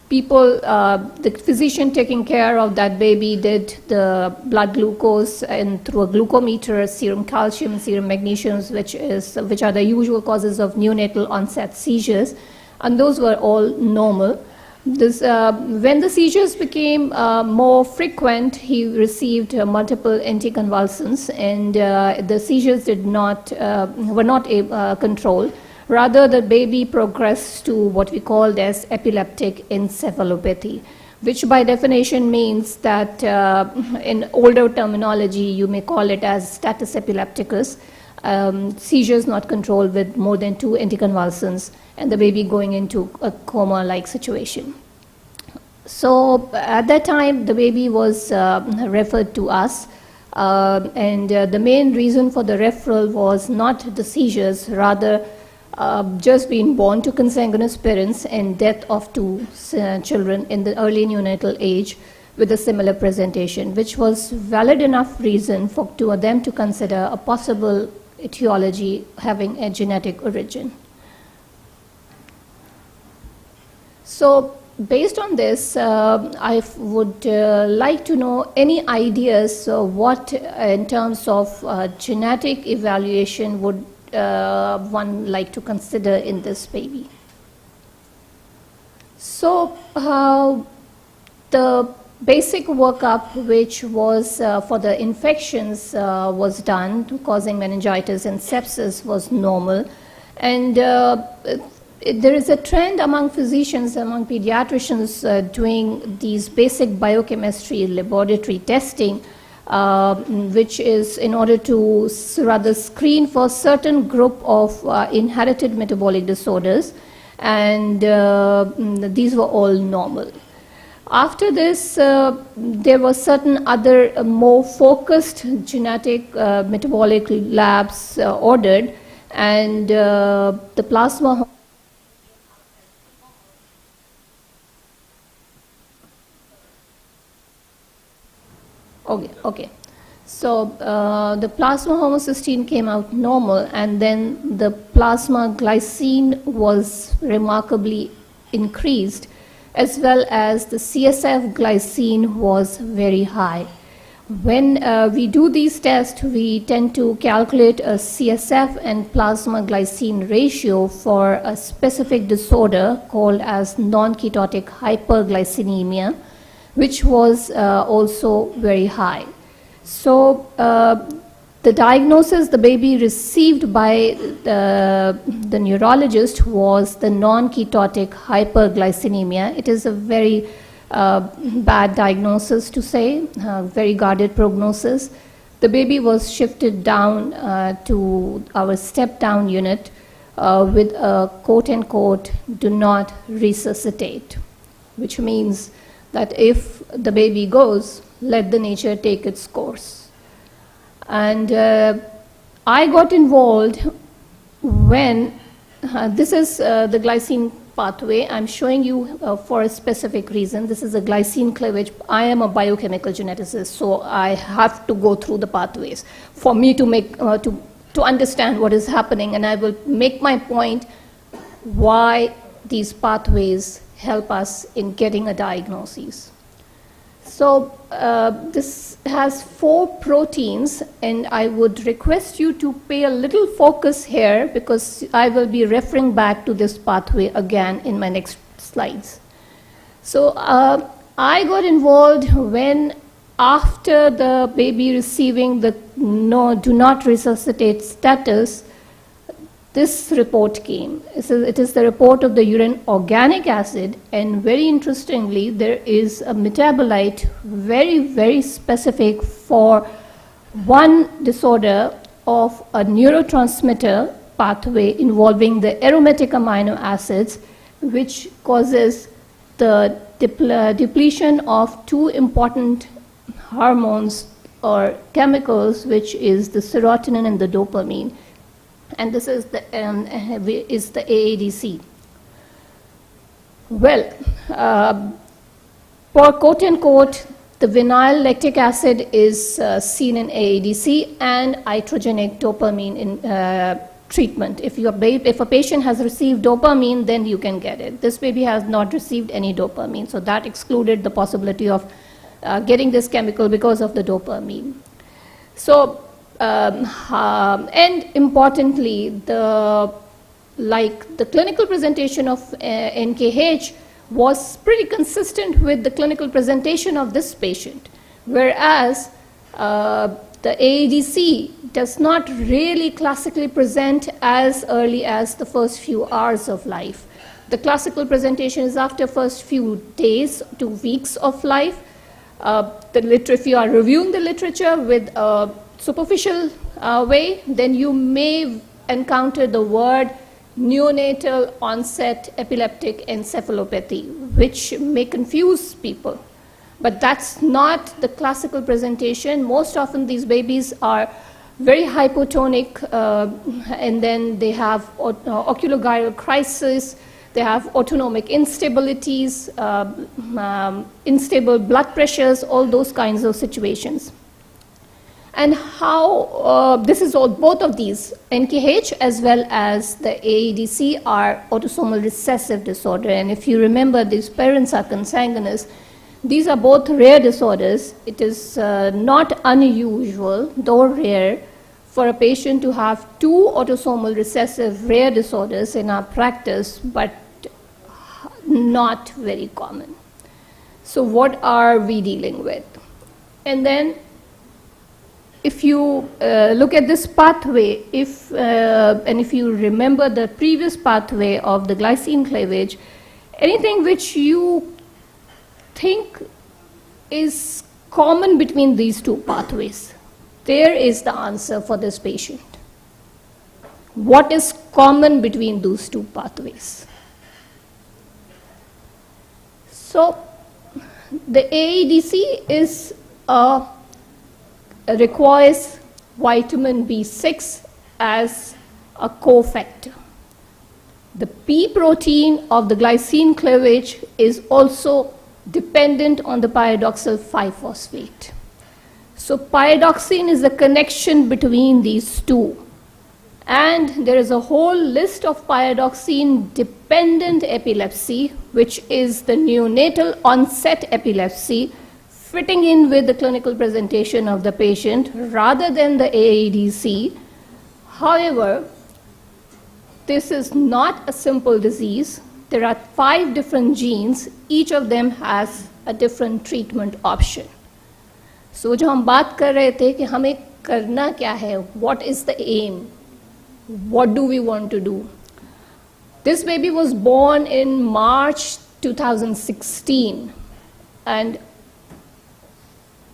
[SPEAKER 14] the physician taking care of that baby did the blood glucose and through a glucometer, serum calcium and serum magnesium, which are the usual causes of neonatal onset seizures, and those were all normal. When the seizures became more frequent, he received multiple anticonvulsants, and the seizures were not controlled. Rather, the baby progressed to what we called as epileptic encephalopathy, which by definition means that in older terminology, you may call it as status epilepticus, seizures not controlled with more than 2 anticonvulsants, and the baby going into a coma-like situation. So at that time, the baby was referred to us, and the main reason for the referral was not the seizures, rather just being born to consanguineous parents and death of 2 children in the early neonatal age with a similar presentation, which was valid enough reason for them to consider a possible etiology having a genetic origin. So based on this, I would like to know any ideas what in terms of genetic evaluation would one like to consider in this baby. So the basic workup, which was for the infections, was done, causing meningitis and sepsis, was normal. And there is a trend among physicians, among pediatricians, doing these basic biochemistry laboratory testing, which is in order to rather screen for certain group of inherited metabolic disorders, and these were all normal. After this, there were certain other more focused genetic metabolic labs ordered, and the plasma. Okay. So the plasma homocysteine came out normal, and then the plasma glycine was remarkably increased, as well as the CSF glycine was very high. When we do these tests, we tend to calculate a CSF and plasma glycine ratio for a specific disorder called as non-ketotic hyperglycinemia, which was also very high. So the diagnosis the baby received by the neurologist was the non-ketotic hyperglycinemia. It is a very bad diagnosis to say, very guarded prognosis. The baby was shifted down to our step-down unit with a quote-unquote do not resuscitate, which means that if the baby goes, let the nature take its course. And I got involved when, this is the glycine pathway. I'm showing you for a specific reason. This is a glycine cleavage. I am a biochemical geneticist, so I have to go through the pathways for me to make, to understand what is happening, and I will make my point why these pathways help us in getting a diagnosis. So this has 4 proteins, and I would request you to pay a little focus here because I will be referring back to this pathway again in my next slides. So I got involved when, after the baby receiving the do not resuscitate status, this report came. It is the report of the urine organic acid, and very interestingly, there is a metabolite very, very specific for one disorder of a neurotransmitter pathway involving the aromatic amino acids, which causes the depletion of 2 important hormones or chemicals, which is the serotonin and the dopamine. And this is the AADC. Well, for quote-unquote, the vinyl lactic acid is seen in AADC and iatrogenic dopamine in treatment. If a patient has received dopamine, then you can get it. This baby has not received any dopamine, so that excluded the possibility of getting this chemical because of the dopamine. So, and importantly, the clinical presentation of NKH was pretty consistent with the clinical presentation of this patient, whereas the AADC does not really classically present as early as the first few hours of life. The classical presentation is after first few days to weeks of life. If you are reviewing the literature with a superficial way, then you may encounter the word neonatal onset epileptic encephalopathy, which may confuse people. But that's not the classical presentation. Most often these babies are very hypotonic, and then they have oculogyral crisis, they have autonomic instabilities, unstable blood pressures, all those kinds of situations. And how this is all, both of these, NKH as well as the AADC, are autosomal recessive disorder. And if you remember, these parents are consanguineous. These are both rare disorders. It is not unusual, though rare, for a patient to have 2 autosomal recessive rare disorders in our practice, but not very common. So what are we dealing with? And then if you look at this pathway, and if you remember the previous pathway of the glycine cleavage, anything which you think is common between these 2 pathways, there is the answer for this patient. What is common between those 2 pathways? So the AADC is requires vitamin B6 as a cofactor. The P protein of the glycine cleavage is also dependent on the pyridoxal 5-phosphate. So pyridoxine is the connection between these 2. And there is a whole list of pyridoxine-dependent epilepsy, which is the neonatal onset epilepsy, fitting in with the clinical presentation of the patient rather than the AADC. However, this is not a simple disease. There are 5 different genes. Each of them has a different treatment option. So, जो हम बात कर रहे थे कि हमें करना क्या है, what is the aim, what do we want to do? This baby was born in March 2016, and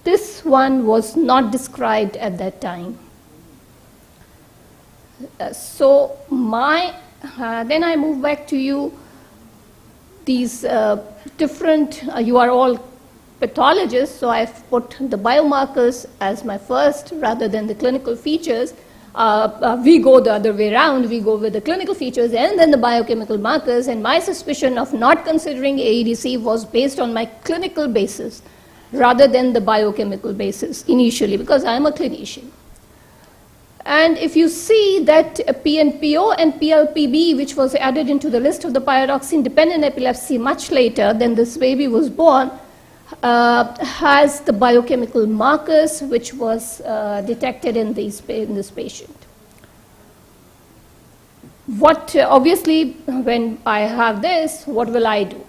[SPEAKER 14] this one was not described at that time. Then I move back to you. These different, you are all pathologists, so I've put the biomarkers as my first rather than the clinical features. We go the other way around. We go with the clinical features and then the biochemical markers, and my suspicion of not considering AEDC was based on my clinical basis rather than the biochemical basis initially, because I'm a clinician. And if you see that PNPO and PLPB, which was added into the list of the pyridoxine-dependent epilepsy much later than this baby was born, has the biochemical markers which was detected in this patient. Obviously, when I have this, what will I do?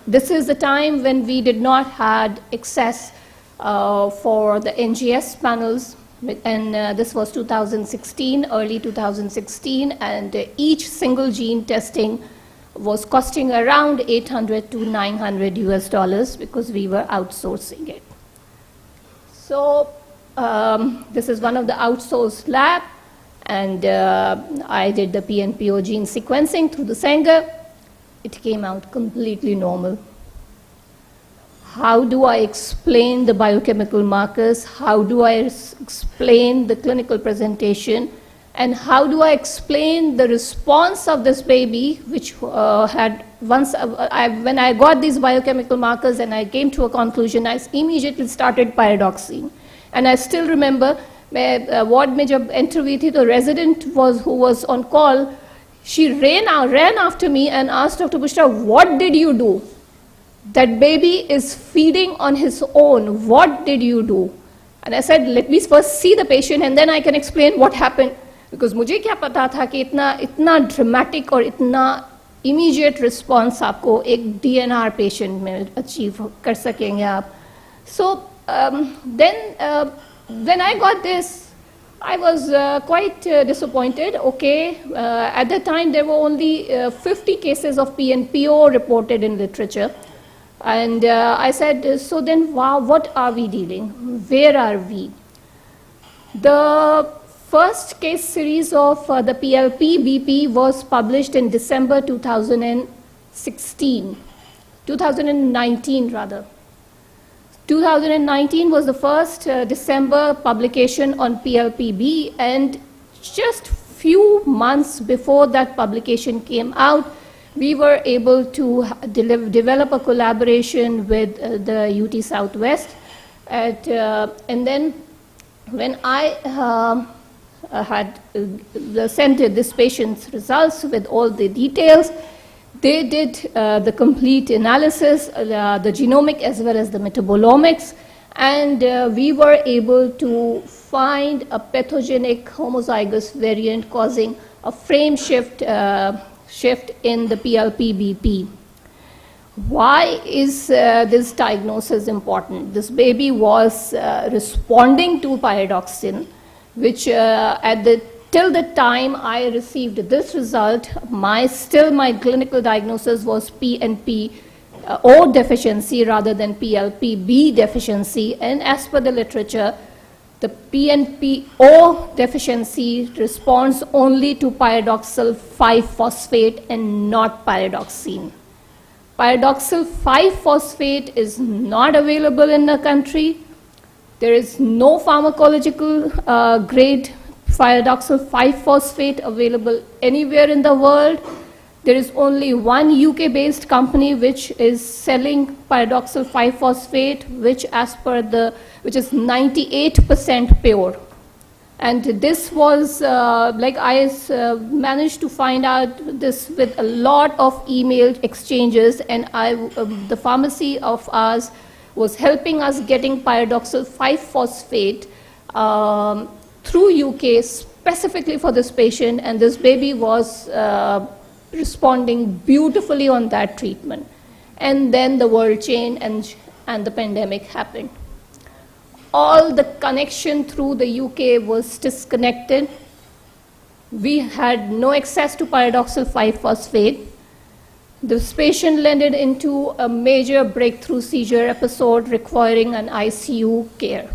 [SPEAKER 14] This is the time when we did not have access for the NGS panels, and this was 2016, early 2016, and each single gene testing was costing around $800 to $900 because we were outsourcing it. So this is one of the outsourced lab, and I did the PNPO gene sequencing through the Sanger. It came out completely normal. How do I explain the biochemical markers? How do I explain the clinical presentation? And how do I explain the response of this baby, which had once, when I got these biochemical markers and I came to a conclusion, I immediately started pyridoxine. And I still remember, ward mein jab enter hui thi, the resident who was on call, she ran after me and asked Dr. Bushra, what did you do? That baby is feeding on his own. What did you do? And I said, let me first see the patient and then I can explain what happened. Because मुझे क्या पता था कि इतना dramatic और इतना immediate response आपको एक DNR patient में achieve कर सकेंगे आप. So then when I got this, I was quite disappointed. Okay, at the time there were only 50 cases of PNPO reported in literature. And I said, so then wow, what are we dealing? Where are we? The first case series of the PLP-BP was published in December 2019 rather. 2019 was the first December publication on PLP-B, and just few months before that publication came out, we were able to develop a collaboration with the UT Southwest. And then when I had sent this patient's results with all the details, they did the complete analysis, the genomic as well as the metabolomics, and we were able to find a pathogenic homozygous variant causing a frame shift in the PLP-BP. Why is this diagnosis important? This baby was responding to pyridoxine, which till the time I received this result, my clinical diagnosis was PNPO deficiency rather than PLP-B deficiency. And as per the literature, the PNPO deficiency responds only to pyridoxal 5-phosphate and not pyridoxine. Pyridoxal 5-phosphate is not available in the country. There is no pharmacological grade pyridoxal 5-phosphate available anywhere in the world. There is only one UK-based company which is selling pyridoxal 5-phosphate, which is 98% pure. And this was, I managed to find out this with a lot of email exchanges, and the pharmacy of ours was helping us getting pyridoxal 5-phosphate through UK specifically for this patient, and this baby was responding beautifully on that treatment. And then the world changed and the pandemic happened. All the connection through the UK was disconnected. We had no access to pyridoxal 5-phosphate. This patient landed into a major breakthrough seizure episode requiring an ICU care.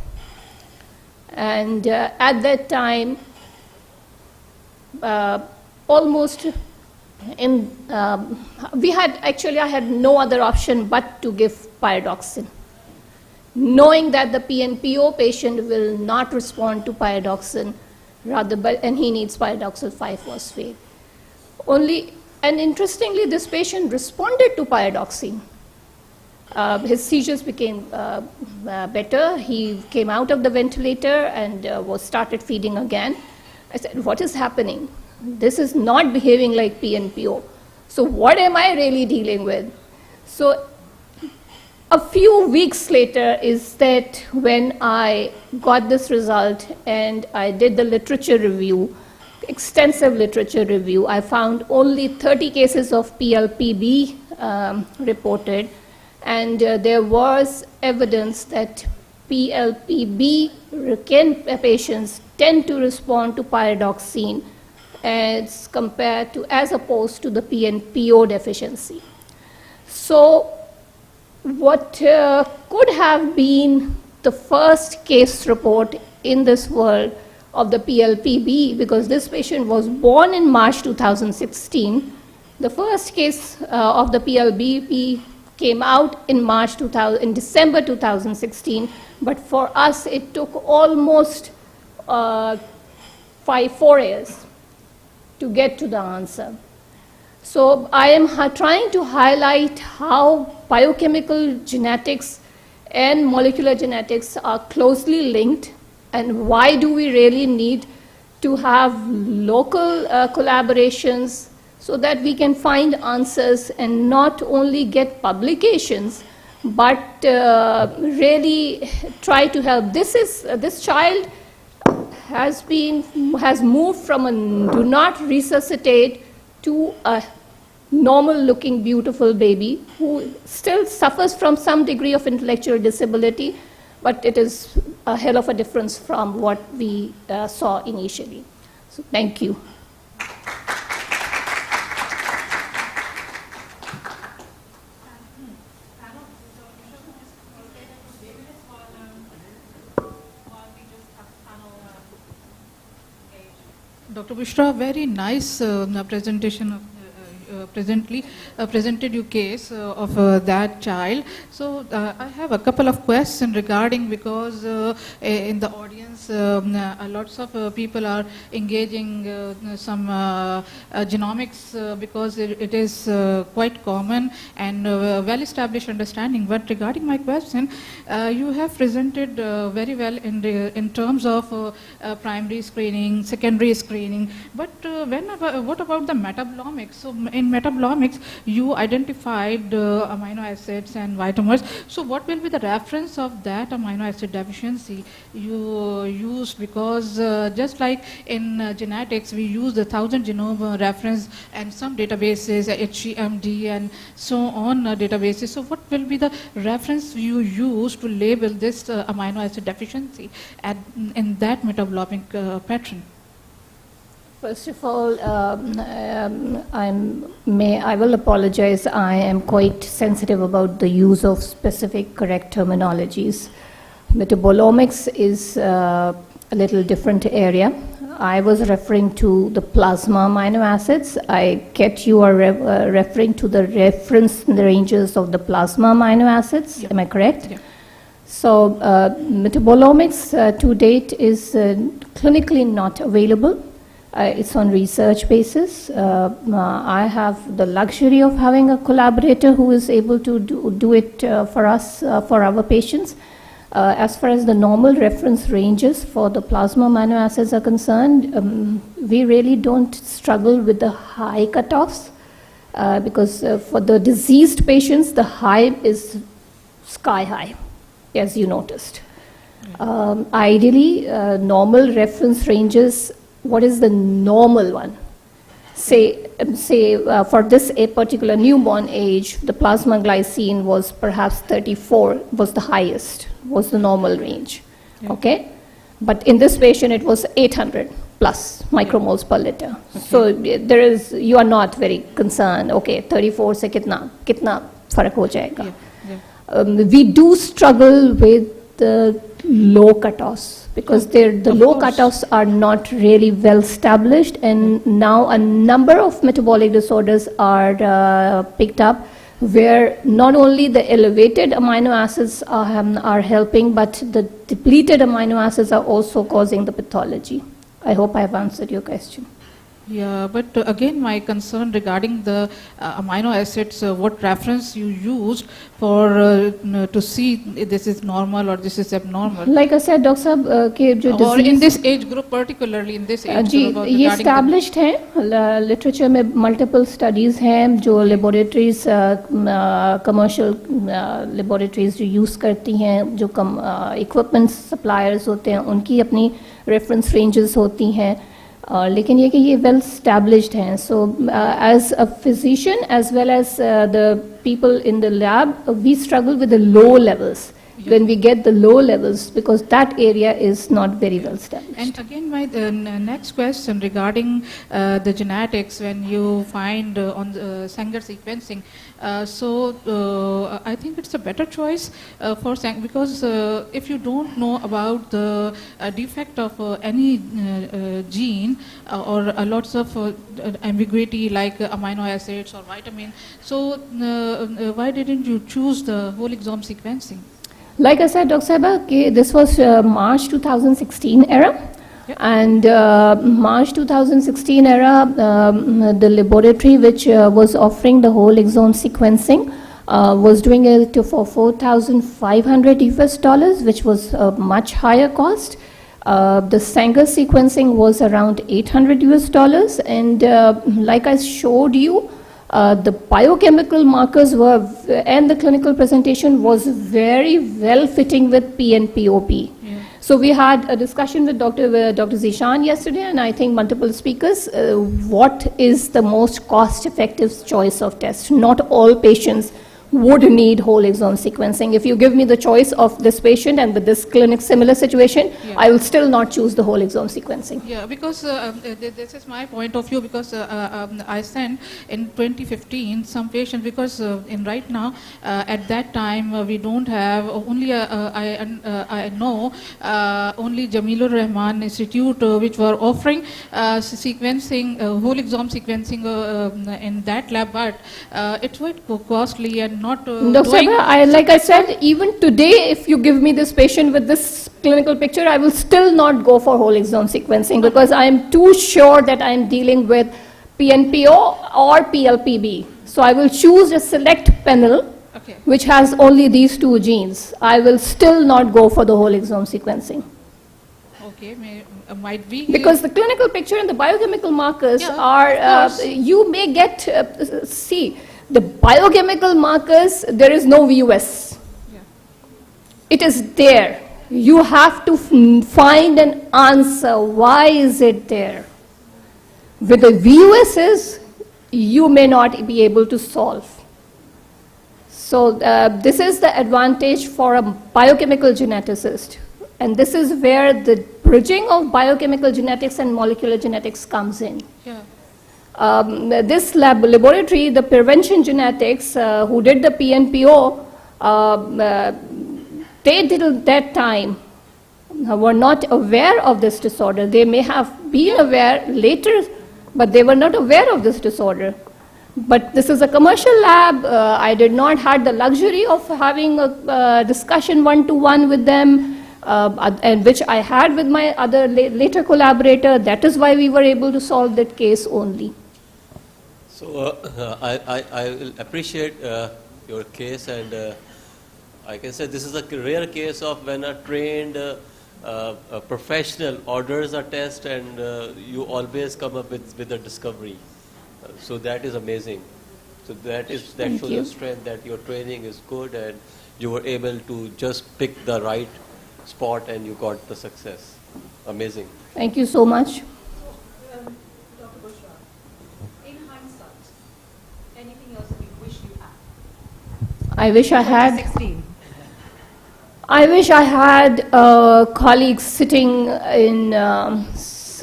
[SPEAKER 14] And at that time, almost in, I had no other option but to give pyridoxine, knowing that the PNPO patient will not respond to pyridoxine, and he needs pyridoxal 5-phosphate. And interestingly, this patient responded to pyridoxine. His seizures became better. He came out of the ventilator and started feeding again. I said, what is happening? This is not behaving like PNPO. So what am I really dealing with? So a few weeks later is that when I got this result and I did the literature review, extensive literature review. I found only 30 cases of PLPB reported, and there was evidence that PLPB patients tend to respond to pyridoxine as opposed to the PNPO deficiency. So what could have been the first case report in this world of the PLPB, because this patient was born in March 2016. The first case of the PLPB came out in December 2016, but for us it took almost 4 years to get to the answer. So I am trying to highlight how biochemical genetics and molecular genetics are closely linked, and why do we really need to have local collaborations so that we can find answers and not only get publications, but really try to help. This child has moved from a do not resuscitate to a normal-looking, beautiful baby who still suffers from some degree of intellectual disability, but it is a hell of a difference from what we saw initially. So thank you.
[SPEAKER 10] Dr. Bushra, very nice presentation of presented you case of that child. So I have a couple of questions regarding, because in the audience lots of people are engaging some genomics because it is quite common and well-established understanding. But regarding my question, you have presented very well in terms of primary screening, secondary screening. But what about the metabolomics? So in metabolomics, you identified amino acids and vitamins. So what will be the reference of that amino acid deficiency you used? Because just like in genetics, we use the 1000 genome reference and some databases, HGMD and so on databases. So what will be the reference you use to label this amino acid deficiency in that metabolomic pattern?
[SPEAKER 14] First of all, I will apologize. I am quite sensitive about the use of specific correct terminologies. Metabolomics is a little different area. I was referring to the plasma amino acids. I get you are referring to the reference ranges of the plasma amino acids. Yeah. Am I correct? Yeah. So metabolomics to date is clinically not available. It's on research basis. I have the luxury of having a collaborator who is able to do it for us, for our patients. As far as the normal reference ranges for the plasma amino acids are concerned, we really don't struggle with the high cutoffs because for the diseased patients, the high is sky high. as you noticed. Ideally, normal reference ranges, what is the normal one? Say for this a particular newborn age, the plasma glycine was perhaps 34, was the highest, was the normal range, okay? But in this patient, it was 800 plus micromoles per liter. So you are not very concerned, okay, 34 se kitna farak ho jayega. We do struggle with the low cutoffs because the low cutoffs are not really well established, and now a number of metabolic disorders are picked up where not only the elevated amino acids are helping, but the depleted amino acids are also causing the pathology. I hope I have answered your question.
[SPEAKER 10] Yeah, but again, my concern regarding the amino acids, what reference you used for to see if this is normal or this is abnormal.
[SPEAKER 14] Like I said, Dr. Sahab,
[SPEAKER 10] or in this age group, particularly in this age group.
[SPEAKER 14] ये established है, literature में multiple studies हैं जो laboratories, commercial laboratories जो use करती हैं, जो equipment suppliers होते हैं, उनकी अपनी reference ranges होती हैं. लेकिन ये कि ये well established हैं. So as a physician as well as the people in the lab, we struggle with the low levels. When we get the low levels, because that area is not very well established.
[SPEAKER 10] And again, my next question regarding the genetics, when you find on the Sanger sequencing, I think it's a better choice for Sanger, because if you don't know about the defect of any gene or lots of ambiguity like amino acids or vitamin, so why didn't you choose the whole exome sequencing?
[SPEAKER 14] Like I said, Dr. Sahaba, this was March 2016 era. And March 2016 era, the laboratory which was offering the whole exome sequencing was doing it for $4,500 US, which was a much higher cost. The Sanger sequencing was around $800 US, and like I showed you, the biochemical markers were, and the clinical presentation was very well fitting with P and POP. So we had a discussion with Dr. Zishan yesterday, and I think multiple speakers, what is the most cost-effective choice of test? Not all patients would need whole exome sequencing. If you give me the choice of this patient and with this clinic similar situation, I will still not choose the whole exome sequencing.
[SPEAKER 10] Yeah, because this is my point of view, because I sent in 2015 some patients, because in right now at that time we don't have only I know only Jamilur Rahman Institute which were offering sequencing, whole exome sequencing in that lab, but it's quite costly and not
[SPEAKER 14] Dr. Sahaba, like I said, even today, if you give me this patient with this clinical picture, I will still not go for whole exome sequencing because I am too sure that I am dealing with PNPO or PLPB. So I will choose a select panel which has only these two genes. I will still not go for the whole exome sequencing.
[SPEAKER 10] Okay, might be.
[SPEAKER 14] Because the clinical picture and the biochemical markers are, you may get, see, the biochemical markers, there is no VUS. It is there. You have to find an answer. Why is it there? With the VUSs, you may not be able to solve. So this is the advantage for a biochemical geneticist. And this is where the bridging of biochemical genetics and molecular genetics comes in. This laboratory, the Prevention Genetics, who did the PNPO, they did at that time were not aware of this disorder. They may have been aware later, but they were not aware of this disorder. But this is a commercial lab. I did not have the luxury of having a discussion one-to-one with them, and which I had with my other later collaborator. That is why we were able to solve that case only.
[SPEAKER 9] So I will appreciate your case, and I can say this is a rare case of when a trained a professional orders a test and you always come up with a discovery. So that is amazing. So that shows
[SPEAKER 14] Thank you.
[SPEAKER 9] your strength, that your training is good and you were able to just pick the right spot and you got the success. Amazing.
[SPEAKER 14] Thank you so much.
[SPEAKER 6] Dr. Bushra, in hindsight, anything else that you wish you had?
[SPEAKER 14] I wish I had.
[SPEAKER 6] 2016.
[SPEAKER 14] I wish I had colleagues sitting in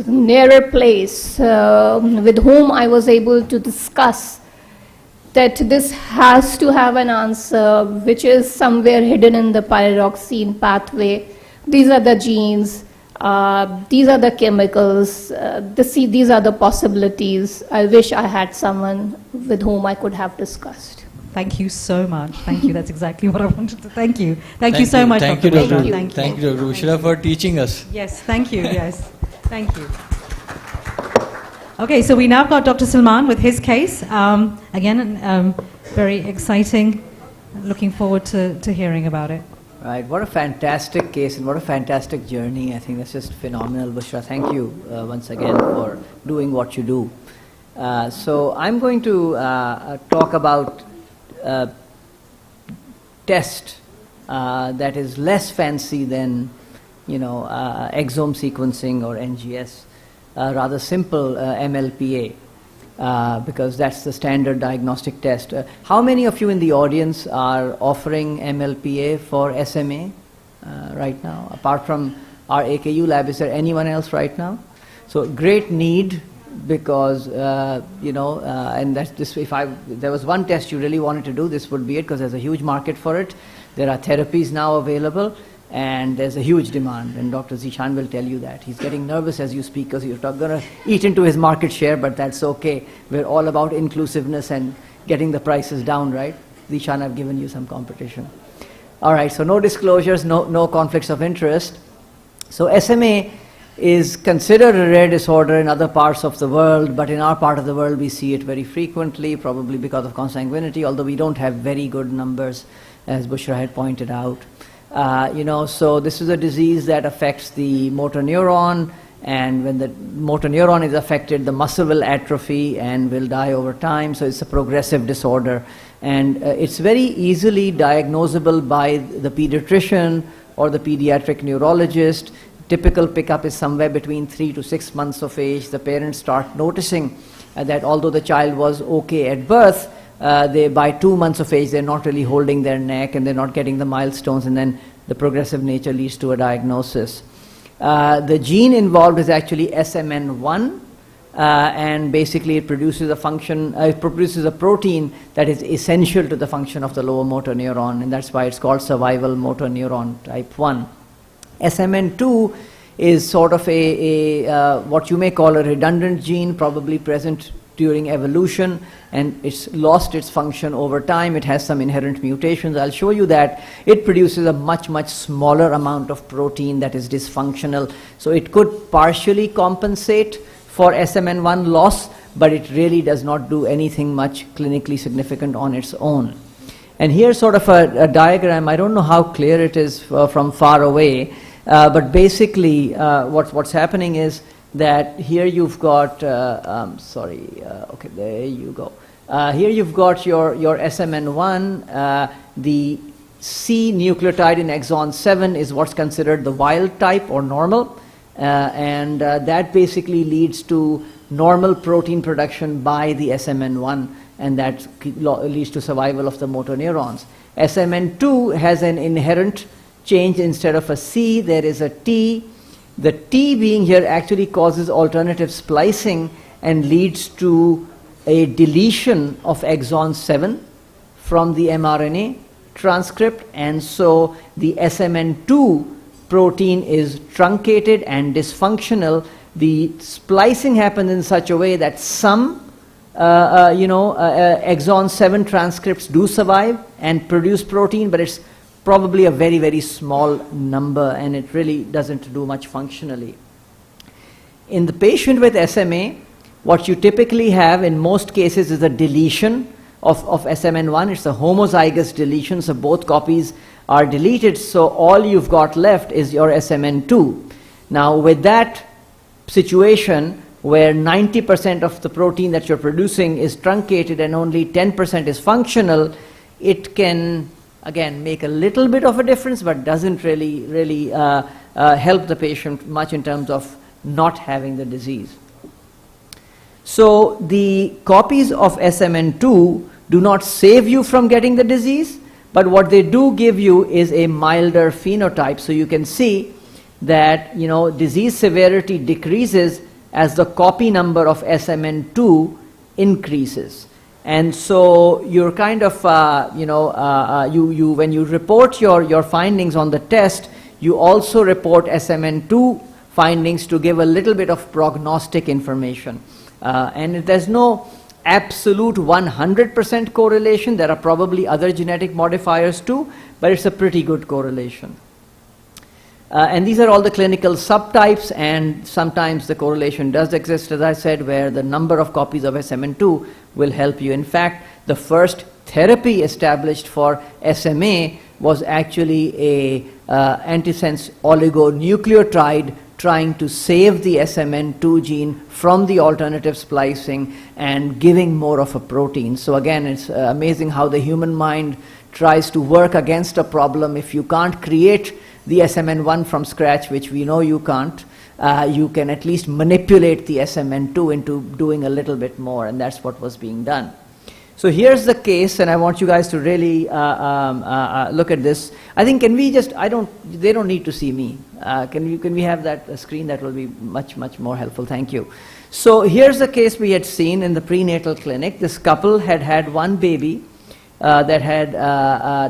[SPEAKER 14] nearer place with whom I was able to discuss that this has to have an answer which is somewhere hidden in the pyridoxine pathway. These are the genes, these are the chemicals, these are the possibilities. I wish I had someone with whom I could have discussed.
[SPEAKER 6] Thank you so much. Thank you. That's exactly what I wanted to. Thank you. Thank you so much,
[SPEAKER 12] Thank
[SPEAKER 6] Dr.
[SPEAKER 12] you,
[SPEAKER 6] Bushra.
[SPEAKER 12] Dr.
[SPEAKER 6] Thank you.
[SPEAKER 12] Thank you, Dr. Bushra, for teaching us.
[SPEAKER 6] Yes, thank you. Yes, thank you. Okay, so we now got Dr. Salman with his case. Again, very exciting. Looking forward to hearing about it.
[SPEAKER 7] Right, what a fantastic case and what a fantastic journey. I think that's just phenomenal, Bushra. Thank you once again for doing what you do. So I'm going to talk about test that is less fancy than, exome sequencing or NGS, rather simple MLPA, because that's the standard diagnostic test. How many of you in the audience are offering MLPA for SMA right now? Apart from our AKU lab, is there anyone else right now? So great need, because and that's this. If there was one test you really wanted to do, this would be it, because there's a huge market for it. There are therapies now available, and there's a huge demand. And Dr. Zishan will tell you that. He's getting nervous as you speak, because you're going to eat into his market share, but that's okay. We're all about inclusiveness and getting the prices down, right? Zishan, I've given you some competition. All right. So no disclosures, no conflicts of interest. So SMA is considered a rare disorder in other parts of the world, but in our part of the world we see it very frequently, probably because of consanguinity, although we don't have very good numbers, as Bushra had pointed out. So this is a disease that affects the motor neuron, and when the motor neuron is affected, the muscle will atrophy and will die over time, so it's a progressive disorder. And it's very easily diagnosable by the pediatrician or the pediatric neurologist. Typical pickup is somewhere between 3 to 6 months of age. The parents start noticing that although the child was okay at birth, by 2 months of age, they're not really holding their neck and they're not getting the milestones, and then the progressive nature leads to a diagnosis. The gene involved is actually SMN1, and basically it produces a protein that is essential to the function of the lower motor neuron, and that's why it's called survival motor neuron type 1. SMN2 is sort of what you may call a redundant gene, probably present during evolution, and it's lost its function over time. It has some inherent mutations. I'll show you that. It produces a much smaller amount of protein that is dysfunctional. So it could partially compensate for SMN1 loss, but it really does not do anything much clinically significant on its own. And here's sort of a diagram. I don't know how clear it is from far away, but basically what's happening is that here you've got, okay, there you go. Here you've got your SMN1, the C nucleotide in exon 7 is what's considered the wild type or normal, and that basically leads to normal protein production by the SMN1, and that leads to survival of the motor neurons. SMN2 has an inherent change. Instead of a C, there is a T. The T being here actually causes alternative splicing and leads to a deletion of exon 7 from the mRNA transcript, and so the SMN2 protein is truncated and dysfunctional. The splicing happens in such a way that some exon 7 transcripts do survive and produce protein, but it's probably a very small number, and it really doesn't do much functionally. In the patient with SMA, what you typically have in most cases is a deletion of SMN1. It's a homozygous deletion, so both copies are deleted, so all you've got left is your SMN2. Now with that situation, where 90% of the protein that you're producing is truncated and only 10% is functional, it can, again, make a little bit of a difference, but doesn't really help the patient much in terms of not having the disease. So the copies of SMN2 do not save you from getting the disease, but what they do give you is a milder phenotype. So you can see that, you know, disease severity decreases as the copy number of SMN2 increases. And so you're kind of, when you report your findings on the test, you also report SMN2 findings to give a little bit of prognostic information. And there's no absolute 100% correlation. There are probably other genetic modifiers too, but it's a pretty good correlation. And these are all the clinical subtypes, and sometimes the correlation does exist, as I said, where the number of copies of SMN2 will help you. In fact, the first therapy established for SMA was actually a antisense oligonucleotide trying to save the SMN2 gene from the alternative splicing and giving more of a protein. So again, it's amazing how the human mind tries to work against a problem. If you can't create the SMN1 from scratch, which we know you can't, you can at least manipulate the SMN2 into doing a little bit more, and that's what was being done. So here's the case, and I want you guys to really look at this. I think, can we just, they don't need to see me. Can we have that screen? That will be much more helpful. Thank you. So here's the case we had seen in the prenatal clinic. This couple had one baby that had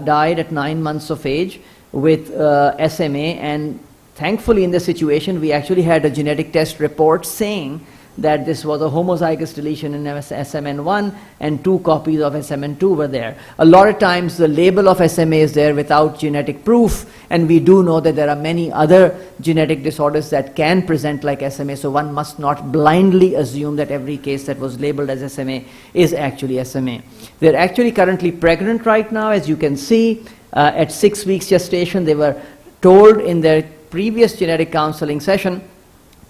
[SPEAKER 7] died at 9 months of age with SMA, and thankfully in this situation we actually had a genetic test report saying that this was a homozygous deletion in SMN1 and 2 copies of SMN2 were there. A lot of times the label of SMA is there without genetic proof, and we do know that there are many other genetic disorders that can present like SMA, so one must not blindly assume that every case that was labeled as SMA is actually SMA. They're actually currently pregnant right now, as you can see. At 6 weeks gestation, they were told in their previous genetic counseling session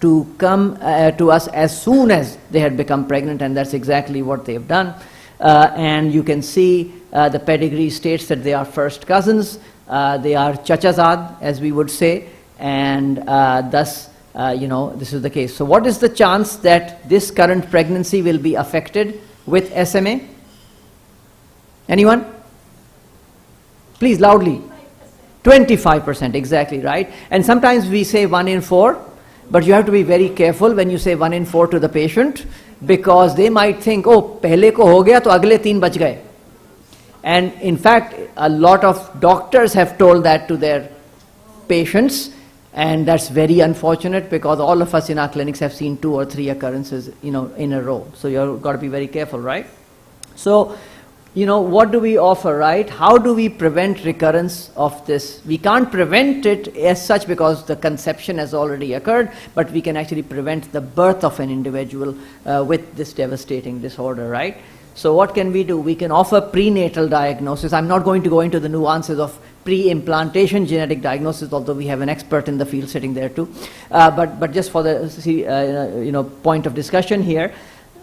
[SPEAKER 7] to come to us as soon as they had become pregnant, and that's exactly what they've done. And you can see the pedigree states that they are first cousins. They are chachazad, as we would say, and thus, this is the case. So what is the chance that this current pregnancy will be affected with SMA? Anyone? Please, loudly. 25%, exactly right. And sometimes we say 1 in 4, but you have to be very careful when you say 1 in 4 to the patient, because they might think, oh, pehle ko ho gaya to agle 3 bach gaye. And in fact, a lot of doctors have told that to their patients, and that's very unfortunate, because all of us in our clinics have seen 2 or 3 occurrences, in a row. So you've got to be very careful, right? So, what do we offer, right? How do we prevent recurrence of this? We can't prevent it as such because the conception has already occurred, but we can actually prevent the birth of an individual with this devastating disorder, right? So what can we do? We can offer prenatal diagnosis. I'm not going to go into the nuances of pre-implantation genetic diagnosis, although we have an expert in the field sitting there too. But just for the point of discussion here,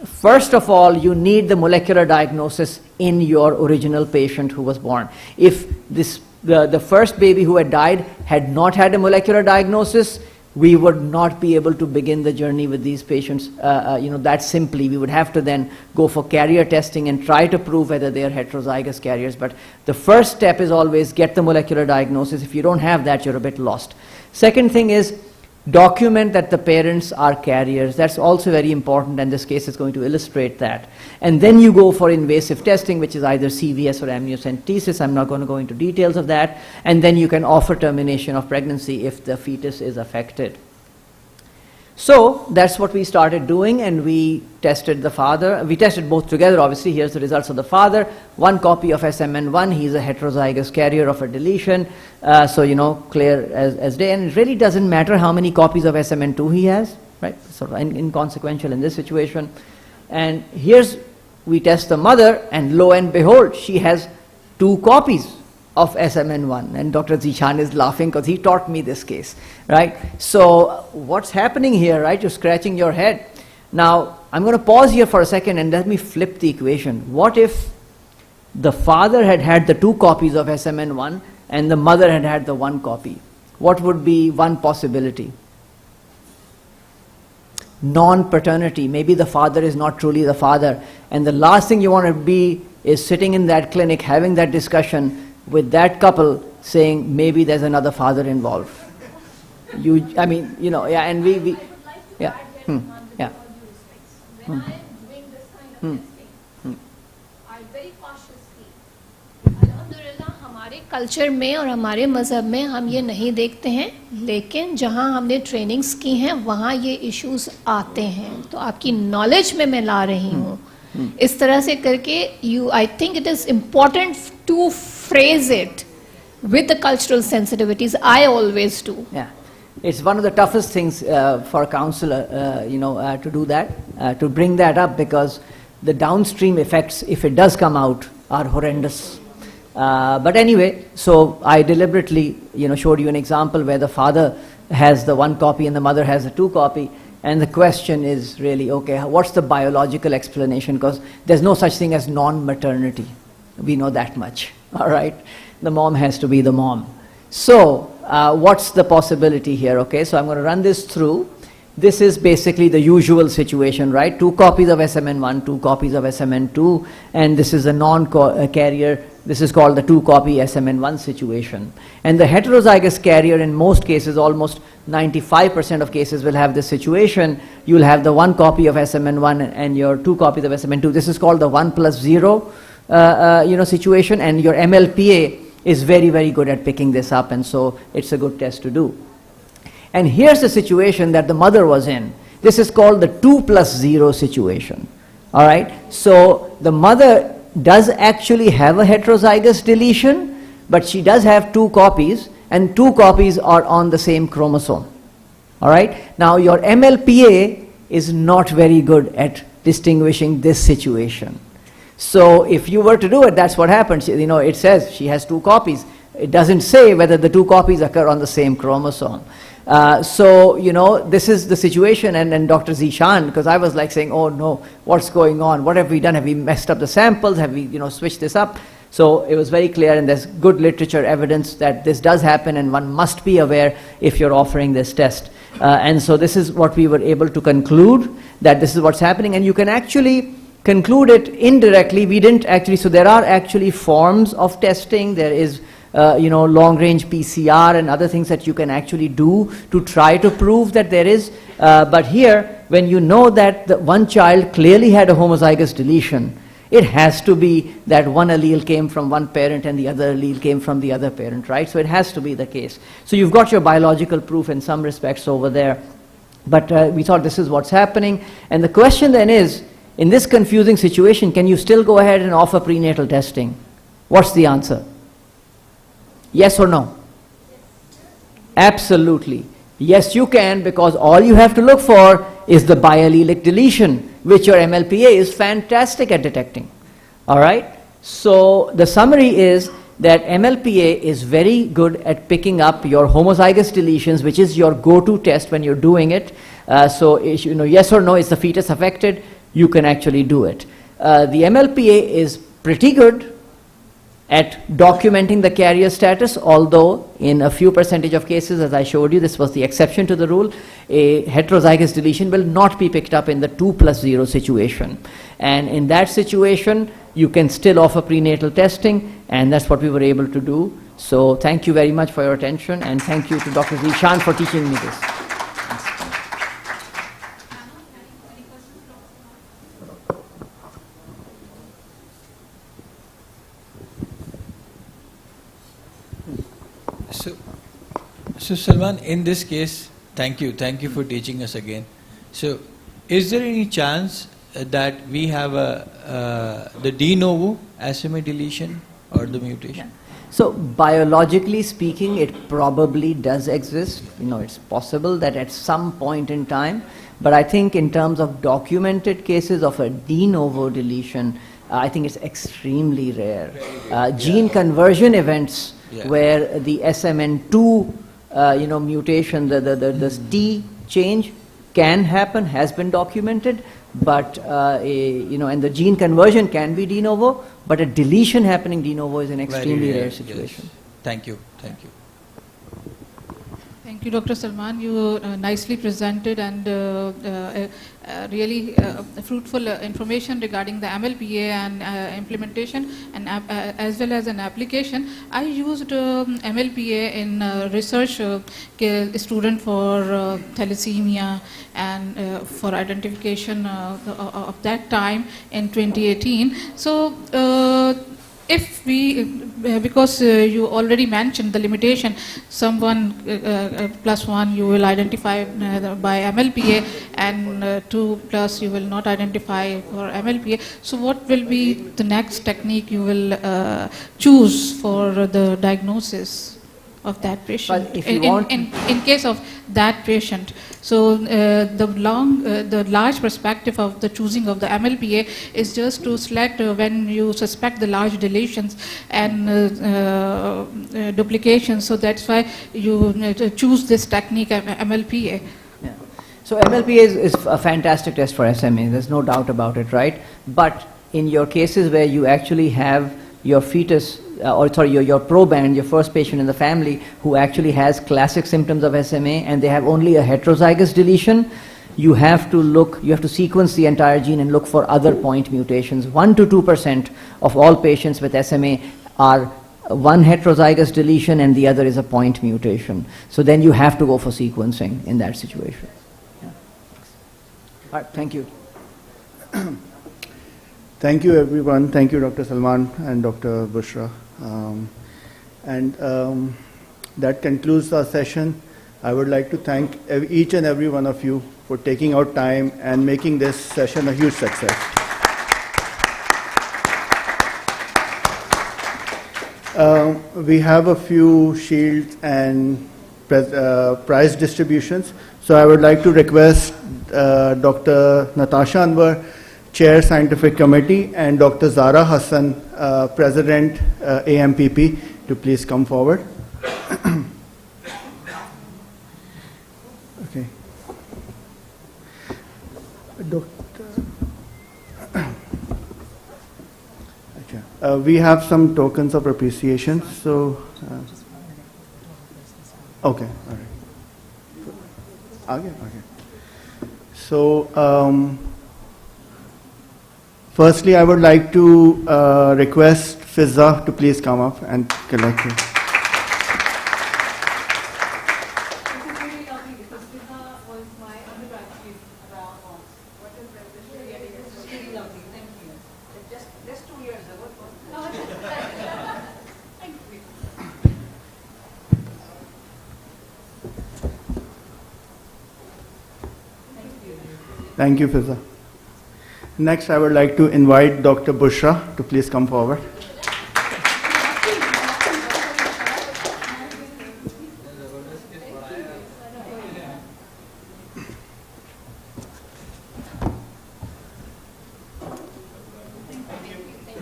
[SPEAKER 7] first of all, you need the molecular diagnosis in your original patient who was born. If the first baby who had died had not had a molecular diagnosis, we would not be able to begin the journey with these patients, that simply. We would have to then go for carrier testing and try to prove whether they are heterozygous carriers. But the first step is always get the molecular diagnosis. If you don't have that, you're a bit lost. Second thing is, document that the parents are carriers. That's also very important, and this case is going to illustrate that. And then you go for invasive testing, which is either CVS or amniocentesis. I'm not going to go into details of that. And then you can offer termination of pregnancy if the fetus is affected. So that's what we started doing, and we tested the father. We tested both together, obviously. Here's the results of the father. 1 copy of SMN1. He's a heterozygous carrier of a deletion. So, clear as day. And it really doesn't matter how many copies of SMN2 he has, right? Sort of inconsequential in this situation. And we test the mother, and lo and behold, she has 2 copies of SMN1, and Dr. Zishan is laughing because he taught me this case, right? So what's happening here, right? You're scratching your head. Now, I'm going to pause here for a second and let me flip the equation. What if the father had had the 2 copies of SMN1 and the mother had had the 1 copy? What would be one possibility? Non-paternity. Maybe the father is not truly the father, and the last thing you want to be is sitting in that clinic having that discussion with that couple saying maybe there's another father involved. I mean, you know, yeah, and we yeah. Yeah.
[SPEAKER 14] When I am doing this kind of testing, I very cautiously, अल्हम्दुलिल्लाह हमारे culture में और हमारे मज़हब में हम ये नहीं देखते हैं, लेकिन जहाँ हमने ट्रेनिंग्स की हैं वहाँ ये इश्यूज आते हैं, तो आपकी नॉलेज में मैं ला रही हूँ इस तरह से करके. You I think it is important to phrase it with the cultural sensitivities. I always do.
[SPEAKER 7] Yeah, it's one of the toughest things for a counselor, to do that, to bring that up, because the downstream effects, if it does come out, are horrendous. But anyway, so I deliberately, showed you an example where the father has the 1 copy and the mother has the 2 copy. And the question is really, okay, what's the biological explanation? Because there's no such thing as non-maternity. We know that much, all right? The mom has to be the mom. So, what's the possibility here? Okay, so I'm going to run this through. This is basically the usual situation, right? 2 copies of SMN1, 2 copies of SMN2, and this is a non-carrier. This is called the 2-copy SMN1 situation. And the heterozygous carrier, in most cases, almost 95% of cases will have this situation. You'll have the 1 copy of SMN1 and your 2 copies of SMN2. This is called the 1+0 situation, and your MLPA is very, very good at picking this up, and so it's a good test to do. And here's the situation that the mother was in. This is called the 2+0 situation. All right? So the mother does actually have a heterozygous deletion, but she does have 2 copies, and 2 copies are on the same chromosome. All right? Now your MLPA is not very good at distinguishing this situation. So if you were to do it, that's what happens. It says she has 2 copies. It doesn't say whether the 2 copies occur on the same chromosome. This is the situation, and Dr. Zishan, because I was like saying, oh no, what's going on? What have we done? Have we messed up the samples? Have we, switched this up? So it was very clear, and there's good literature evidence that this does happen, and one must be aware if you're offering this test. And so this is what we were able to conclude, that this is what's happening, and you can actually conclude it indirectly. We didn't actually, so there are actually forms of testing. There is long-range PCR and other things that you can actually do to try to prove that there is. But here, when you know that the one child clearly had a homozygous deletion, it has to be that one allele came from one parent and the other allele came from the other parent, right? So it has to be the case. So you've got your biological proof in some respects over there. But we thought this is what's happening. And the question then is, in this confusing situation, can you still go ahead and offer prenatal testing? What's the answer? Yes or no? Absolutely. Yes, you can, because all you have to look for is the biallelic deletion, which your MLPA is fantastic at detecting. All right? So the summary is that MLPA is very good at picking up your homozygous deletions, which is your go-to test when you're doing it. So yes or no, is the fetus affected? You can actually do it. The MLPA is pretty good at documenting the carrier status, although in a few percentage of cases, as I showed you, this was the exception to the rule, a heterozygous deletion will not be picked up in the 2+0 situation. And in that situation, you can still offer prenatal testing, and that's what we were able to do. So thank you very much for your attention, and thank you to Dr. Zishan for teaching me this.
[SPEAKER 12] So Salman, in this case, thank you for teaching us again. So, is there any chance that we have the de novo SMA deletion or the mutation?
[SPEAKER 7] So biologically speaking, it probably does exist. It's possible that at some point in time, but I think in terms of documented cases of a de novo deletion, I think it's extremely rare. Gene conversion events where the SMN2 mutation, the T change can happen, has been documented, but and the gene conversion can be de novo, but a deletion happening de novo is an extremely rare situation.
[SPEAKER 12] Yes. Thank you. Thank you.
[SPEAKER 10] Thank you, Dr. Salman. You nicely presented and really fruitful information regarding the MLPA and implementation, and as well as an application. I used MLPA in research student for thalassemia and for identification of that time in 2018. So if we, because you already mentioned the limitation, someone +1 you will identify by MLPA, and 2+ you will not identify for MLPA. So what will be the next technique you will choose for the diagnosis of that patient?
[SPEAKER 7] But if you want
[SPEAKER 10] in case of that patient. So the large perspective of the choosing of the MLPA is just to select when you suspect the large deletions and duplications. So that's why you choose this technique, MLPA.
[SPEAKER 7] Yeah. So MLPA is a fantastic test for SMA. There's no doubt about it, right? But in your cases where you actually have your fetus, your proband, your first patient in the family who actually has classic symptoms of SMA and they have only a heterozygous deletion, you have to sequence the entire gene and look for other point mutations. 1 to 2% of all patients with SMA are one heterozygous deletion and the other is a point mutation. So then you have to go for sequencing in that situation. Yeah. All right, thank you.
[SPEAKER 1] Thank you, everyone. Thank you, Dr. Salman and Dr. Bushra. That concludes our session. I would like to thank each and every one of you for taking out time and making this session a huge success. We have a few shields and prize distributions. So I would like to request Dr. Natasha Anwar, Chair Scientific Committee, and Dr. Zara Hassan, President AMPP, to please come forward. Okay. We have some tokens of appreciation. So, okay, all right. Okay. So, firstly, I would like to request Fizza to please come up and collect it. Thank you, Fizza. Next, I would like to invite Dr. Bushra to please come forward.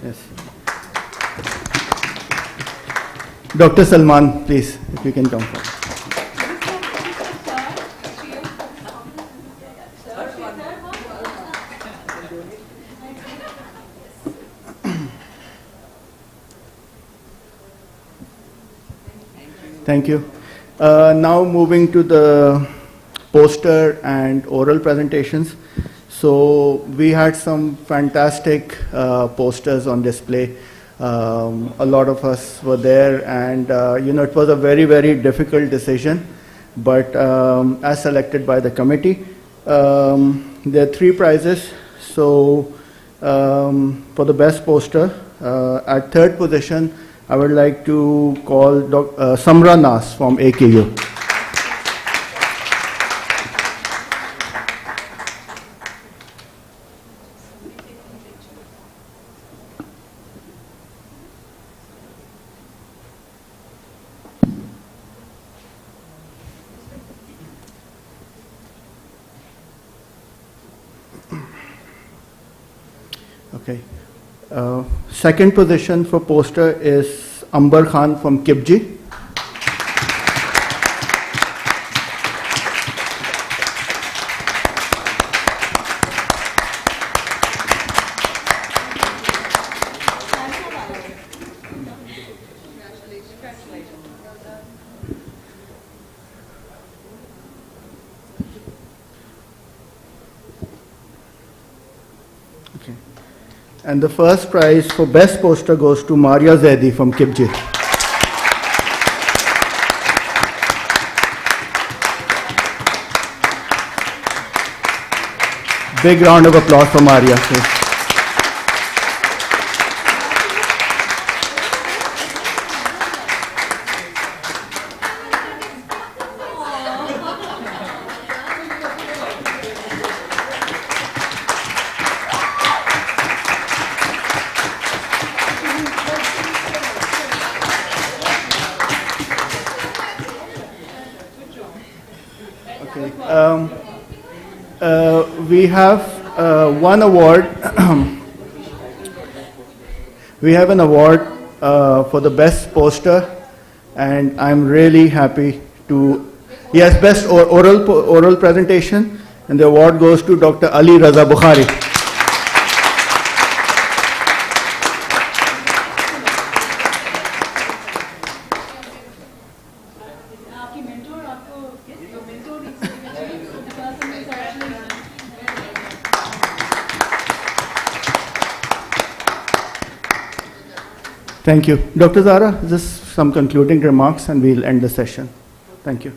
[SPEAKER 1] Yes. Dr. Salman, please, if you can come forward. Thank you. Now moving to the poster and oral presentations. So we had some fantastic posters on display. A lot of us were there, and it was a very, very difficult decision, but as selected by the committee. There are 3 prizes. So for the best poster, at 3rd position, I would like to call Samra Nas from AKU. Okay. 2nd position for poster is Amber Khan from Kipji. And the first prize for best poster goes to Maria Zaidi from Kibji. Big round of applause for Maria, please. We have one award. We have an award for the best poster, and I'm really happy to, yes, best oral presentation, and the award goes to Dr. Ali Raza Bukhari. Thank you. Dr. Zara, just some concluding remarks and we'll end the session. Thank you.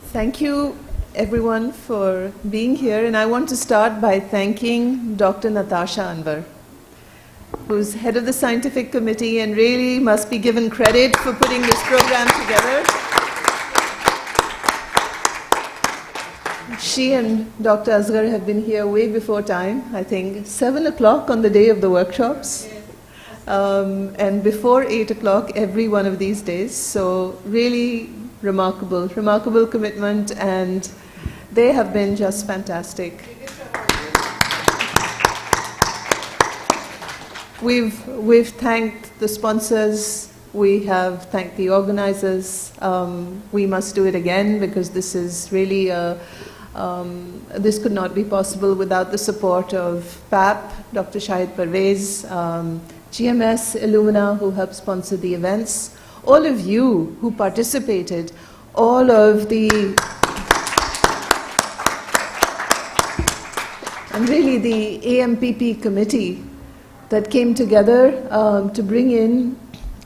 [SPEAKER 11] Thank you, everyone, for being here. And I want to start by thanking Dr. Natasha Anwar, who's head of the scientific committee and really must be given credit for putting this program together. She and Dr. Asghar have been here way before time, I think 7 o'clock on the day of the workshops, and before 8 o'clock every one of these days. So really remarkable commitment, and they have been just fantastic. We've thanked the sponsors, we have thanked the organizers. We must do it again because this is really this could not be possible without the support of PAP, Dr. Shahid Parvez, GMS, Illumina, who helped sponsor the events, all of you who participated, all of the, and really the AMPP committee that came together to bring in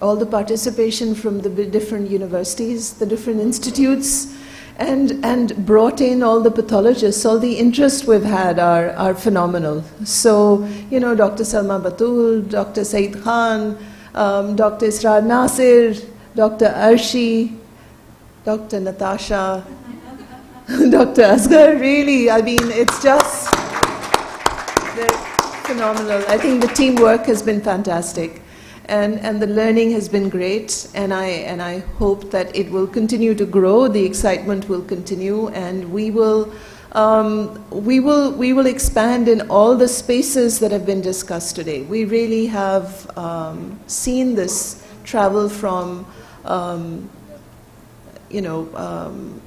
[SPEAKER 11] all the participation from the different universities, the different institutes, and brought in all the pathologists. All the interest we've had are phenomenal. So, you know, Dr. Salma Batul, Dr. Saeed Khan, Dr. Israr Nasir, Dr. Arshi, Dr. Natasha, Dr. Asghar, really, I mean, it's just, they're phenomenal. I think the teamwork has been fantastic. And the learning has been great, and I hope that it will continue to grow. The excitement will continue, and we will expand in all the spaces that have been discussed today. We really have seen this travel from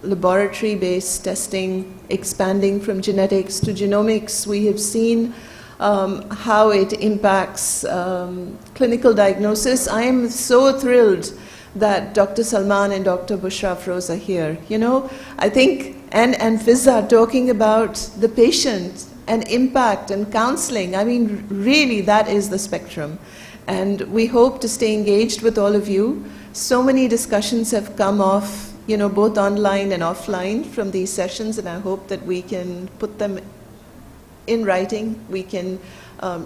[SPEAKER 11] laboratory-based testing, expanding from genetics to genomics. We have seen how it impacts clinical diagnosis. I am so thrilled that Dr. Salman and Dr. Bushra Afroz are here. You know, I think, and Fizza talking about the patient and impact and counseling. I mean, really, that is the spectrum. And we hope to stay engaged with all of you. So many discussions have come off, you know, both online and offline from these sessions, and I hope that we can put them in writing. We can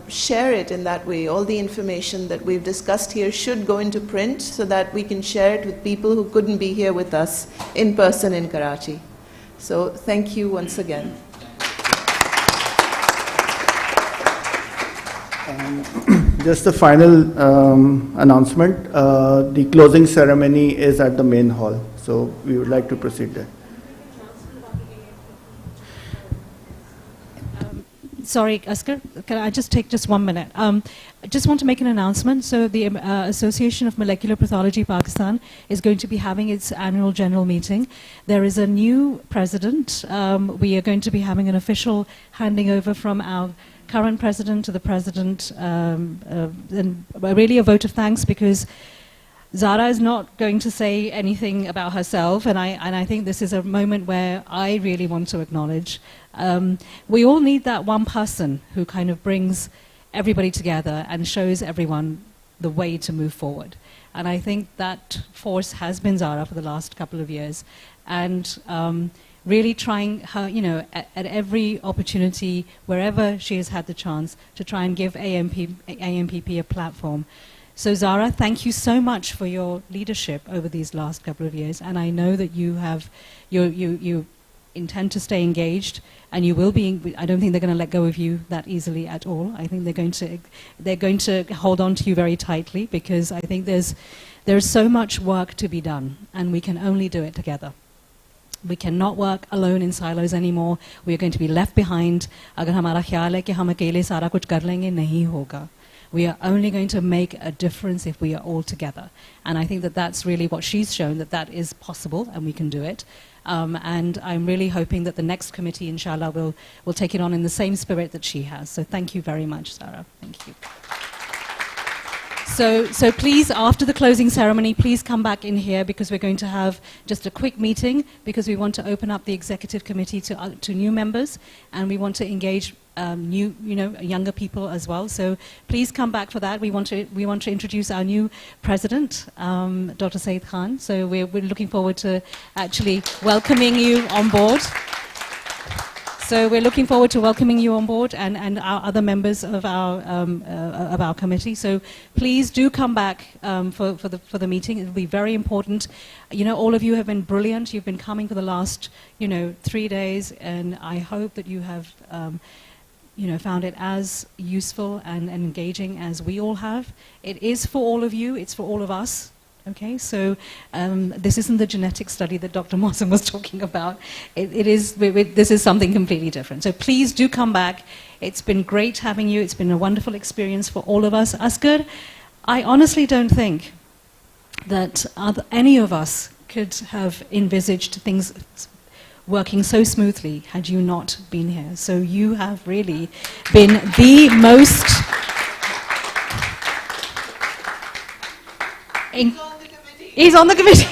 [SPEAKER 11] share it in that way. All the information that we've discussed here should go into print so that we can share it with people who couldn't be here with us in person in Karachi. So thank you once again.
[SPEAKER 1] Just a final announcement. The closing ceremony is at the main hall, so we would like to proceed there.
[SPEAKER 8] Sorry, Asghar, can I just take just 1 minute? I just want to make an announcement. So the Association of Molecular Pathology Pakistan is going to be having its annual general meeting. There is a new president. We are going to be having an official handing over from our current president to the president, and really a vote of thanks, because Zara is not going to say anything about herself, and I think this is a moment where I really want to acknowledge we all need that one person who kind of brings everybody together and shows everyone the way to move forward. And I think that force has been Zara for the last couple of years. And really trying her, at every opportunity, wherever she has had the chance, to try and give AMPP a platform. So Zara, thank you so much for your leadership over these last couple of years. And I know that you intend to stay engaged, and you will be. I don't think they're going to let go of you that easily at all. I think they're going to hold on to you very tightly, because I think there's so much work to be done, and we can only do it together. We cannot work alone in silos anymore. We are going to be left behind. अगर हमारा ख्याल है कि हम अकेले सारा कुछ कर लेंगे, नहीं होगा. We are only going to make a difference if we are all together. And I think that that's really what she's shown, that is possible and we can do it. And I'm really hoping that the next committee, inshallah, will take it on in the same spirit that she has. So thank you very much, Sarah. Thank you. So please, after the closing ceremony, please come back in here, because we're going to have just a quick meeting, because we want to open up the executive committee to new members, and we want to engage younger people as well. So please come back for that. We want to introduce our new president, Dr. Saeed Khan. So we're looking forward to actually welcoming you on board. So we're looking forward to welcoming you on board, and our other members of our committee. So please do come back for the meeting. It will be very important. All of you have been brilliant. You've been coming for the last 3 days, and I hope that you have found it as useful and engaging as we all have. It is for all of you. It's for all of us. Okay, so this isn't the genetic study that Dr. Mohsen was talking about. This is something completely different. So please do come back. It's been great having you. It's been a wonderful experience for all of us. Asghar, I honestly don't think that any of us could have envisaged things working so smoothly had you not been here. So you have really been the most... He's on the committee.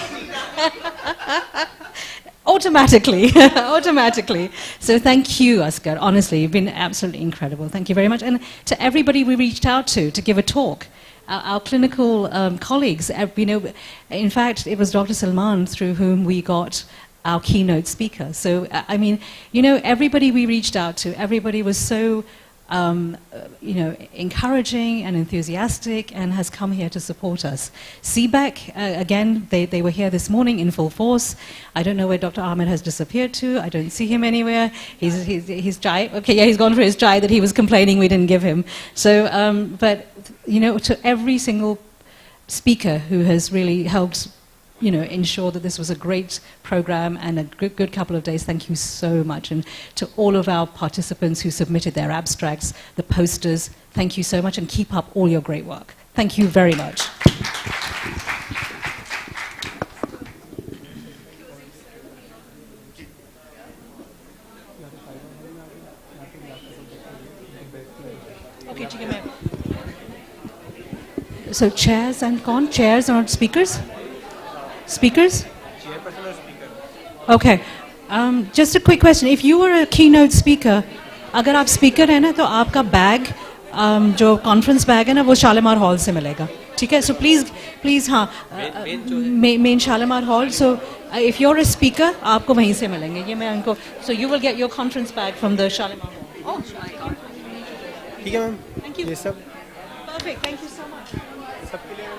[SPEAKER 8] Automatically. Automatically. So thank you, Asghar. Honestly, you've been absolutely incredible. Thank you very much. And to everybody we reached out to give a talk, our clinical colleagues, in fact, it was Dr. Salman through whom we got our keynote speaker. So, everybody we reached out to, everybody was so encouraging and enthusiastic, and has come here to support us. CBEC, again, they were here this morning in full force. I don't know where Dr. Ahmed has disappeared to. I don't see him anywhere. He's chai. Okay, yeah, he's gone for his chai that he was complaining we didn't give him. So, but, to every single speaker who has really helped ensure that this was a great program and a good couple of days. Thank you so much. And to all of our participants who submitted their abstracts, the posters, thank you so much, and keep up all your great work. Thank you very much. Okay, so chairs and chairs or speakers? Speakers?
[SPEAKER 2] Chairperson or speaker?
[SPEAKER 8] Okay. Just a quick question. If you were a keynote speaker, अगर आप speaker हैं ना, तो आपका bag, जो conference bag है ना, वो शालीमार hall से मिलेगा. ठीक है? So please, हाँ, main Shalimar hall. So if you're a speaker, आपको वहीं से मिलेंगे. ये मैं उनको. So you will get your conference bag from the Shalimar hall. Oh my God.
[SPEAKER 2] ठीक है मैम.
[SPEAKER 8] Thank you.
[SPEAKER 2] ये सब.
[SPEAKER 8] Perfect. Thank you so much.
[SPEAKER 2] सबके लिए.